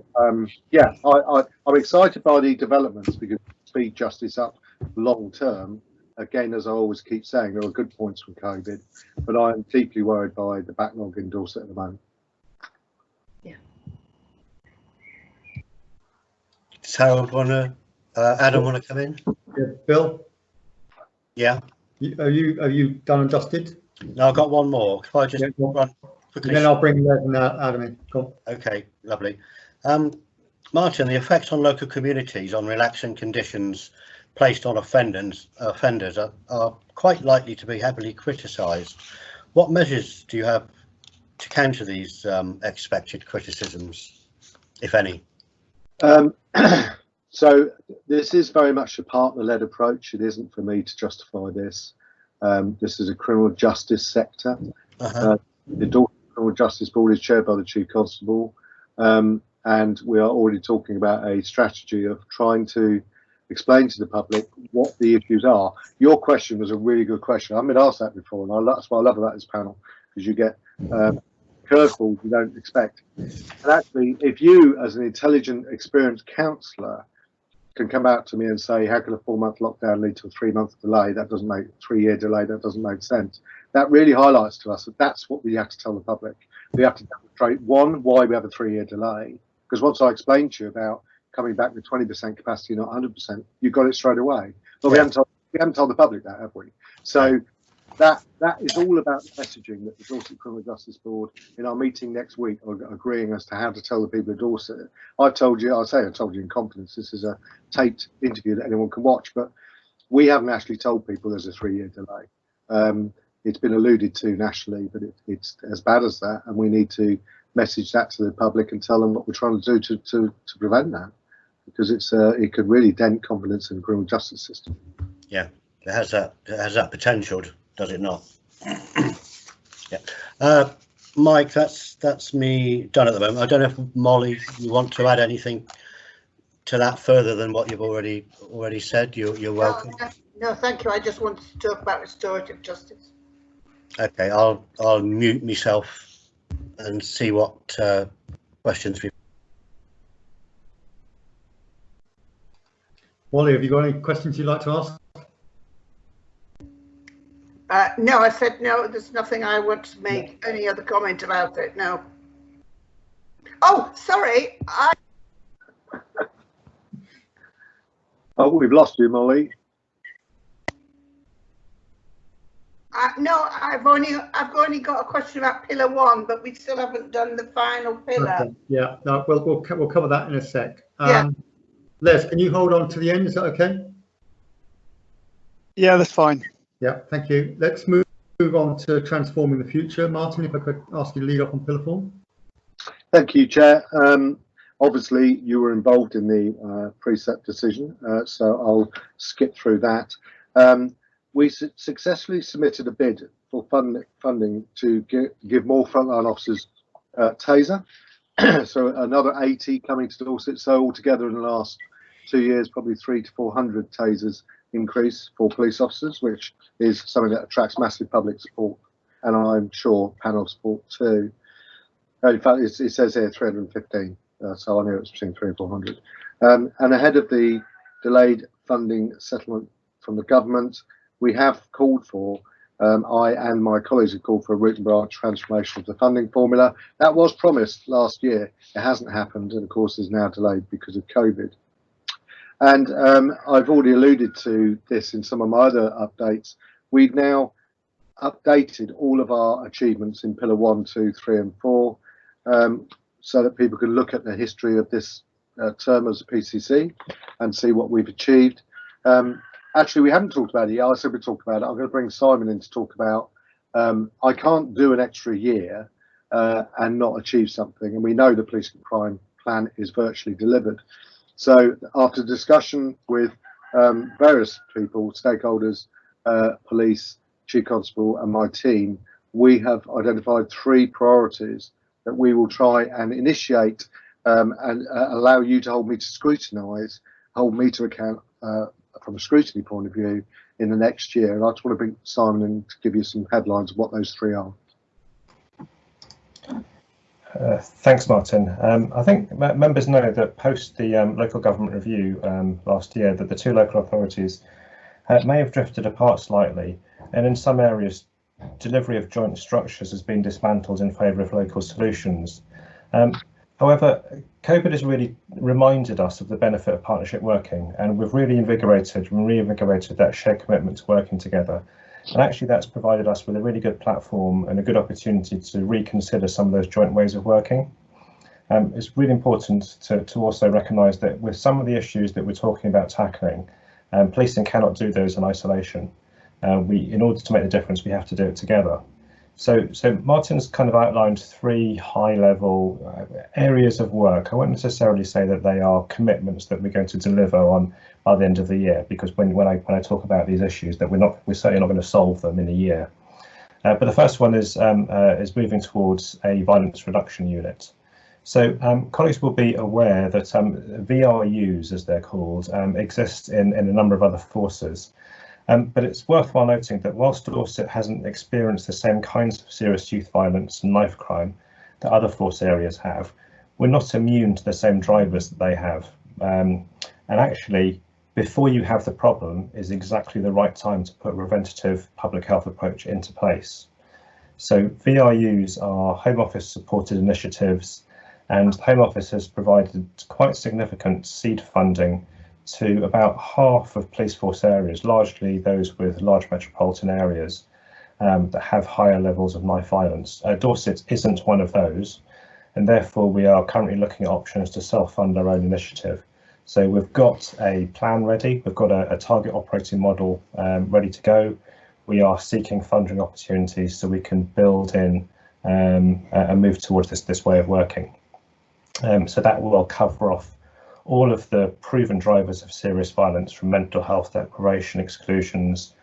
yeah, I'm excited by the developments because speed justice up long term. Again, as I always keep saying, there are good points from COVID, but I am deeply worried by the backlog in Dorset at the moment. Does Harold want to, Adam want to come in? Yeah, Bill? Yeah. Are you done and dusted? No, I've got one more. Can I just run quickly? And then I'll bring Adam in. Go on. Okay, lovely. Martin, the effects on local communities on relaxing conditions placed on offenders are quite likely to be heavily criticised. What measures do you have to counter these expected criticisms, if any? So this is very much a partner-led approach. It isn't for me to justify this. This is a criminal justice sector. The Dorset Criminal Justice Board is chaired by the Chief Constable, and we are already talking about a strategy of trying to explain to the public what the issues are. Your question was a really good question. I've been asked that before, and that's what I love about this panel, because you get curveballs you don't expect. And actually, if you, as an intelligent, experienced counsellor, can come out to me and say, how can a 4-month lockdown lead to a 3-month delay? That doesn't make 3-year delay. That doesn't make sense. That really highlights to us that that's what we have to tell the public. We have to demonstrate, one, why we have a 3-year delay. Because once I explained to you about coming back with 20% capacity, not 100%, you got it straight away. But we haven't told the public that, have we? So that is all about the messaging that the Dorset Criminal Justice Board, in our meeting next week, are agreeing as to how to tell the people of Dorset. I told you in confidence, this is a taped interview that anyone can watch, but we haven't actually told people there's a 3-year delay. It's been alluded to nationally, but it's as bad as that, and we need to message that to the public and tell them what we're trying to do to prevent that, because it could really dent confidence in the criminal justice system. Yeah, it has that potential, does it not? Yeah. Mike, that's me done at the moment. I don't know if Molly, you want to add anything to that further than what you've already said. You're welcome. No, thank you. I just wanted to talk about restorative justice. Okay, I'll mute myself and see what questions we. Wally, have you got any questions you'd like to ask? No, I said no. There's nothing I want to make any other comment about it. No. Oh, sorry. Oh, we've lost you, Molly. No, I've only got a question about pillar 1, but we still haven't done the final pillar. Okay. Yeah, no, we'll cover that in a sec. Les, can you hold on to the end? Is that okay? Yeah, that's fine. Yeah, thank you. Let's move on to transforming the future. Martin, if I could ask you to lead off on pillar 4. Thank you, Chair. Obviously, you were involved in the precept decision, so I'll skip through that. We successfully submitted a bid for funding to give more frontline officers taser. So another 80 coming to Dorset. So altogether in the last 2 years, probably 300 to 400 tasers increase for police officers, which is something that attracts massive public support, and I'm sure panel support too. In fact, it says here 315, so I knew it was between 300 and 400. And ahead of the delayed funding settlement from the government, we have called for, I and my colleagues have called for a root and branch transformation of the funding formula. That was promised last year. It hasn't happened, and of course is now delayed because of COVID. And I've already alluded to this in some of my other updates. We've now updated all of our achievements in Pillar 1, 2, 3 and 4, so that people can look at the history of this term as a PCC and see what we've achieved. Actually, we haven't talked about it yet. I said we talked about it. I'm going to bring Simon in to talk about, I can't do an extra year and not achieve something. And we know the police and crime plan is virtually delivered. So after discussion with various people, stakeholders, police, Chief Constable and my team, we have identified 3 priorities that we will try and initiate and allow you to hold me to scrutinise, hold me to account from a scrutiny point of view in the next year. And I just want to bring Simon in to give you some headlines of what those 3 are. Thanks, Martin. I think members know that post the local government review last year, that the 2 local authorities may have drifted apart slightly, and in some areas delivery of joint structures has been dismantled in favour of local solutions. However, COVID has really reminded us of the benefit of partnership working, and we've really reinvigorated that shared commitment to working together. And actually that's provided us with a really good platform and a good opportunity to reconsider some of those joint ways of working. It's really important to also recognise that with some of the issues that we're talking about tackling, policing cannot do those in isolation. In order to make the difference, we have to do it together. So Martin's kind of outlined 3 high-level areas of work. I won't necessarily say that they are commitments that we're going to deliver on by the end of the year, because when I talk about these issues, that we're certainly not going to solve them in a year. But the first one is moving towards a violence reduction unit. So colleagues will be aware that VRUs, as they're called, exist in a number of other forces. But it's worthwhile noting that whilst Dorset hasn't experienced the same kinds of serious youth violence and knife crime that other force areas have, we're not immune to the same drivers that they have. And actually, before you have the problem is exactly the right time to put a preventative public health approach into place. So VRUs are Home Office supported initiatives, and the Home Office has provided quite significant seed funding to about half of police force areas, largely those with large metropolitan areas that have higher levels of knife violence. Dorset isn't one of those, and therefore we are currently looking at options to self-fund our own initiative. So we've got a plan ready, we've got a target operating model ready to go. We are seeking funding opportunities so we can build in and move towards this way of working. So that will cover off all of the proven drivers of serious violence, from mental health deprivation, exclusions,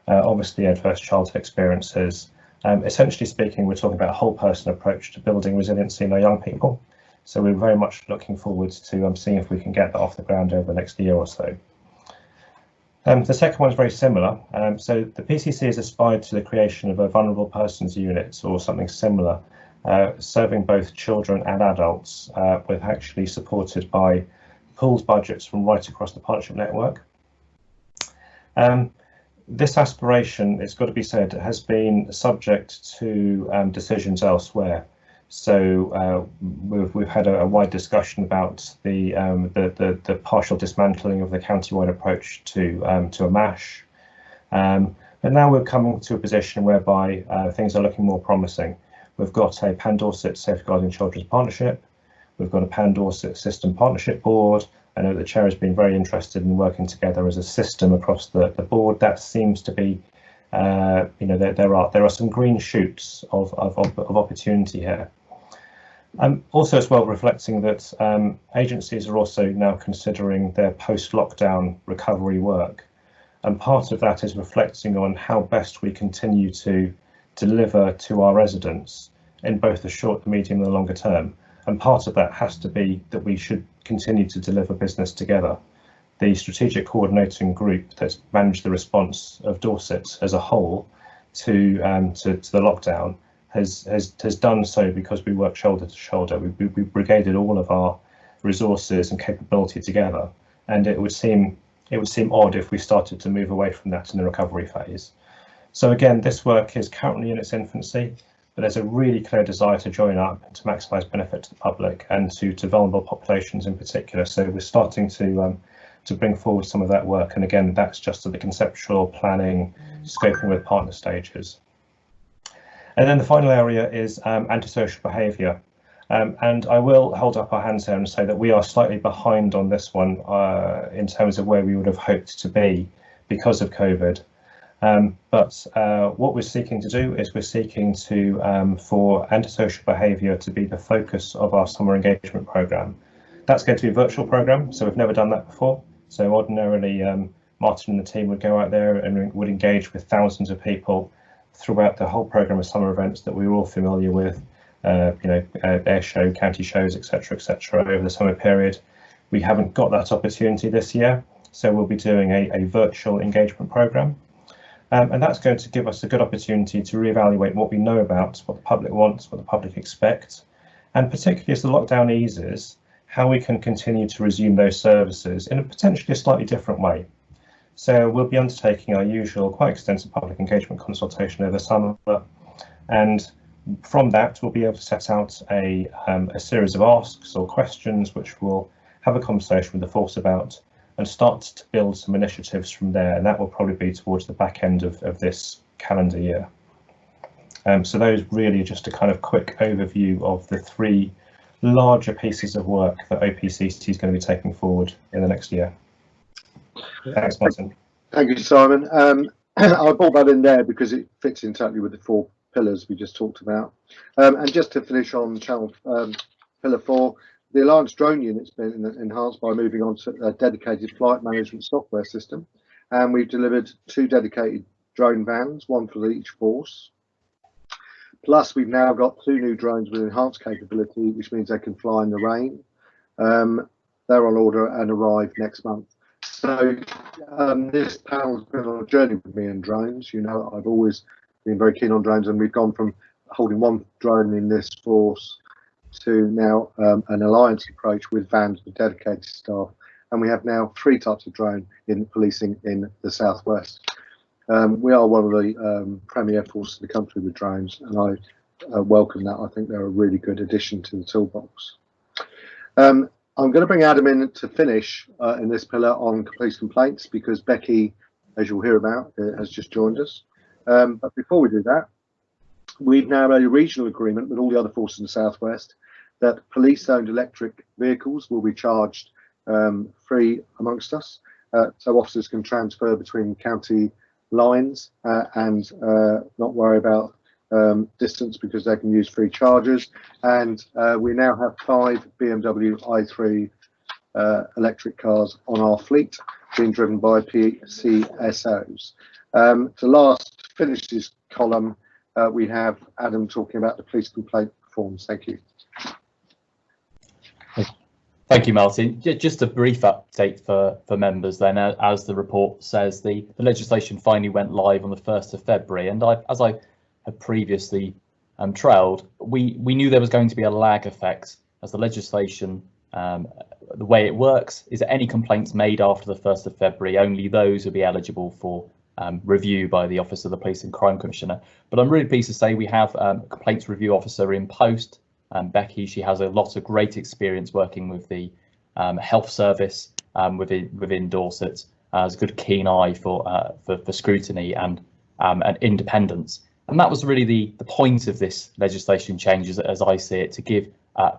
obviously adverse childhood experiences. Essentially speaking, we're talking about a whole person approach to building resiliency in our young people. So we're very much looking forward to seeing if we can get that off the ground over the next year or so. The second one is very similar. So the PCC has aspired to the creation of a vulnerable persons unit or something similar, serving both children and adults, with actually supported by pooled budgets from right across the partnership network. This aspiration, it's got to be said, has been subject to decisions elsewhere. So we've had a wide discussion about the partial dismantling of the county-wide approach to a MASH. But now we're coming to a position whereby things are looking more promising. We've got a Pan Dorset Safeguarding Children's Partnership. We've got a Pan Dorset System Partnership Board. I know the chair has been very interested in working together as a system across the board. That seems to be, there are some green shoots of opportunity here. Also as well, reflecting that agencies are also now considering their post-lockdown recovery work. And part of that is reflecting on how best we continue to deliver to our residents in both the short, the medium and the longer term. And part of that has to be that we should continue to deliver business together. the strategic coordinating group that's managed the response of Dorset as a whole to the lockdown has done so because we work shoulder to shoulder. We brigaded all of our resources and capability together, and it would seem odd if we started to move away from that in the recovery phase. So again, this work is currently in its infancy, but there's a really clear desire to join up and to maximise benefit to the public and to vulnerable populations in particular. So we're starting to bring forward some of that work, and again, that's just at the conceptual planning, scoping with partner stages. And then the final area is antisocial behaviour. And I will hold up our hands here and say that we are slightly behind on this one in terms of where we would have hoped to be because of COVID. But what we're seeking to do is we're seeking to for antisocial behaviour to be the focus of our summer engagement programme. That's going to be a virtual programme, so we've never done that before. So ordinarily, Martin and the team would go out there and would engage with thousands of people throughout the whole programme of summer events that we're all familiar with, air show, county shows, etc., over the summer period. We haven't got that opportunity this year, so we'll be doing a virtual engagement programme. And that's going to give us a good opportunity to reevaluate what we know about, what the public wants, what the public expects, and particularly as the lockdown eases, how we can continue to resume those services in a potentially slightly different way. So we'll be undertaking our usual quite extensive public engagement consultation over the summer, and from that we'll be able to set out a series of asks or questions which we'll have a conversation with the force about and start to build some initiatives from there, and that will probably be towards the back end of this calendar year. So those really are just a kind of quick overview of the three larger pieces of work that OPCC is going to be taking forward in the next year. Thanks, Martin. Thank you, Simon. I brought that in there because it fits in totally with the 4 pillars we just talked about. And just to finish on pillar 4, the Alliance drone unit's been enhanced by moving on to a dedicated flight management software system, and we've delivered 2 dedicated drone vans, 1 for each force. Plus, we've now got 2 new drones with enhanced capability, which means they can fly in the rain. They're on order and arrive next month. So this panel's been on a journey with me and drones. You know, I've always been very keen on drones, and we've gone from holding 1 drone in this force to now an alliance approach with vans with dedicated staff, and we have now 3 types of drone in policing in the southwest. We are one of the premier forces in the country with drones, and I welcome that. I think they're a really good addition to the toolbox. I'm going to bring Adam in to finish in this pillar on police complaints, because Becky, as you'll hear about, has just joined us. But before we do that, we've now made a regional agreement with all the other forces in the southwest that police-owned electric vehicles will be charged free amongst us, so officers can transfer between county lines and not worry about distance, because they can use free chargers. And we now have 5 BMW i3 electric cars on our fleet being driven by PCSOs. To last finish this column, we have Adam talking about the police complaint forms. Thank you. Thank you, Martin. Just a brief update for members then. As the report says, the legislation finally went live on the 1st of February, and as I had previously trailed, we knew there was going to be a lag effect, as the legislation, the way it works is that any complaints made after the 1st of February, only those will be eligible for review by the Office of the Police and Crime Commissioner. But I'm really pleased to say we have a complaints review officer in post. Becky, she has a lot of great experience working with the health service within Dorset, has a good keen eye for scrutiny and independence. And that was really the point of this legislation change, as I see it, to give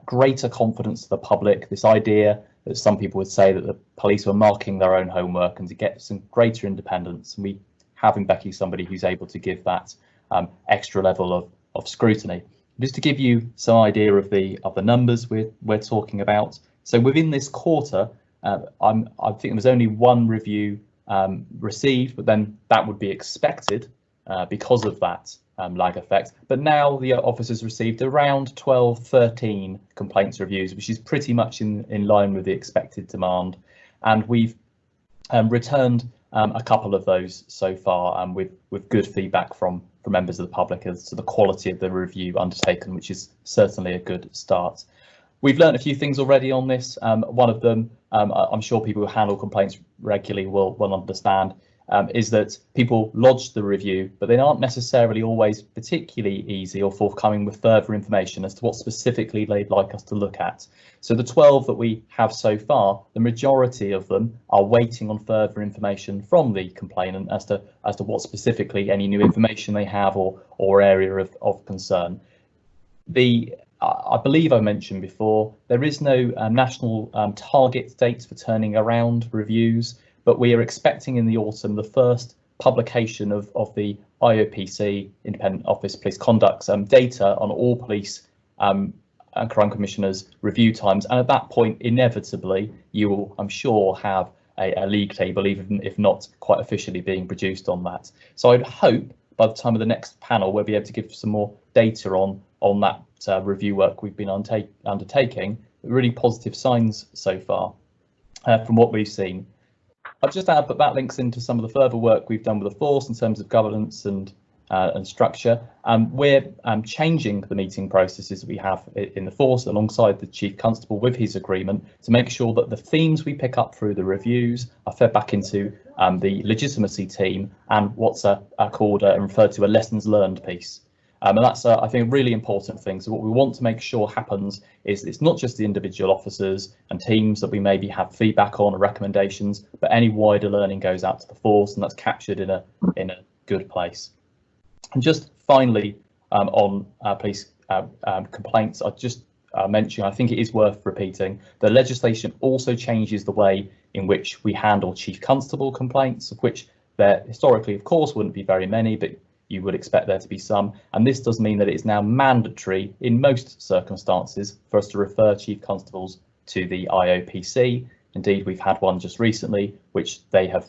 greater confidence to the public, this idea that some people would say that the police were marking their own homework, and to get some greater independence. And we have in Becky somebody who's able to give that extra level of scrutiny. Just to give you some idea of the numbers we're talking about. So within this quarter, I think there was only 1 review received, but then that would be expected because of that lag effect. But now the officers received around 12-13 complaints reviews, which is pretty much in line with the expected demand. And we've returned a couple of those so far, and with good feedback from members of the public as to the quality of the review undertaken, which is certainly a good start. We've learned a few things already on this. One of them, I'm sure people who handle complaints regularly will understand, is that people lodge the review, but they aren't necessarily always particularly easy or forthcoming with further information as to what specifically they'd like us to look at. So the 12 that we have so far, the majority of them are waiting on further information from the complainant as to what specifically any new information they have or area of concern. I believe I mentioned before, there is no national target dates for turning around reviews, but we are expecting in the autumn the first publication of the IOPC, Independent Office Police Conduct's data on all police and crime commissioners' review times, and at that point inevitably you will, I'm sure, have a league table, even if not quite officially being produced on that. So I'd hope by the time of the next panel we'll be able to give some more data on that review work we've been undertaking. Really positive signs so far from what we've seen. I'll just add that links into some of the further work we've done with the force in terms of governance and structure. We're changing the meeting processes that we have in the force alongside the Chief Constable with his agreement to make sure that the themes we pick up through the reviews are fed back into the legitimacy team and what's called and referred to a lessons learned piece. And that's, I think, a really important thing. So what we want to make sure happens is it's not just the individual officers and teams that we maybe have feedback on or recommendations, but any wider learning goes out to the force, and that's captured in a good place. And just finally, on police complaints, I just mentioned, I think it is worth repeating, the legislation also changes the way in which we handle Chief Constable complaints, of which there historically, of course, wouldn't be very many, but you would expect there to be some. And this does mean that it is now mandatory in most circumstances for us to refer Chief Constables to the IOPC. Indeed, we've had one just recently, which they have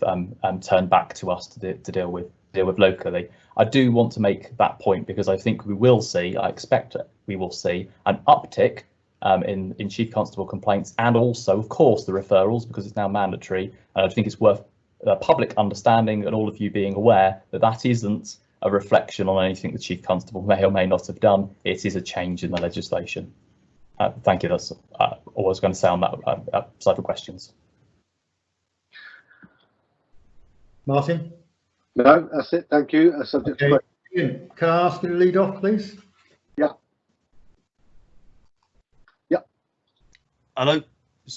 turned back to us to deal with locally. I do want to make that point because I think we will see, I expect we will see an uptick in Chief Constable complaints, and also, of course, the referrals, because it's now mandatory. And I think it's worth public understanding and all of you being aware that that isn't a reflection on anything the Chief Constable may or may not have done. It is a change in the legislation. Thank you. That's all I was going to say on that side of questions. Martin? No, that's it. Thank you. Subject to question. Can I ask you to lead off, please? Yeah. Yeah. Hello.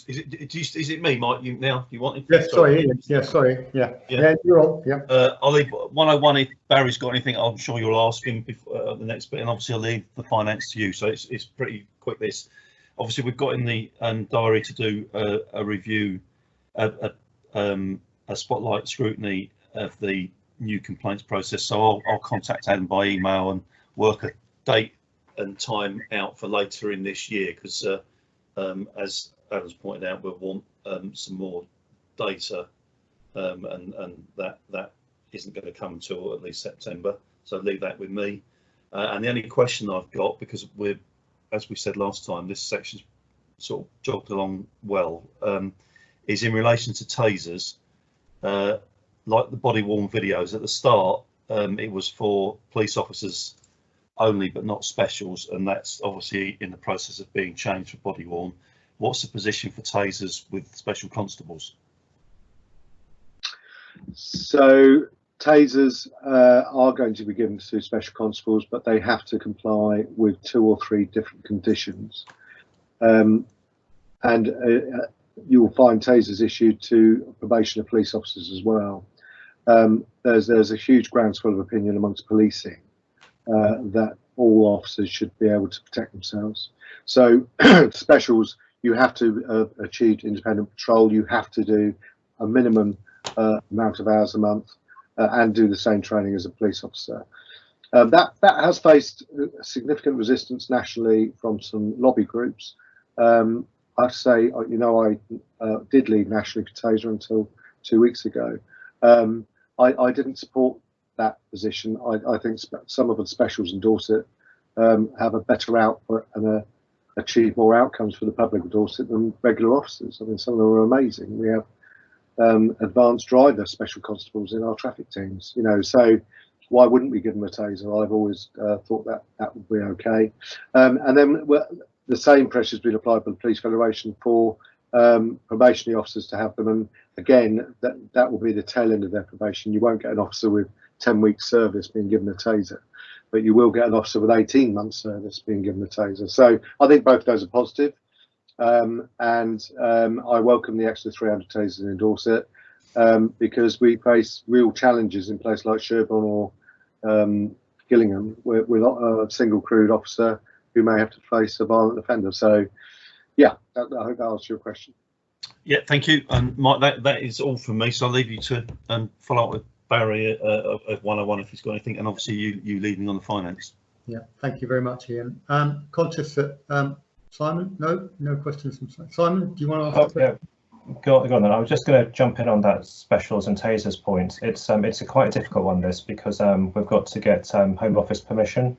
Is it me, Mike? You wanted? Yes, sorry. Yeah, sorry. Yeah. Yeah, you're on. Yeah. I'll leave 101 if Barry's got anything. I'm sure you'll ask him before the next bit, and obviously I'll leave the finance to you. So it's pretty quick. This, obviously, we've got in the diary to do a review, a spotlight scrutiny of the new complaints process. So I'll contact Adam by email and work a date and time out for later in this year, because as Adam's pointed out, we'll want some more data, and that isn't going to come until at least September. So leave that with me. And the only question I've got, because as we said last time, this section's sort of jogged along well, is in relation to tasers. Like the body-worn videos at the start, it was for police officers only, but not specials, and that's obviously in the process of being changed for body-worn. What's the position for tasers with special constables? So tasers are going to be given to special constables, but they have to comply with 2 or 3 different conditions. And you will find tasers issued to probation of police officers as well. There's a huge groundswell of opinion amongst policing that all officers should be able to protect themselves. So specials, you have to achieve independent patrol. You have to do a minimum amount of hours a month and do the same training as a police officer. That has faced significant resistance nationally from some lobby groups. I have to say, you know, I did lead nationally for taser until 2 weeks ago. I didn't support that position. I think some of the specials in Dorset have a better output and achieve more outcomes for the public of Dorset than regular officers. I mean, some of them are amazing. We have advanced driver special constables in our traffic teams. You know, so why wouldn't we give them a taser? I've always thought that would be okay. And then the same pressure has been applied by the Police Federation for probationary officers to have them, and again that will be the tail end of their probation. You won't get an officer with 10 weeks service being given a taser, but you will get an officer with 18 months service being given a taser. So I think both of those are positive, and I welcome the extra 300 tasers in Dorset, because we face real challenges in places like Sherborne or Gillingham with a single crewed officer who may have to face a violent offender. So yeah, I hope that answers your question. Yeah, thank you. Mike, that is all from me. So I'll leave you to follow up with Barry at 101 if he's got anything, and obviously you leading on the finance. Yeah, thank you very much, Ian. Conscious that Simon, no questions from Simon. Do you want to ask? Yeah, go on then. I was just going to jump in on that specials and tasers point. It's quite a difficult one, this, because we've got to get Home Office permission.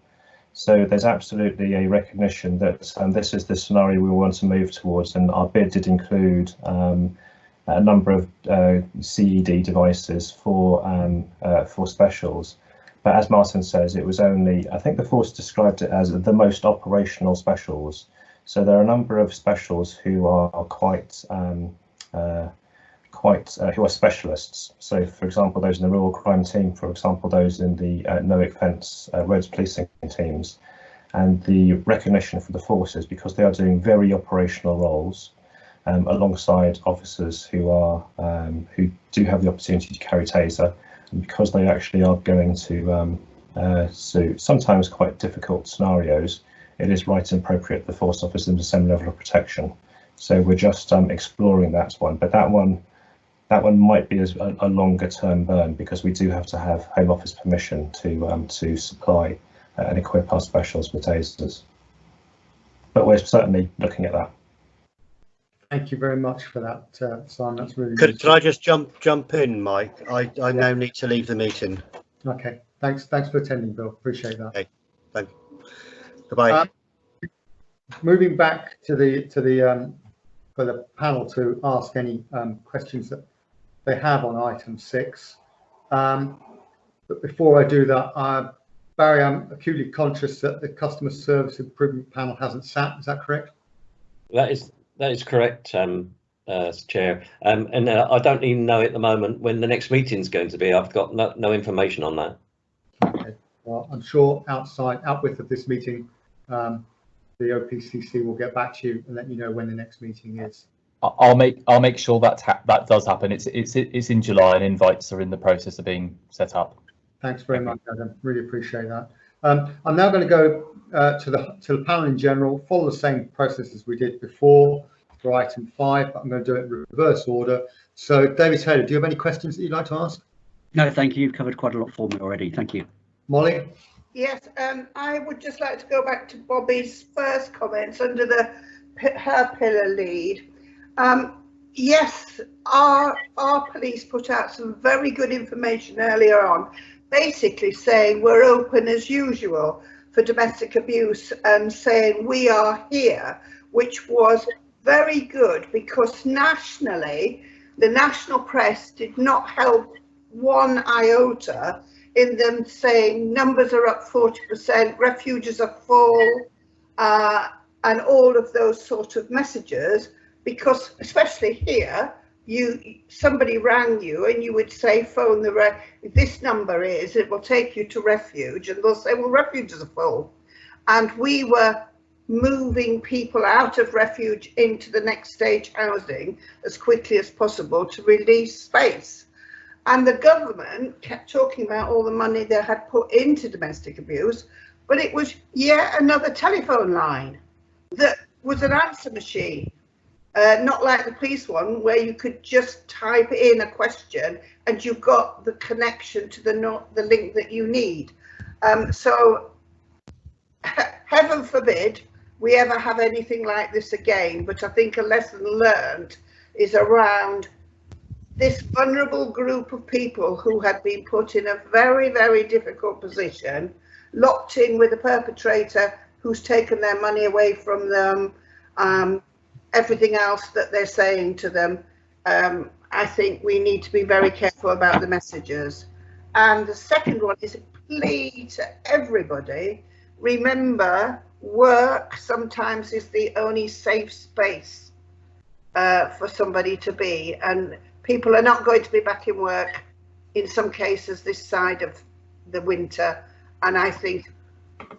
So there's absolutely a recognition that this is the scenario we want to move towards, and our bid did include a number of CED devices for specials. But as Martin says, it was only, I think the force described it as the most operational specials. So there are a number of specials who are who are specialists. So, for example, those in the rural crime team, for example, those in the no offence roads policing teams, and the recognition for the forces, because they are doing very operational roles alongside officers who do have the opportunity to carry taser, and because they actually are going to sometimes quite difficult scenarios, it is right and appropriate the force offers them the same level of protection. So we're just exploring that one, but that one might be a longer term burn, because we do have to have Home Office permission to supply and equip our specials with tasers. But we're certainly looking at that. Thank you very much for that, Simon. That's really Could I just jump in, Mike? I now need to leave the meeting. Okay. Thanks for attending, Bill. Appreciate that. Okay. Thank you. Goodbye. Moving back to the for the panel to ask any questions that they have on item 6. But before I do that, Barry, I'm acutely conscious that the Customer Service Improvement Panel hasn't sat. Is that correct? That is correct, Chair. And I don't even know at the moment when the next meeting is going to be. I've got no information on that. Okay. Well, I'm sure outwith of this meeting, the OPCC will get back to you and let you know when the next meeting is. I'll make sure that does happen. It's in July, and invites are in the process of being set up. Thanks very much, Adam. Really appreciate that. I'm now going to go to the panel in general. Follow the same process as we did before for item 5, but I'm going to do it in reverse order. So, David Taylor, do you have any questions that you'd like to ask? No, thank you. You've covered quite a lot for me already. Thank you. Molly? Yes, I would just like to go back to Bobby's first comments under her pillar lead. Yes, our police put out some very good information earlier on, basically saying we're open as usual for domestic abuse and saying we are here, which was very good, because nationally, the national press did not help one iota in them saying numbers are up 40%, refuges are full, and all of those sort of messages, because especially here, somebody rang you and you would say phone this number is, it will take you to refuge, and they'll say, well, refuges are full. And we were moving people out of refuge into the next stage housing as quickly as possible to release space. And the government kept talking about all the money they had put into domestic abuse, but it was yet another telephone line that was an answer machine. Not like the police one, where you could just type in a question and you got the connection to the link that you need. So heaven forbid we ever have anything like this again, but I think a lesson learned is around this vulnerable group of people who had been put in a very, very difficult position, locked in with a perpetrator who's taken their money away from them, everything else that they're saying to them. I think we need to be very careful about the messages. And the second one is a plea to everybody. Remember, work sometimes is the only safe space for somebody to be, and people are not going to be back in work in some cases this side of the winter, and I think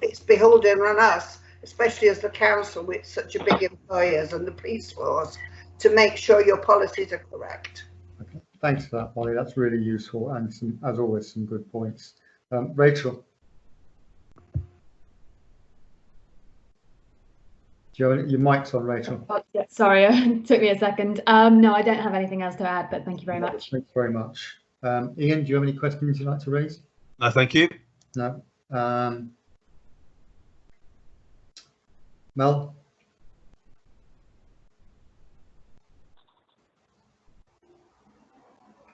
it's beholden on us, especially as the council with such a big employers and the police force, to make sure your policies are correct. Okay. Thanks for that, Molly. That's really useful, and some, as always, some good points. Rachel, your mic's on, Rachel. Oh, yeah, sorry, it took me a second. No, I don't have anything else to add, but thank you very much. Thanks very much. Ian, do you have any questions you'd like to raise? No, thank you. No. Mel?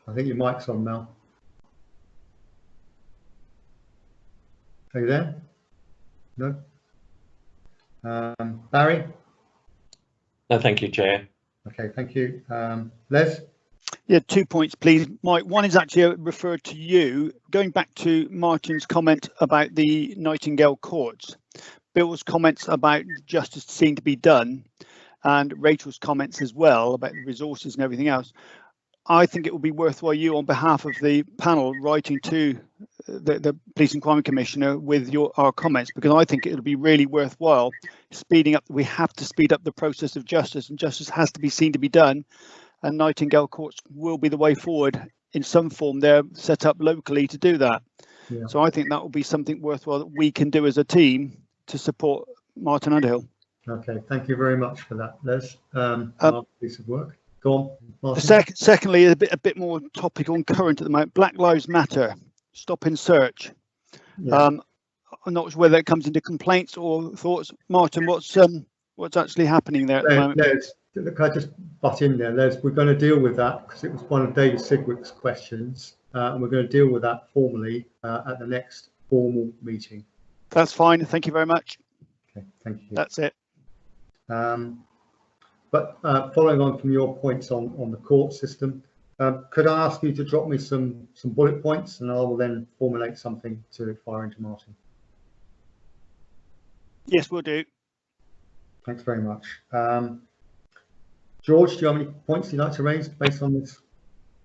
I think your mic's on, Mel. Are you there? No? Barry? No, thank you, Chair. Okay, thank you. Les? Yeah, 2 points, please. Mike, one is actually referred to you. Going back to Martin's comment about the Nightingale Courts, Bill's comments about justice seeming to be done, and Rachel's comments as well about the resources and everything else. I think it would be worthwhile you, on behalf of the panel, writing to the Police and Crime Commissioner with our comments, because I think it would be really worthwhile speeding up. We have to speed up the process of justice, and justice has to be seen to be done. And Nightingale Courts will be the way forward in some form. They're set up locally to do that. Yeah. So I think that will be something worthwhile that we can do as a team to support Martin Underhill. Okay, thank you very much for that, Les. Piece of work. Go on, Martin. Secondly, a bit more topical and current at the moment. Black Lives Matter, stop and search. Yeah. I'm not sure whether it comes into complaints or thoughts. Martin, what's actually happening there at the moment? Look, I just butt in there, Les. We're going to deal with that because it was one of David Sigwick's questions, and we're going to deal with that formally at the next formal meeting. That's fine. Thank you very much. Okay, thank you. That's it. But following on from your points on the court system, could I ask you to drop me some bullet points, and I will then formulate something to fire into Martin? Yes, we'll do. Thanks very much. George, do you have any points you'd like to raise based on this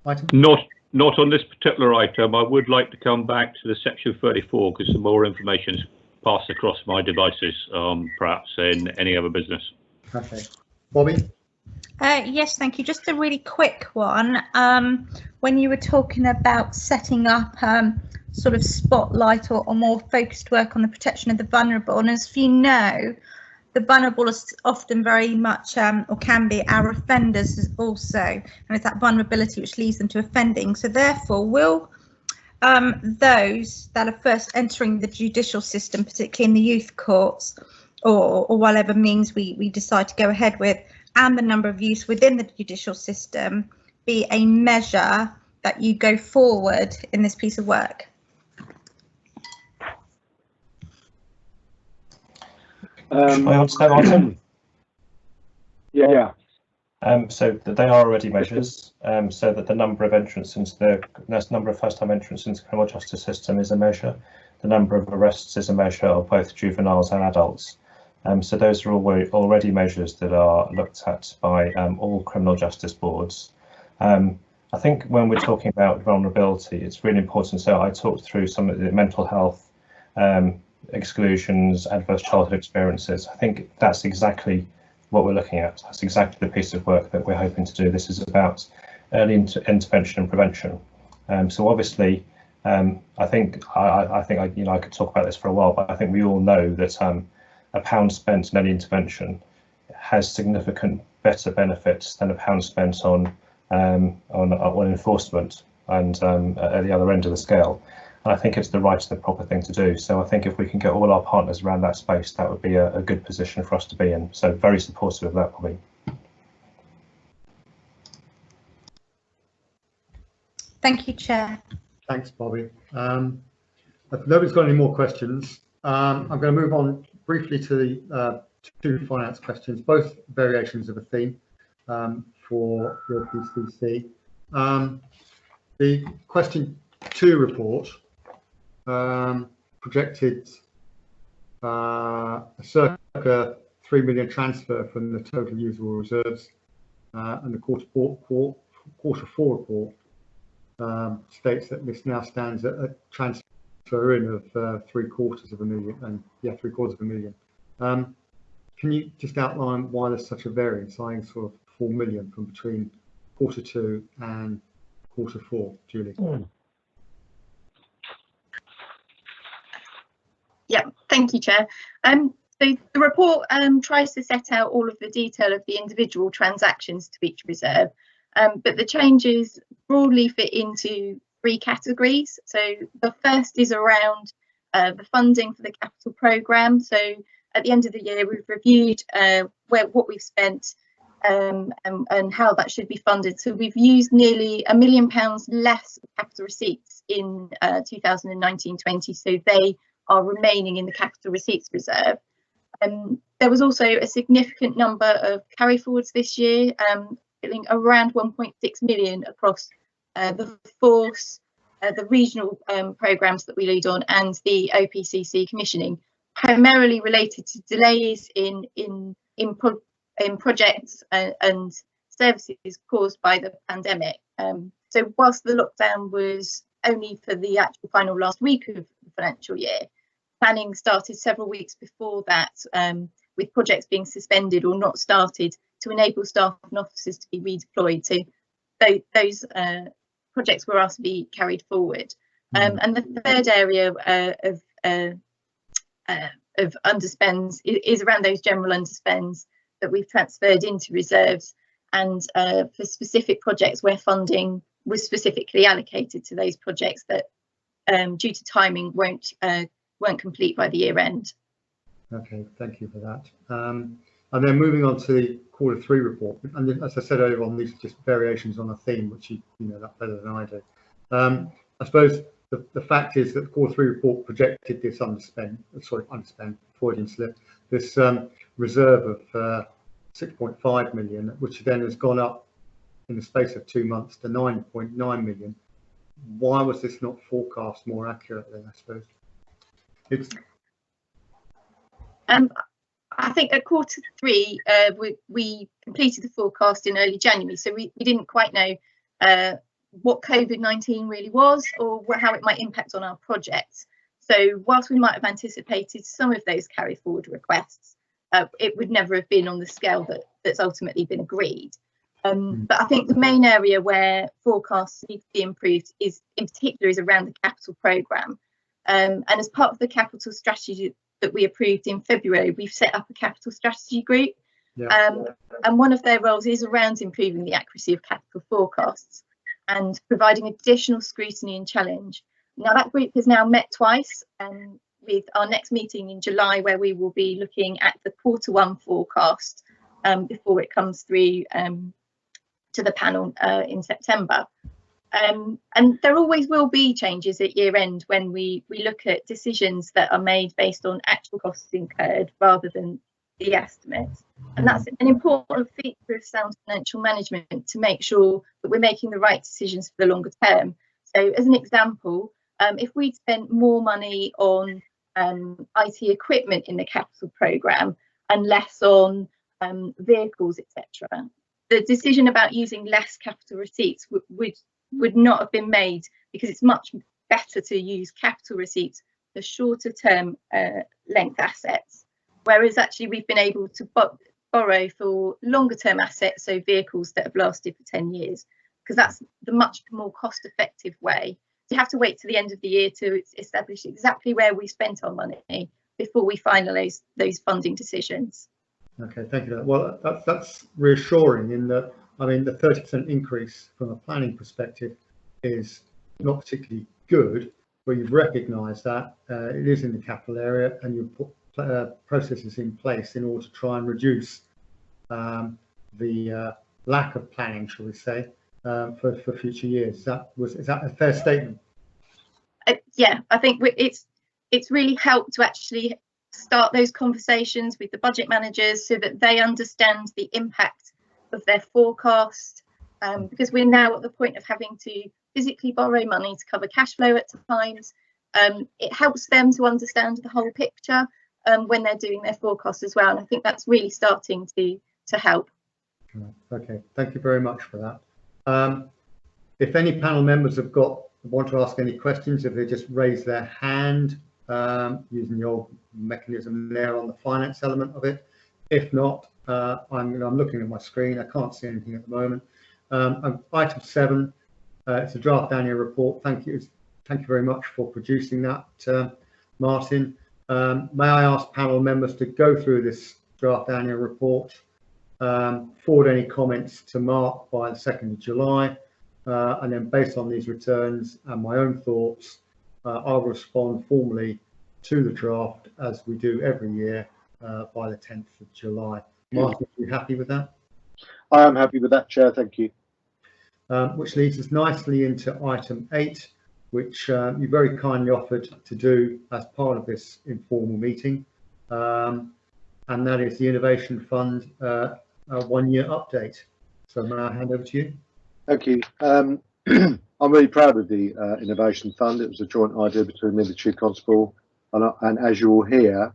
item? Not on this particular item. I would like to come back to the section 34 because some more information is passed across my devices, perhaps in any other business. Okay. Bobby? Yes, thank you. Just a really quick one. When you were talking about setting up sort of spotlight or more focused work on the protection of the vulnerable, and as you know, the vulnerable is often very much or can be our offenders also, and it's that vulnerability which leads them to offending. So therefore, will those that are first entering the judicial system, particularly in the youth courts, or whatever means we decide to go ahead with, and the number of youths within the judicial system, be a measure that you go forward in this piece of work? Shall I answer that, Martin? Yeah. So they are already measures, so that the number of entrants into the number of first-time entrants into the criminal justice system is a measure. The number of arrests is a measure of both juveniles and adults. So those are already measures that are looked at by all criminal justice boards. I think when we're talking about vulnerability, it's really important. So I talked through some of the mental health exclusions, adverse childhood experiences. I think that's exactly what we're looking at. That's exactly the piece of work that we're hoping to do. This is about early intervention and prevention. So obviously, I think I could talk about this for a while, but I think we all know that a pound spent in early intervention has significant better benefits than a pound spent on enforcement and at the other end of the scale. And I think it's the right and the proper thing to do. So I think if we can get all our partners around that space, that would be a good position for us to be in. So very supportive of that, Bobby. Thank you, Chair. Thanks, Bobby. If nobody's got any more questions, I'm going to move on briefly to the two finance questions, both variations of a theme for your PCC. The question 2 report projected a circa 3 million transfer from the total usable reserves, and the quarter 4 report states that this now stands at a transfer in of 750,000, and yeah, 750,000. Can you just outline why there's such a variance, i.e. sort of 4 million from between quarter 2 and quarter 4, Julie? Yeah, thank you, Chair. So the report tries to set out all of the detail of the individual transactions to each reserve, but the changes broadly fit into 3 categories. So the first is around the funding for the capital programme. So at the end of the year, we've reviewed what we've spent and how that should be funded. So we've used nearly £1 million less capital receipts in 2019-20, so they are remaining in the capital receipts reserve. There was also a significant number of carry forwards this year, filling around 1.6 million across the force, the regional programmes that we lead on, and the OPCC commissioning, primarily related to delays in projects and services caused by the pandemic. So whilst the lockdown was only for the actual final last week of the financial year, planning started several weeks before that, with projects being suspended or not started to enable staff and officers to be redeployed. So those projects were asked to be carried forward. And the third area of underspends is around those general underspends that we've transferred into reserves, and for specific projects where funding was specifically allocated to those projects that due to timing weren't complete by the year end. Okay, thank you for that. And then moving on to the quarter 3 report, and as I said earlier on, these are just variations on a theme, which you know that better than I do. I suppose the fact is that the quarter 3 report projected this underspend, Freudian slip, this reserve of 6.5 million, which then has gone up in the space of 2 months to 9.9 million. Why was this not forecast more accurately, I suppose? It's I think at quarter 3 we completed the forecast in early January, so we didn't quite know what COVID-19 really was or how it might impact on our projects. So whilst we might have anticipated some of those carry forward requests, it would never have been on the scale that's ultimately been agreed. But I think the main area where forecasts need to be improved is around the capital programme. And as part of the capital strategy that we approved in February, we've set up a capital strategy group. Yeah. And one of their roles is around improving the accuracy of capital forecasts and providing additional scrutiny and challenge. Now that group has now met twice, with our next meeting in July, where we will be looking at the quarter 1 forecast before it comes through to the panel in September. And there always will be changes at year end when we look at decisions that are made based on actual costs incurred rather than the estimates. And that's an important feature of sound financial management, to make sure that we're making the right decisions for the longer term. So as an example, if we'd spent more money on IT equipment in the capital programme and less on vehicles, etc., the decision about using less capital receipts would not have been made, because it's much better to use capital receipts for shorter term length assets, whereas actually we've been able to borrow for longer term assets, so vehicles that have lasted for 10 years, because that's the much more cost effective way. You have to wait to the end of the year to establish exactly where we spent our money before we finalise those funding decisions. Okay, thank you. Well, that's reassuring in that, I mean, the 30% increase from a planning perspective is not particularly good, but you've recognised that it is in the capital area, and you've put processes in place in order to try and reduce the lack of planning, shall we say, for future years. Is that a fair statement? Yeah, I think it's really helped to actually start those conversations with the budget managers so that they understand the impact of their forecast because we're now at the point of having to physically borrow money to cover cash flow at times. It helps them to understand the whole picture when they're doing their forecast as well, and I think that's really starting to help. Okay, thank you very much for that. If any panel members want to ask any questions, if they just raise their hand using your mechanism there on the finance element of it. If not, I'm looking at my screen. I can't see anything at the moment. Item 7, it's a draft annual report. Thank you very much for producing that, Martin. May I ask panel members to go through this draft annual report, forward any comments to Mark by the 2nd of July, and then based on these returns and my own thoughts, I'll respond formally to the draft as we do every year by the 10th of July. Martin, are you happy with that? I am happy with that, Chair, thank you. Which leads us nicely into item 8, which you very kindly offered to do as part of this informal meeting, and that is the Innovation Fund 1-year update. So may I hand over to you? Thank you. I'm really proud of the Innovation Fund. It was a joint idea between me and the Chief Constable, and as you will hear,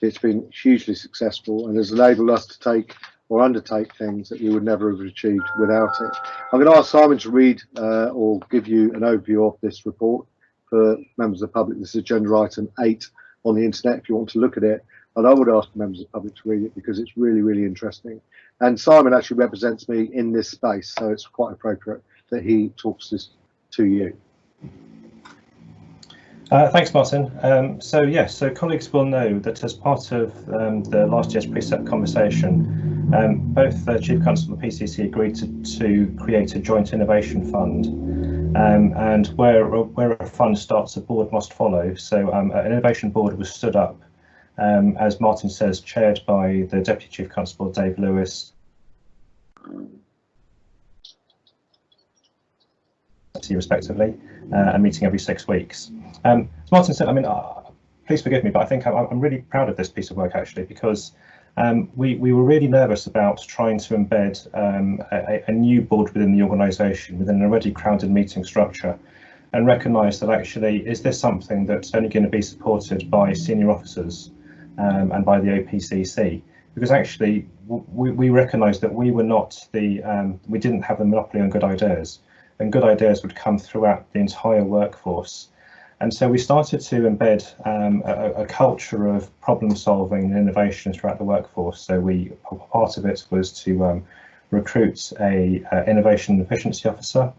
it's been hugely successful and has enabled us to take or undertake things that we would never have achieved without it. I'm going to ask Simon to read or give you an overview of this report for members of the public. This is agenda item 8 on the internet if you want to look at it, and I would ask the members of the public to read it because it's really, really interesting. And Simon actually represents me in this space, so it's quite appropriate that he talks this to you. Thanks, Martin. So colleagues will know that as part of the last year's precept conversation, both the Chief Constable and the PCC agreed to create a joint innovation fund, and where a fund starts, a board must follow. So an innovation board was stood up, as Martin says, chaired by the Deputy Chief Constable, Dave Lewis, respectively, and meeting every 6 weeks. As Martin said, I mean, please forgive me, but I think I'm really proud of this piece of work actually, because we were really nervous about trying to embed a new board within the organisation, within an already crowded meeting structure, and recognise that actually, is this something that's only going to be supported by senior officers and by the OPCC? Because actually, we recognised that we were not we didn't have the monopoly on good ideas, and good ideas would come throughout the entire workforce. And so we started to embed a culture of problem solving and innovation throughout the workforce. So part of it was to recruit a innovation and efficiency officer,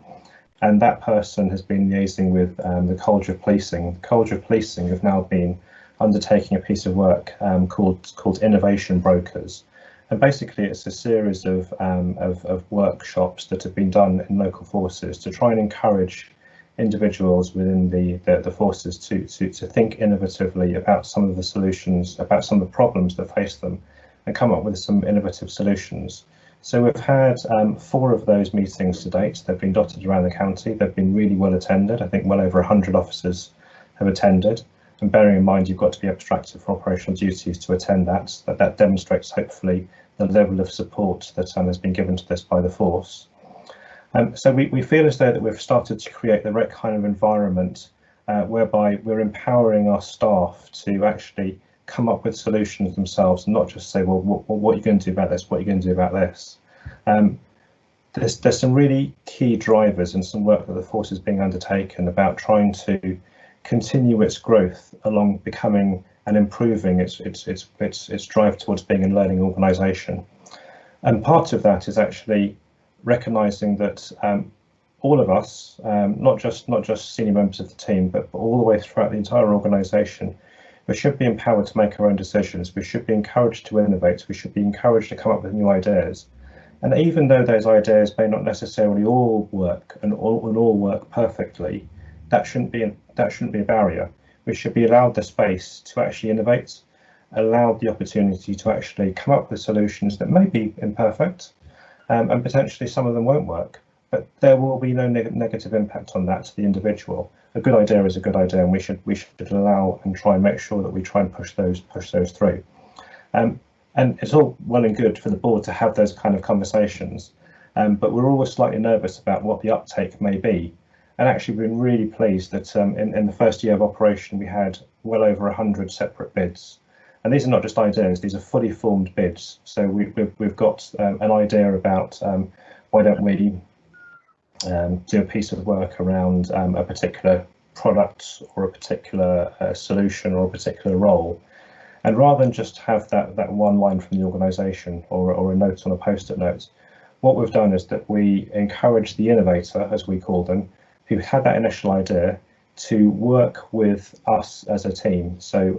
and that person has been liaising with the College of Policing. The College of Policing have now been undertaking a piece of work called Innovation Brokers. And basically it's a series of workshops that have been done in local forces to try and encourage individuals within the forces to think innovatively about some of the solutions, about some of the problems that face them, and come up with some innovative solutions. So we've had 4 of those meetings to date. They've been dotted around the county. They've been really well attended. I think well over 100 officers have attended. And bearing in mind you've got to be abstracted for operational duties to attend that demonstrates hopefully the level of support that has been given to this by the force. So we feel as though that we've started to create the right kind of environment whereby we're empowering our staff to actually come up with solutions themselves, and not just say, well, what are you going to do about this? What are you going to do about this? There's some really key drivers and some work that the force is being undertaken about trying to continue its growth along becoming and improving its drive towards being a learning organisation. And part of that is actually recognising that all of us, not just senior members of the team, but all the way throughout the entire organisation, we should be empowered to make our own decisions. We should be encouraged to innovate. We should be encouraged to come up with new ideas. And even though those ideas may not necessarily all work and all work perfectly, that shouldn't be a barrier. We should be allowed the space to actually innovate, allowed the opportunity to actually come up with solutions that may be imperfect, and potentially some of them won't work, but there will be no negative impact on that to the individual. A good idea is a good idea, and we should allow and try and make sure that we try and push those through. And it's all well and good for the board to have those kind of conversations, but we're always slightly nervous about what the uptake may be. And actually, we've been really pleased that in the first year of operation, we had well over 100 separate bids. And these are not just ideas, these are fully formed bids. So we've got an idea about why don't we do a piece of work around a particular product or a particular solution or a particular role. And rather than just have that one line from the organisation or a note on a post-it note, what we've done is that we encourage the innovator, as we call them, who had that initial idea, to work with us as a team. So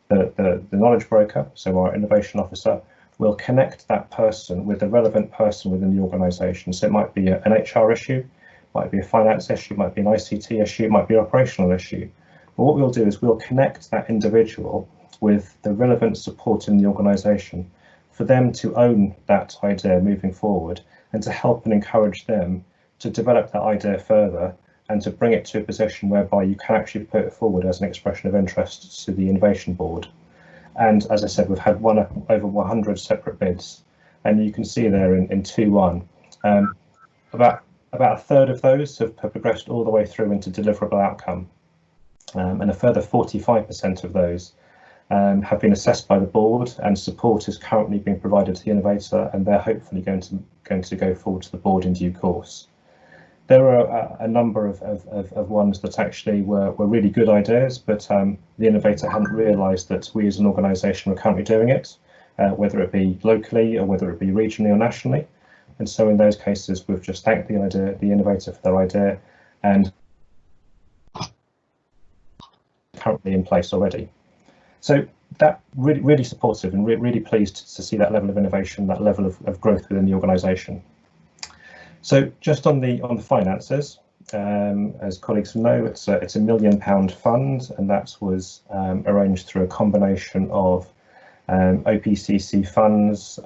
the knowledge broker, so our innovation officer, will connect that person with the relevant person within the organisation. So it might be an HR issue, might be a finance issue, might be an ICT issue, might be an operational issue. But what we'll do is we'll connect that individual with the relevant support in the organisation for them to own that idea moving forward and to help and encourage them to develop that idea further and to bring it to a position whereby you can actually put it forward as an expression of interest to the innovation board. And as I said, we've had over 100 separate bids, and you can see there in 2.1, about a third of those have progressed all the way through into deliverable outcome, and a further 45% of those have been assessed by the board, and support is currently being provided to the innovator, and they're hopefully going to go forward to the board in due course. There are a number of ones that actually were really good ideas, but the innovator hadn't realised that we as an organisation were currently doing it, whether it be locally or whether it be regionally or nationally. And so in those cases, we've just thanked the innovator for their idea, and currently in place already. So that really supportive, and really pleased to see that level of innovation, that level of growth within the organisation. So just on the finances, as colleagues know, it's a £1 million fund, and that was arranged through a combination of OPCC funds,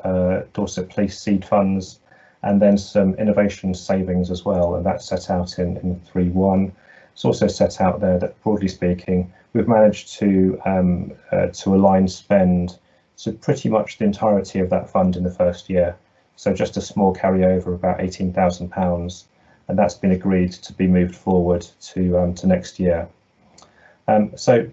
Dorset Police seed funds, and then some innovation savings as well, and that's set out in 3.1. It's also set out there that, broadly speaking, we've managed to align spend to pretty much the entirety of that fund in the first year. So just a small carryover, about £18,000, and that's been agreed to be moved forward to next year. So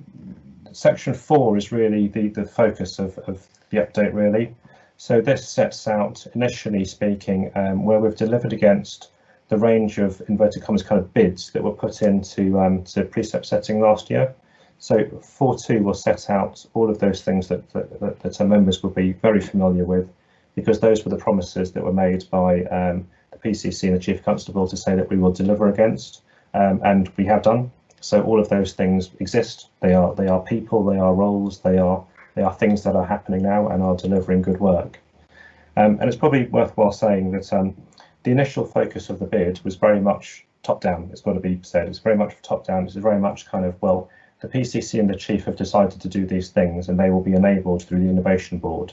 section 4 is really the focus of the update, really. So this sets out, initially speaking, where we've delivered against the range of inverted commas kind of bids that were put into to precept setting last year. So 4.2 will set out all of those things that our members will be very familiar with, because those were the promises that were made by the PCC and the Chief Constable to say that we will deliver against, and we have done. So all of those things exist. They are people, they are roles, they are things that are happening now and are delivering good work. And it's probably worthwhile saying that the initial focus of the bid was very much top down. It's got to be said. It's very much top down. It's very much kind of, well, the PCC and the Chief have decided to do these things, and they will be enabled through the Innovation Board.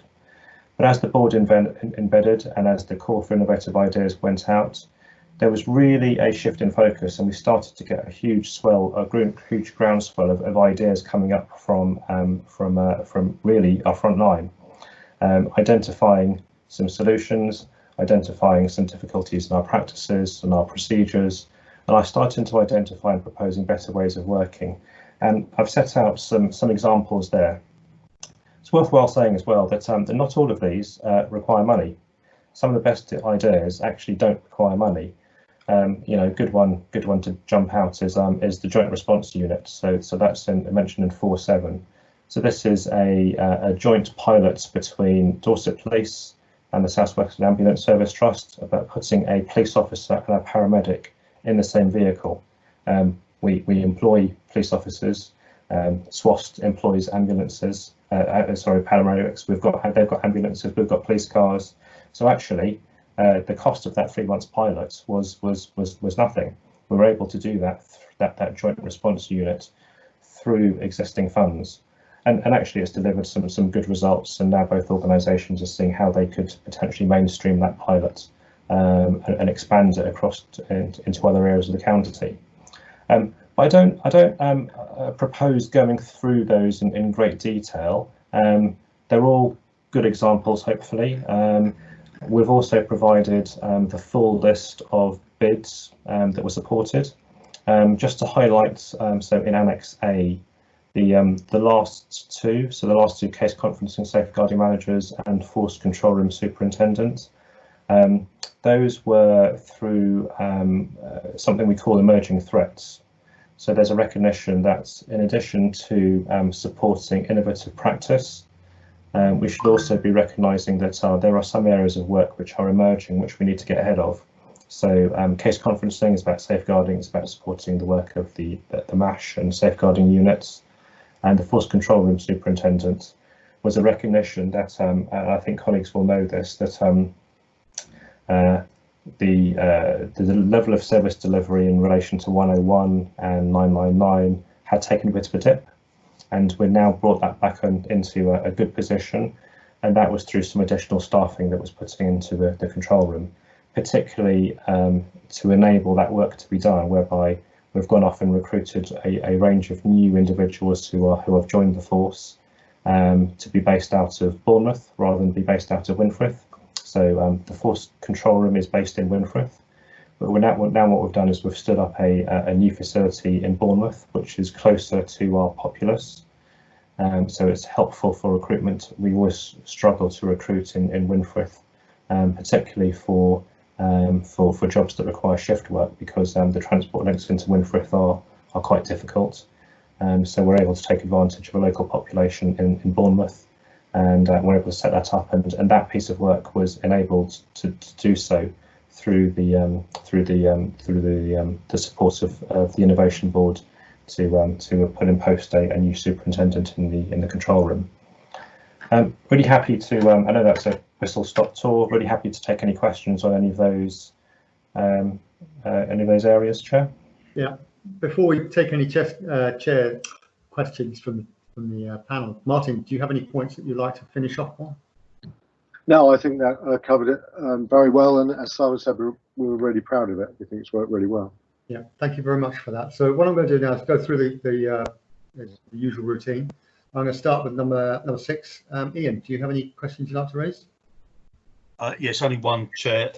But as the board embedded and as the call for innovative ideas went out, there was really a shift in focus, and we started to get a huge huge groundswell of ideas coming up from really our front line, identifying some solutions, identifying some difficulties in our practices and our procedures, and I started to identify and proposing better ways of working. And I've set out some examples there. It's worthwhile saying as well that not all of these require money. Some of the best ideas actually don't require money. Good one to jump out is the Joint Response Unit. So that's mentioned in 4.7. So this is a joint pilot between Dorset Police and the South Western Ambulance Service Trust about putting a police officer and a paramedic in the same vehicle. We employ police officers. SWAST employs ambulances. Paramedics. They've got ambulances. We've got police cars. So actually, the cost of that 3 months pilot was nothing. We were able to do that joint response unit through existing funds, and actually it's delivered some good results. And now both organisations are seeing how they could potentially mainstream that pilot and expand it across into other areas of the county. I don't propose going through those in great detail. They're all good examples, hopefully. We've also provided the full list of bids that were supported. Just to highlight, so in Annex A, the last two, so the last two case conferencing safeguarding managers and force control room superintendents, those were through something we call emerging threats. So there's a recognition that in addition to supporting innovative practice, we should also be recognising that there are some areas of work which are emerging, which we need to get ahead of. So case conferencing is about safeguarding, it's about supporting the work of the MASH and safeguarding units, and the force control room superintendent was a recognition that, and I think colleagues will know this, that the level of service delivery in relation to 101 and 999 had taken a bit of a dip, and we've now brought that back into a good position, and that was through some additional staffing that was put into the control room, particularly to enable that work to be done, whereby we've gone off and recruited a range of new individuals who have joined the force to be based out of Bournemouth rather than be based out of Winfrith. So the force control room is based in Winfrith, but now what we've done is we've stood up a new facility in Bournemouth, which is closer to our populace. So it's helpful for recruitment. We always struggle to recruit in Winfrith, particularly for jobs that require shift work, because the transport links into Winfrith are quite difficult. So we're able to take advantage of a local population in Bournemouth, and we're able to set that up, and that piece of work was enabled to do so through the support of the Innovation Board to put in post a new superintendent in the control room. Really happy to, I know that's a whistle-stop tour, really happy to take any questions on any of those areas, Chair. Yeah, before we take any Chair questions from the panel, Martin, do you have any points that you'd like to finish off on? No, I think that covered it very well, and as Simon said, we were really proud of it. We think it's worked really well. Yeah, thank you very much for that. So what I'm going to do now is go through the usual routine. I'm going to start with number 6. Ian, do you have any questions you'd like to raise? Yes, only one, Chair.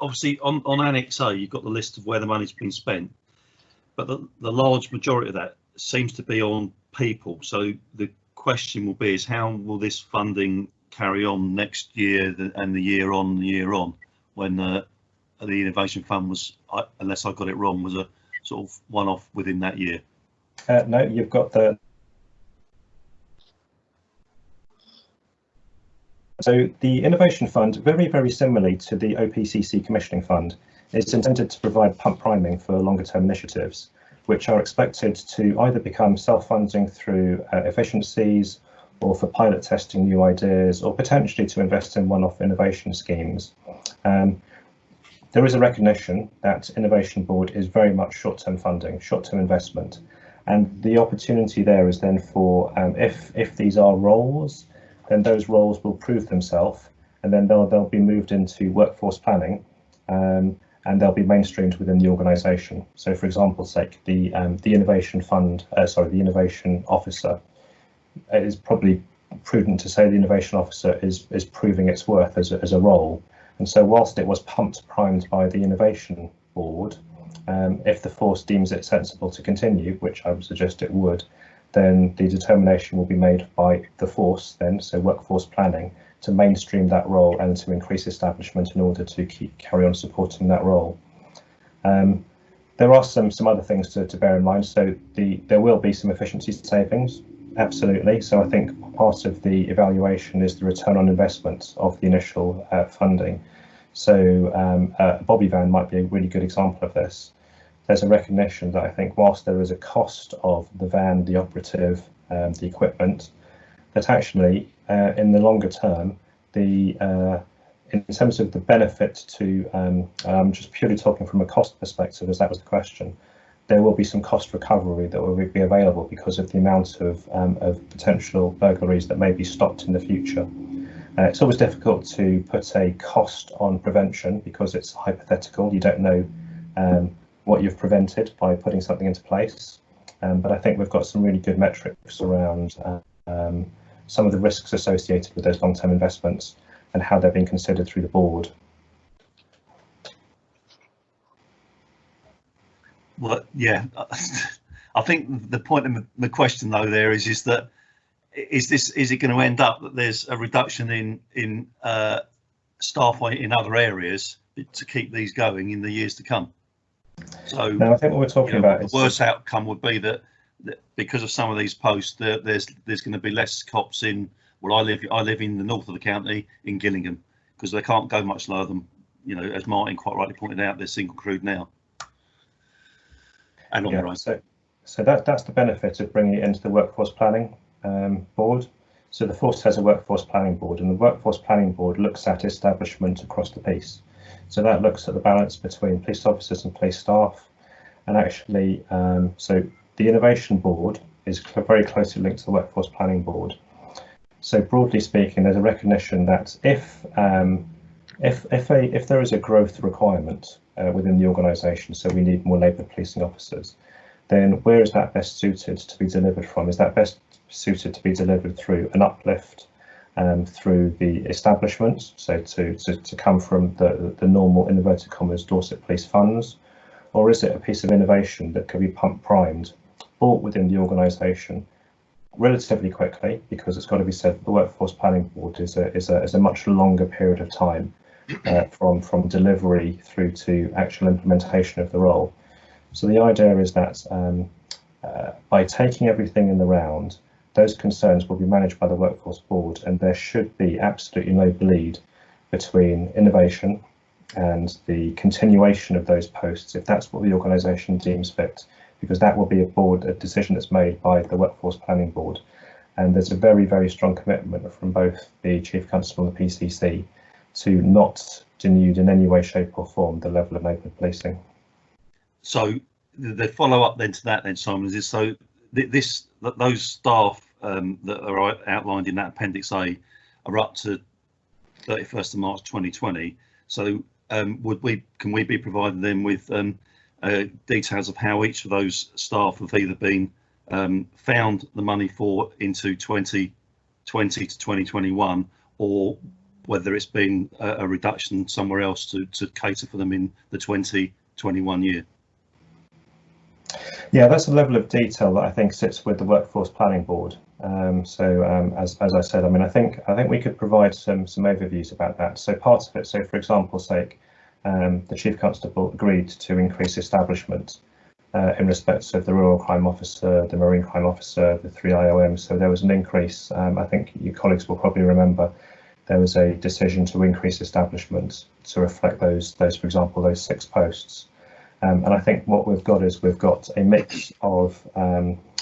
Obviously, on Annex A, you've got the list of where the money's been spent, but the large majority of that seems to be on people. So the question will be is how will this funding carry on next year and the year on, when the Innovation Fund was, unless I got it wrong, was a sort of one-off within that year? No, you've got the... So the Innovation Fund, very, very similarly to the OPCC Commissioning Fund, is intended to provide pump priming for longer term initiatives, which are expected to either become self-funding through efficiencies, or for pilot testing new ideas, or potentially to invest in one-off innovation schemes. There is a recognition that Innovation Board is very much short-term funding, short-term investment, and the opportunity there is then for, if these are roles, then those roles will prove themselves, and then they'll be moved into workforce planning, and they'll be mainstreamed within the organisation. So, for example's sake, the Innovation Fund, the Innovation Officer, it is probably prudent to say the Innovation Officer is proving its worth as a role. And so, whilst it was primed by the Innovation Board, if the force deems it sensible to continue, which I would suggest it would, then the determination will be made by the force then, so workforce planning, to mainstream that role and to increase establishment in order to carry on supporting that role. There are some other things to bear in mind. So there will be some efficiency savings, absolutely. So I think part of the evaluation is the return on investment of the initial funding. So Bobby Van might be a really good example of this. There's a recognition that I think whilst there is a cost of the van, the operative, the equipment, that actually in the longer term, in terms of the benefit to, I'm just purely talking from a cost perspective, as that was the question, there will be some cost recovery that will be available because of the amount of potential burglaries that may be stopped in the future. It's always difficult to put a cost on prevention because it's hypothetical. You don't know what you've prevented by putting something into place. But I think we've got some really good metrics around some of the risks associated with those long-term investments. and how they're being considered through the board. Well, yeah, I think the point of the question though there is that is it going to end up that there's a reduction in staff in other areas to keep these going in the years to come? So no, I think what we're talking about is the worst outcome would be that because of some of these posts, there's going to be less cops in. Well, I live in the north of the county in Gillingham, because they can't go much lower than, as Martin quite rightly pointed out, they're single crewed now. And on the road. So that's the benefit of bringing it into the workforce planning board. So the force has a workforce planning board, and the workforce planning board looks at establishment across the piece. So that looks at the balance between police officers and police staff, and actually, so the innovation board is very closely linked to the workforce planning board. So broadly speaking, there's a recognition that if there is a growth requirement within the organisation, so we need more labour policing officers, then where is that best suited to be delivered from? Is that best suited to be delivered through an uplift through the establishment, so to come from the normal, in inverted commas, Dorset Police funds, or is it a piece of innovation that could be primed, bought within the organisation relatively quickly, because it's got to be said that the workforce planning board is a much longer period of time from delivery through to actual implementation of the role. So the idea is that by taking everything in the round, those concerns will be managed by the workforce board, and there should be absolutely no bleed between innovation and the continuation of those posts, if that's what the organisation deems fit, because that will be a decision that's made by the workforce planning board. And there's a very, very strong commitment from both the Chief Constable and the PCC to not denude in any way, shape or form the level of neighbourhood policing. So the follow up then to that then, Simon, is so those staff that are outlined in that Appendix A are up to 31st of March 2020. So can we be providing them with details of how each of those staff have either been found the money for into 2020 to 2021, or whether it's been a reduction somewhere else to cater for them in the 2021 year? Yeah, that's a level of detail that I think sits with the workforce planning board. As I said, I mean, I think we could provide some overviews about that. So part of it, so for example's sake, the Chief Constable agreed to increase establishment in respect of the Rural Crime Officer, the Marine Crime Officer, the 3 IOMs. So there was an increase. I think your colleagues will probably remember there was a decision to increase establishment to reflect those, for example, those 6 posts. And I think what we've got is we've got a mix of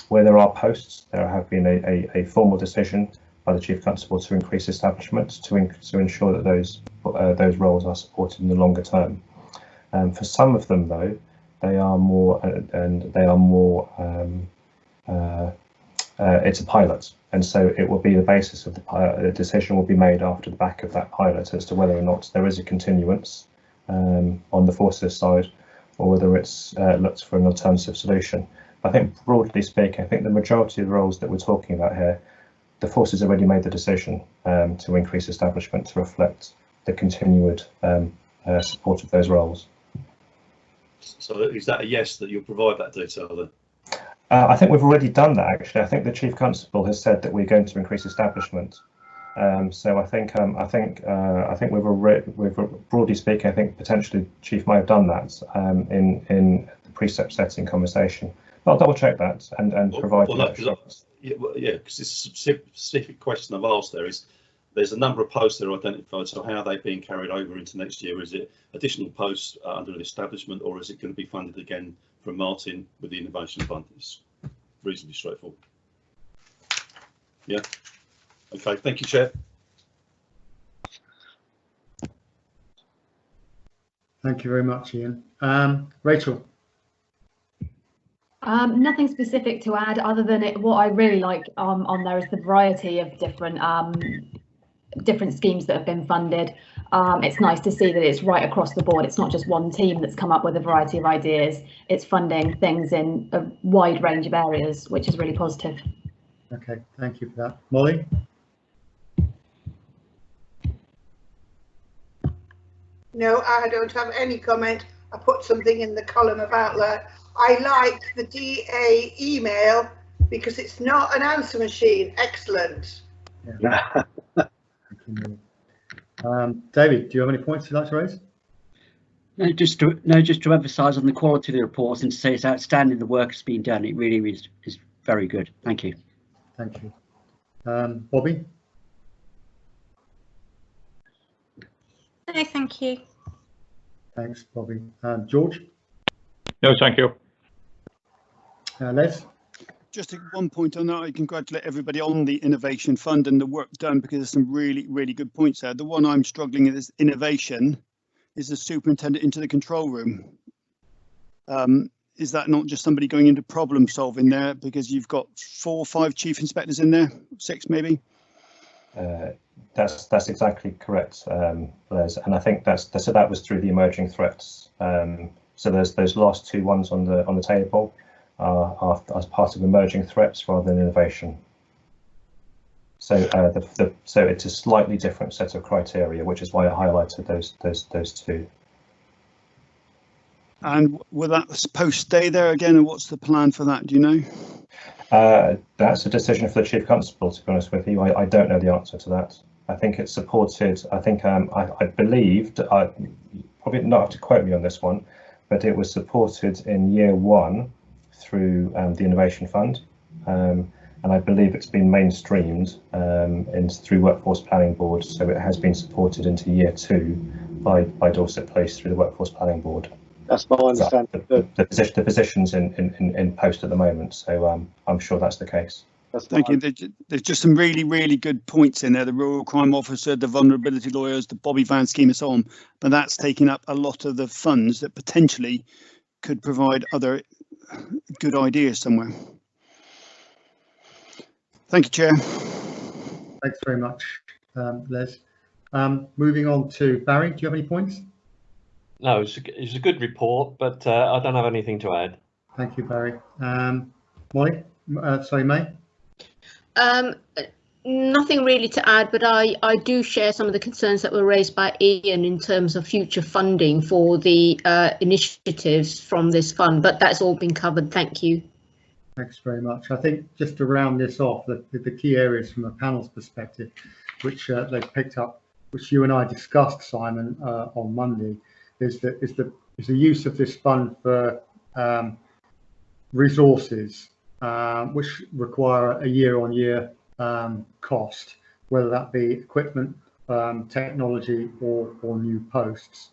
where there are posts, there have been a formal decision by the Chief Constable to increase establishment to ensure that those roles are supported in the longer term. For some of them, though, they are more it's a pilot, and so it will be the basis of the decision will be made after the back of that pilot as to whether or not there is a continuance on the forces side, or whether it's looked for an alternative solution. I think broadly speaking, I think the majority of the roles that we're talking about here, the forces already made the decision to increase establishment to reflect the continued support of those roles. So is that a yes, that you'll provide that detail then? I think we've already done that, actually. I think the Chief Constable has said that we're going to increase establishment. So I think we've broadly speaking, I think potentially Chief may have done that in the precept setting conversation. But I'll double check that and provide. Yeah, because this specific question I've asked there's a number of posts that are identified. So how are they being carried over into next year? Is it additional posts under an establishment, or is it going to be funded again from Martin with the Innovation Fund? It's reasonably straightforward. Yeah. Okay, thank you, Chair. Thank you very much, Ian. Rachel. Nothing specific to add other than what I really like on there is the variety of different schemes that have been funded. It's nice to see that it's right across the board. It's not just one team that's come up with a variety of ideas. It's funding things in a wide range of areas, which is really positive. Okay, thank you for that. Molly? No, I don't have any comment. I put something in the column about that. I like the DA email because it's not an answer machine. Excellent. Yeah. David, do you have any points you'd like to raise? No, just to emphasise on the quality of the reports and to say it's outstanding the work that's been done. It really is very good. Thank you. Thank you. Bobby? No, thank you. Thanks, Bobby. George? No, thank you. Les? Just one point on that, I congratulate everybody on the Innovation Fund and the work done, because there's some really good points there. The one I'm struggling with is innovation. Is the superintendent into the control room? Is that not just somebody going into problem solving there, because you've got 4 or 5 chief inspectors in there, 6 maybe? That's exactly correct, Les, and I think so that was through the emerging threats. So there's those last 2 ones on the table are as part of emerging threats rather than innovation. So so it's a slightly different set of criteria, which is why I highlighted those 2. And will that post stay there again, and what's the plan for that? Do you know? That's a decision for the Chief Constable, to be honest with you. I don't know the answer to that. I think it's supported. I think I believed, probably not have to quote me on this one, but it was supported in year 1 through the Innovation Fund. And I believe it's been mainstreamed through Workforce Planning Board, so it has been supported into year 2 by Dorset Police through the Workforce Planning Board. That's my understanding. The position's in post at the moment, so I'm sure that's the case. Thank you. There's just some really good points in there. The Rural Crime Officer, the vulnerability lawyers, the Bobby Van scheme and so on. But that's taking up a lot of the funds that potentially could provide other good ideas somewhere. Thank you, Chair. Thanks very much, Les. Moving on to Barry, do you have any points? No, it's a good report, but I don't have anything to add. Thank you, Barry. Molly? Sorry, May? Nothing really to add, but I do share some of the concerns that were raised by Ian in terms of future funding for the initiatives from this fund, but that's all been covered. Thank you. Thanks very much. I think just to round this off, the key areas from a panel's perspective, which they've picked up, which you and I discussed, Simon, on Monday, is the use of this fund for resources which require a year-on-year cost, whether that be equipment, technology, or new posts,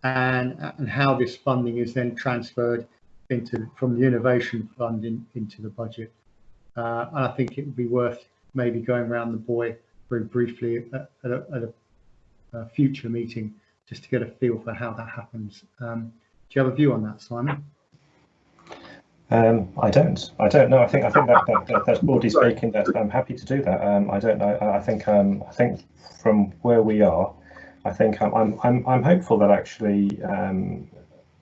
and how this funding is then transferred from the Innovation Fund into the budget. And I think it would be worth maybe going around the buoy very briefly at a future meeting, just to get a feel for how that happens. Do you have a view on that, Simon? I don't know. I think that's broadly speaking that I'm happy to do that. I don't know. I think from where we are, I think I'm hopeful that actually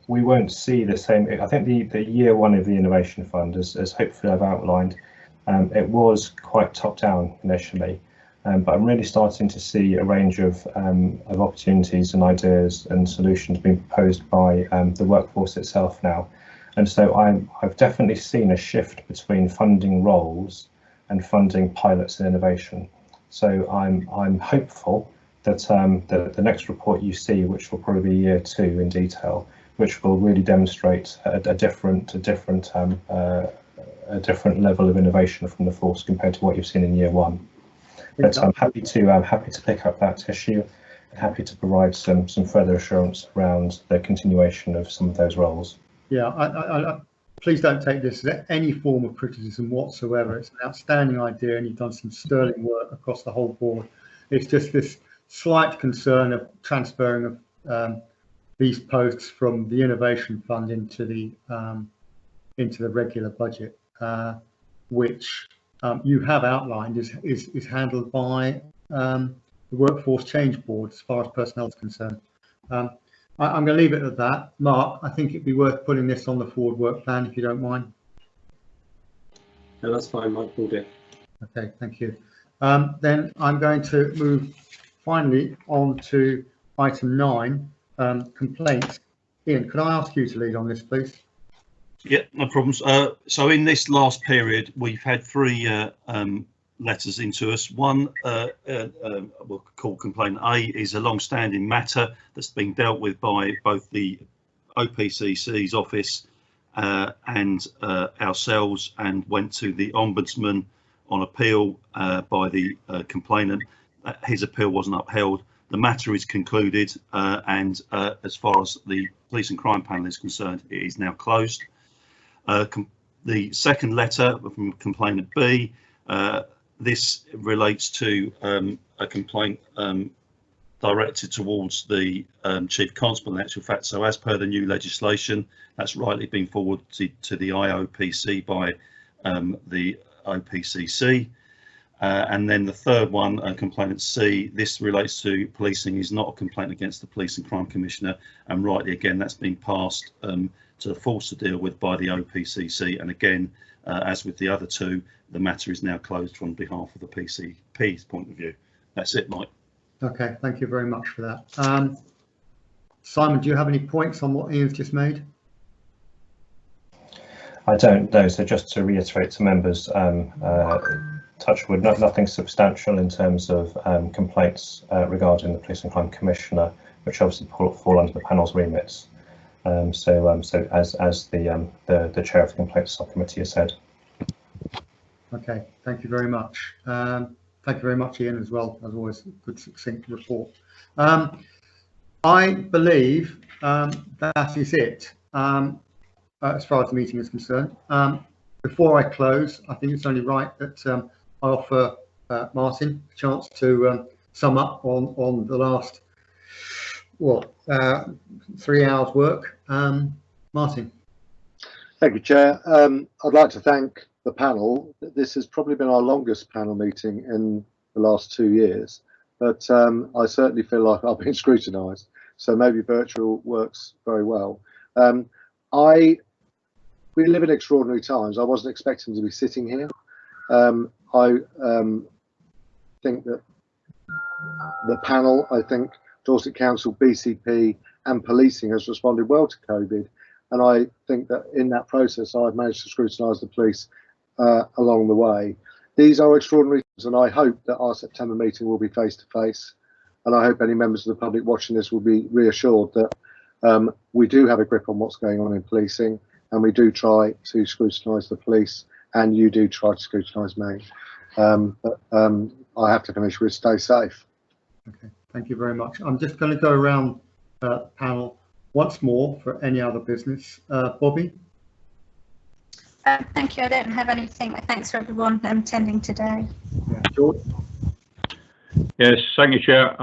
we won't see the same. I think the year 1 of the Innovation Fund, as hopefully I've outlined, it was quite top down initially, but I'm really starting to see a range of opportunities and ideas and solutions being proposed by the workforce itself now. And so I've definitely seen a shift between funding roles and funding pilots and innovation. So I'm hopeful that the next report you see, which will probably be year 2 in detail, which will really demonstrate a different level of innovation from the force compared to what you've seen in year 1. But I'm happy to pick up that issue, and happy to provide some further assurance around the continuation of some of those roles. Yeah, I please don't take this as any form of criticism whatsoever. It's an outstanding idea, and you've done some sterling work across the whole board. It's just this slight concern of transferring of these posts from the Innovation Fund into the regular budget, which you have outlined is handled by the Workforce Change Board as far as personnel is concerned. I'm going to leave it at that. Mark, I think it'd be worth putting this on the forward work plan, if you don't mind. No, that's fine, Mike, will do. Okay, thank you. Then I'm going to move finally on to item 9, complaints. Ian, could I ask you to lead on this, please? Yeah, no problems. So in this last period, we've had 3 letters into us. One, we'll call complaint A, is a long-standing matter that's been dealt with by both the OPCC's office and ourselves, and went to the Ombudsman on appeal by the complainant. His appeal wasn't upheld. The matter is concluded, and as far as the Police and Crime Panel is concerned, it is now closed. The second letter from complainant B, this relates to a complaint directed towards the Chief Constable in actual fact. So as per the new legislation, that's rightly been forwarded to the IOPC by the OPCC. And then the third one, complainant C, this relates to policing, is not a complaint against the Police and Crime Commissioner, and rightly again that's been passed to the force to deal with by the OPCC. And again, as with the other 2, the matter is now closed from behalf of the PCP's point of view. That's it, Mike. Okay, thank you very much for that. Simon, do you have any points on what Ian's just made? I don't know. So just to reiterate to members, touch wood, nothing substantial in terms of complaints regarding the Police and Crime Commissioner, which obviously fall under the panel's remits. So as the chair of the complaints subcommittee has said. Okay, thank you very much. Thank you very much, Ian, as well. As always, good succinct report. I believe that is it as far as the meeting is concerned. Before I close, I think it's only right that I offer Martin a chance to sum up on the last 3 hours work. Martin. Thank you, Chair. I'd like to thank the panel. This has probably been our longest panel meeting in the last 2 years, but I certainly feel like I've been scrutinised, so maybe virtual works very well. We live in extraordinary times. I wasn't expecting to be sitting here. I think that the panel, I think Dorset Council, BCP and policing has responded well to COVID, and I think that in that process I've managed to scrutinise the police along the way. These are extraordinary times, and I hope that our September meeting will be face to face, and I hope any members of the public watching this will be reassured that we do have a grip on what's going on in policing, and we do try to scrutinise the police, and you do try to scrutinise me. But I have to finish with stay safe. Okay, thank you very much. I'm just going to go around the panel once more for any other business. Bobby? Thank you. I don't have anything. Thanks for everyone attending today. Yeah. George? Yes, thank you, Chair.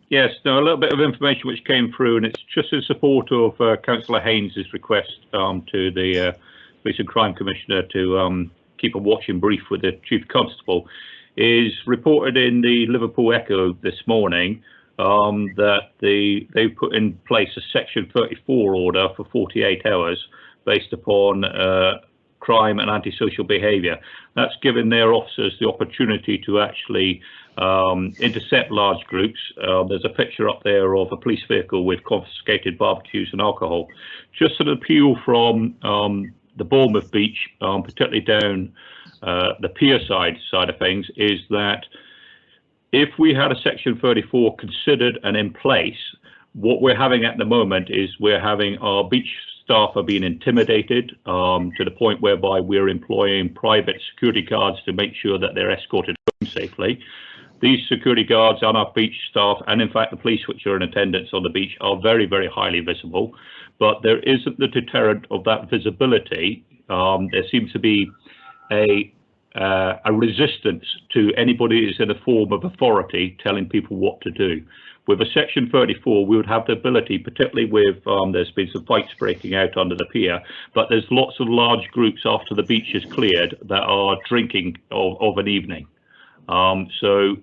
Yes, now a little bit of information which came through, and it's just in support of Councillor Haynes's request to the Police and Crime Commissioner to keep a watching brief with the Chief Constable. Is reported in the Liverpool Echo this morning that they put in place a Section 34 order for 48 hours based upon crime and antisocial behaviour. That's given their officers the opportunity to actually intercept large groups. There's a picture up there of a police vehicle with confiscated barbecues and alcohol. Just an appeal from the Bournemouth beach, particularly down the pier side of things, is that if we had a Section 34 considered and in place, what we're having at the moment is we're having our beach staff are being intimidated to the point whereby we're employing private security guards to make sure that they're escorted home safely. These security guards and our beach staff, and in fact the police which are in attendance on the beach, are very, very highly visible, but there isn't the deterrent of that visibility. There seems to be a resistance to anybody who's in a form of authority telling people what to do. With a Section 34, we would have the ability, particularly with there's been some fights breaking out under the pier, but there's lots of large groups after the beach is cleared that are drinking of an evening. So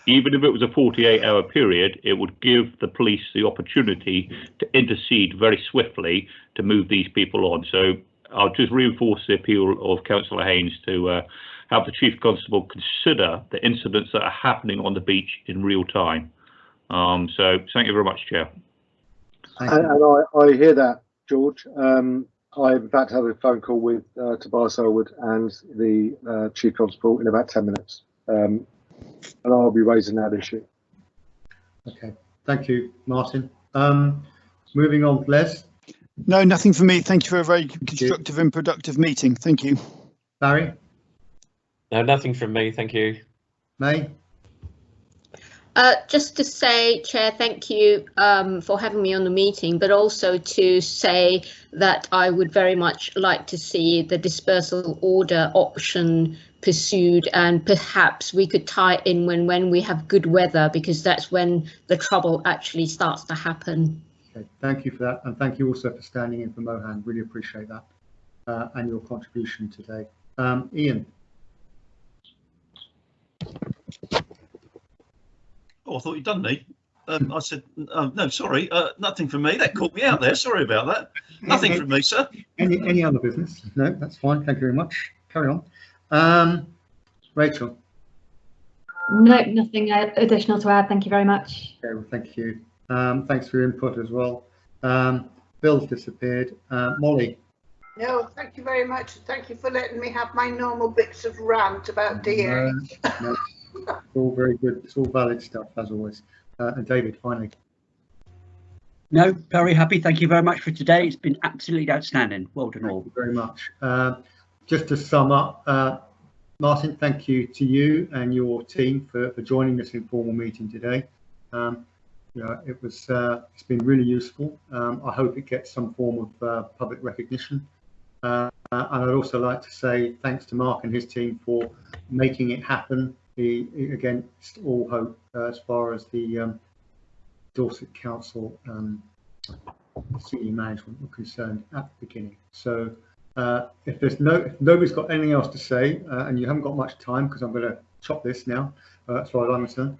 even if it was a 48-hour period, it would give the police the opportunity to intercede very swiftly to move these people on. So I'll just reinforce the appeal of Councillor Haynes to have the Chief Constable consider the incidents that are happening on the beach in real time. So thank you very much, Chair. Thank you. I hear that, George. I in fact have a phone call with Tobias Elwood and the Chief Constable in about 10 minutes, and I'll be raising that issue. Okay, thank you, Martin. Moving on, Les. No, nothing for me. Thank you for a very constructive and productive meeting. Thank you. Barry? No, nothing from me. Thank you. May? Just to say, Chair, thank you for having me on the meeting, but also to say that I would very much like to see the dispersal order option pursued, and perhaps we could tie it in when we have good weather, because that's when the trouble actually starts to happen. Okay, thank you for that, and thank you also for standing in for Mohan. Really appreciate that and your contribution today. Ian. Oh, I thought you'd done me. I said, no, sorry, nothing from me. That caught me out there. Sorry about that. Nothing from me, sir. Any other business? No, that's fine. Thank you very much. Carry on. Rachel. No, nothing additional to add. Thank you very much. Okay, well, thank you. Thanks for your input as well. Bill's disappeared. Molly. No, thank you very much. Thank you for letting me have my normal bits of rant about DA. No, it's all very good. It's all valid stuff, as always. And David, finally. No, very happy. Thank you very much for today. It's been absolutely outstanding. Well done all. Thank you very much. Just to sum up, Martin, thank you to you and your team for joining this informal meeting today. You know, it's been really useful. I hope it gets some form of public recognition. And I'd also like to say thanks to Mark and his team for making it happen against all hope as far as the Dorset Council senior management were concerned at the beginning. So if nobody's got anything else to say, and you haven't got much time because I'm going to chop this now, as far as I'm concerned,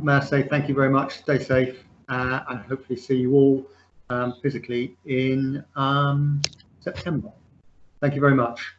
may I say thank you very much, stay safe, and hopefully see you all physically in September. Thank you very much.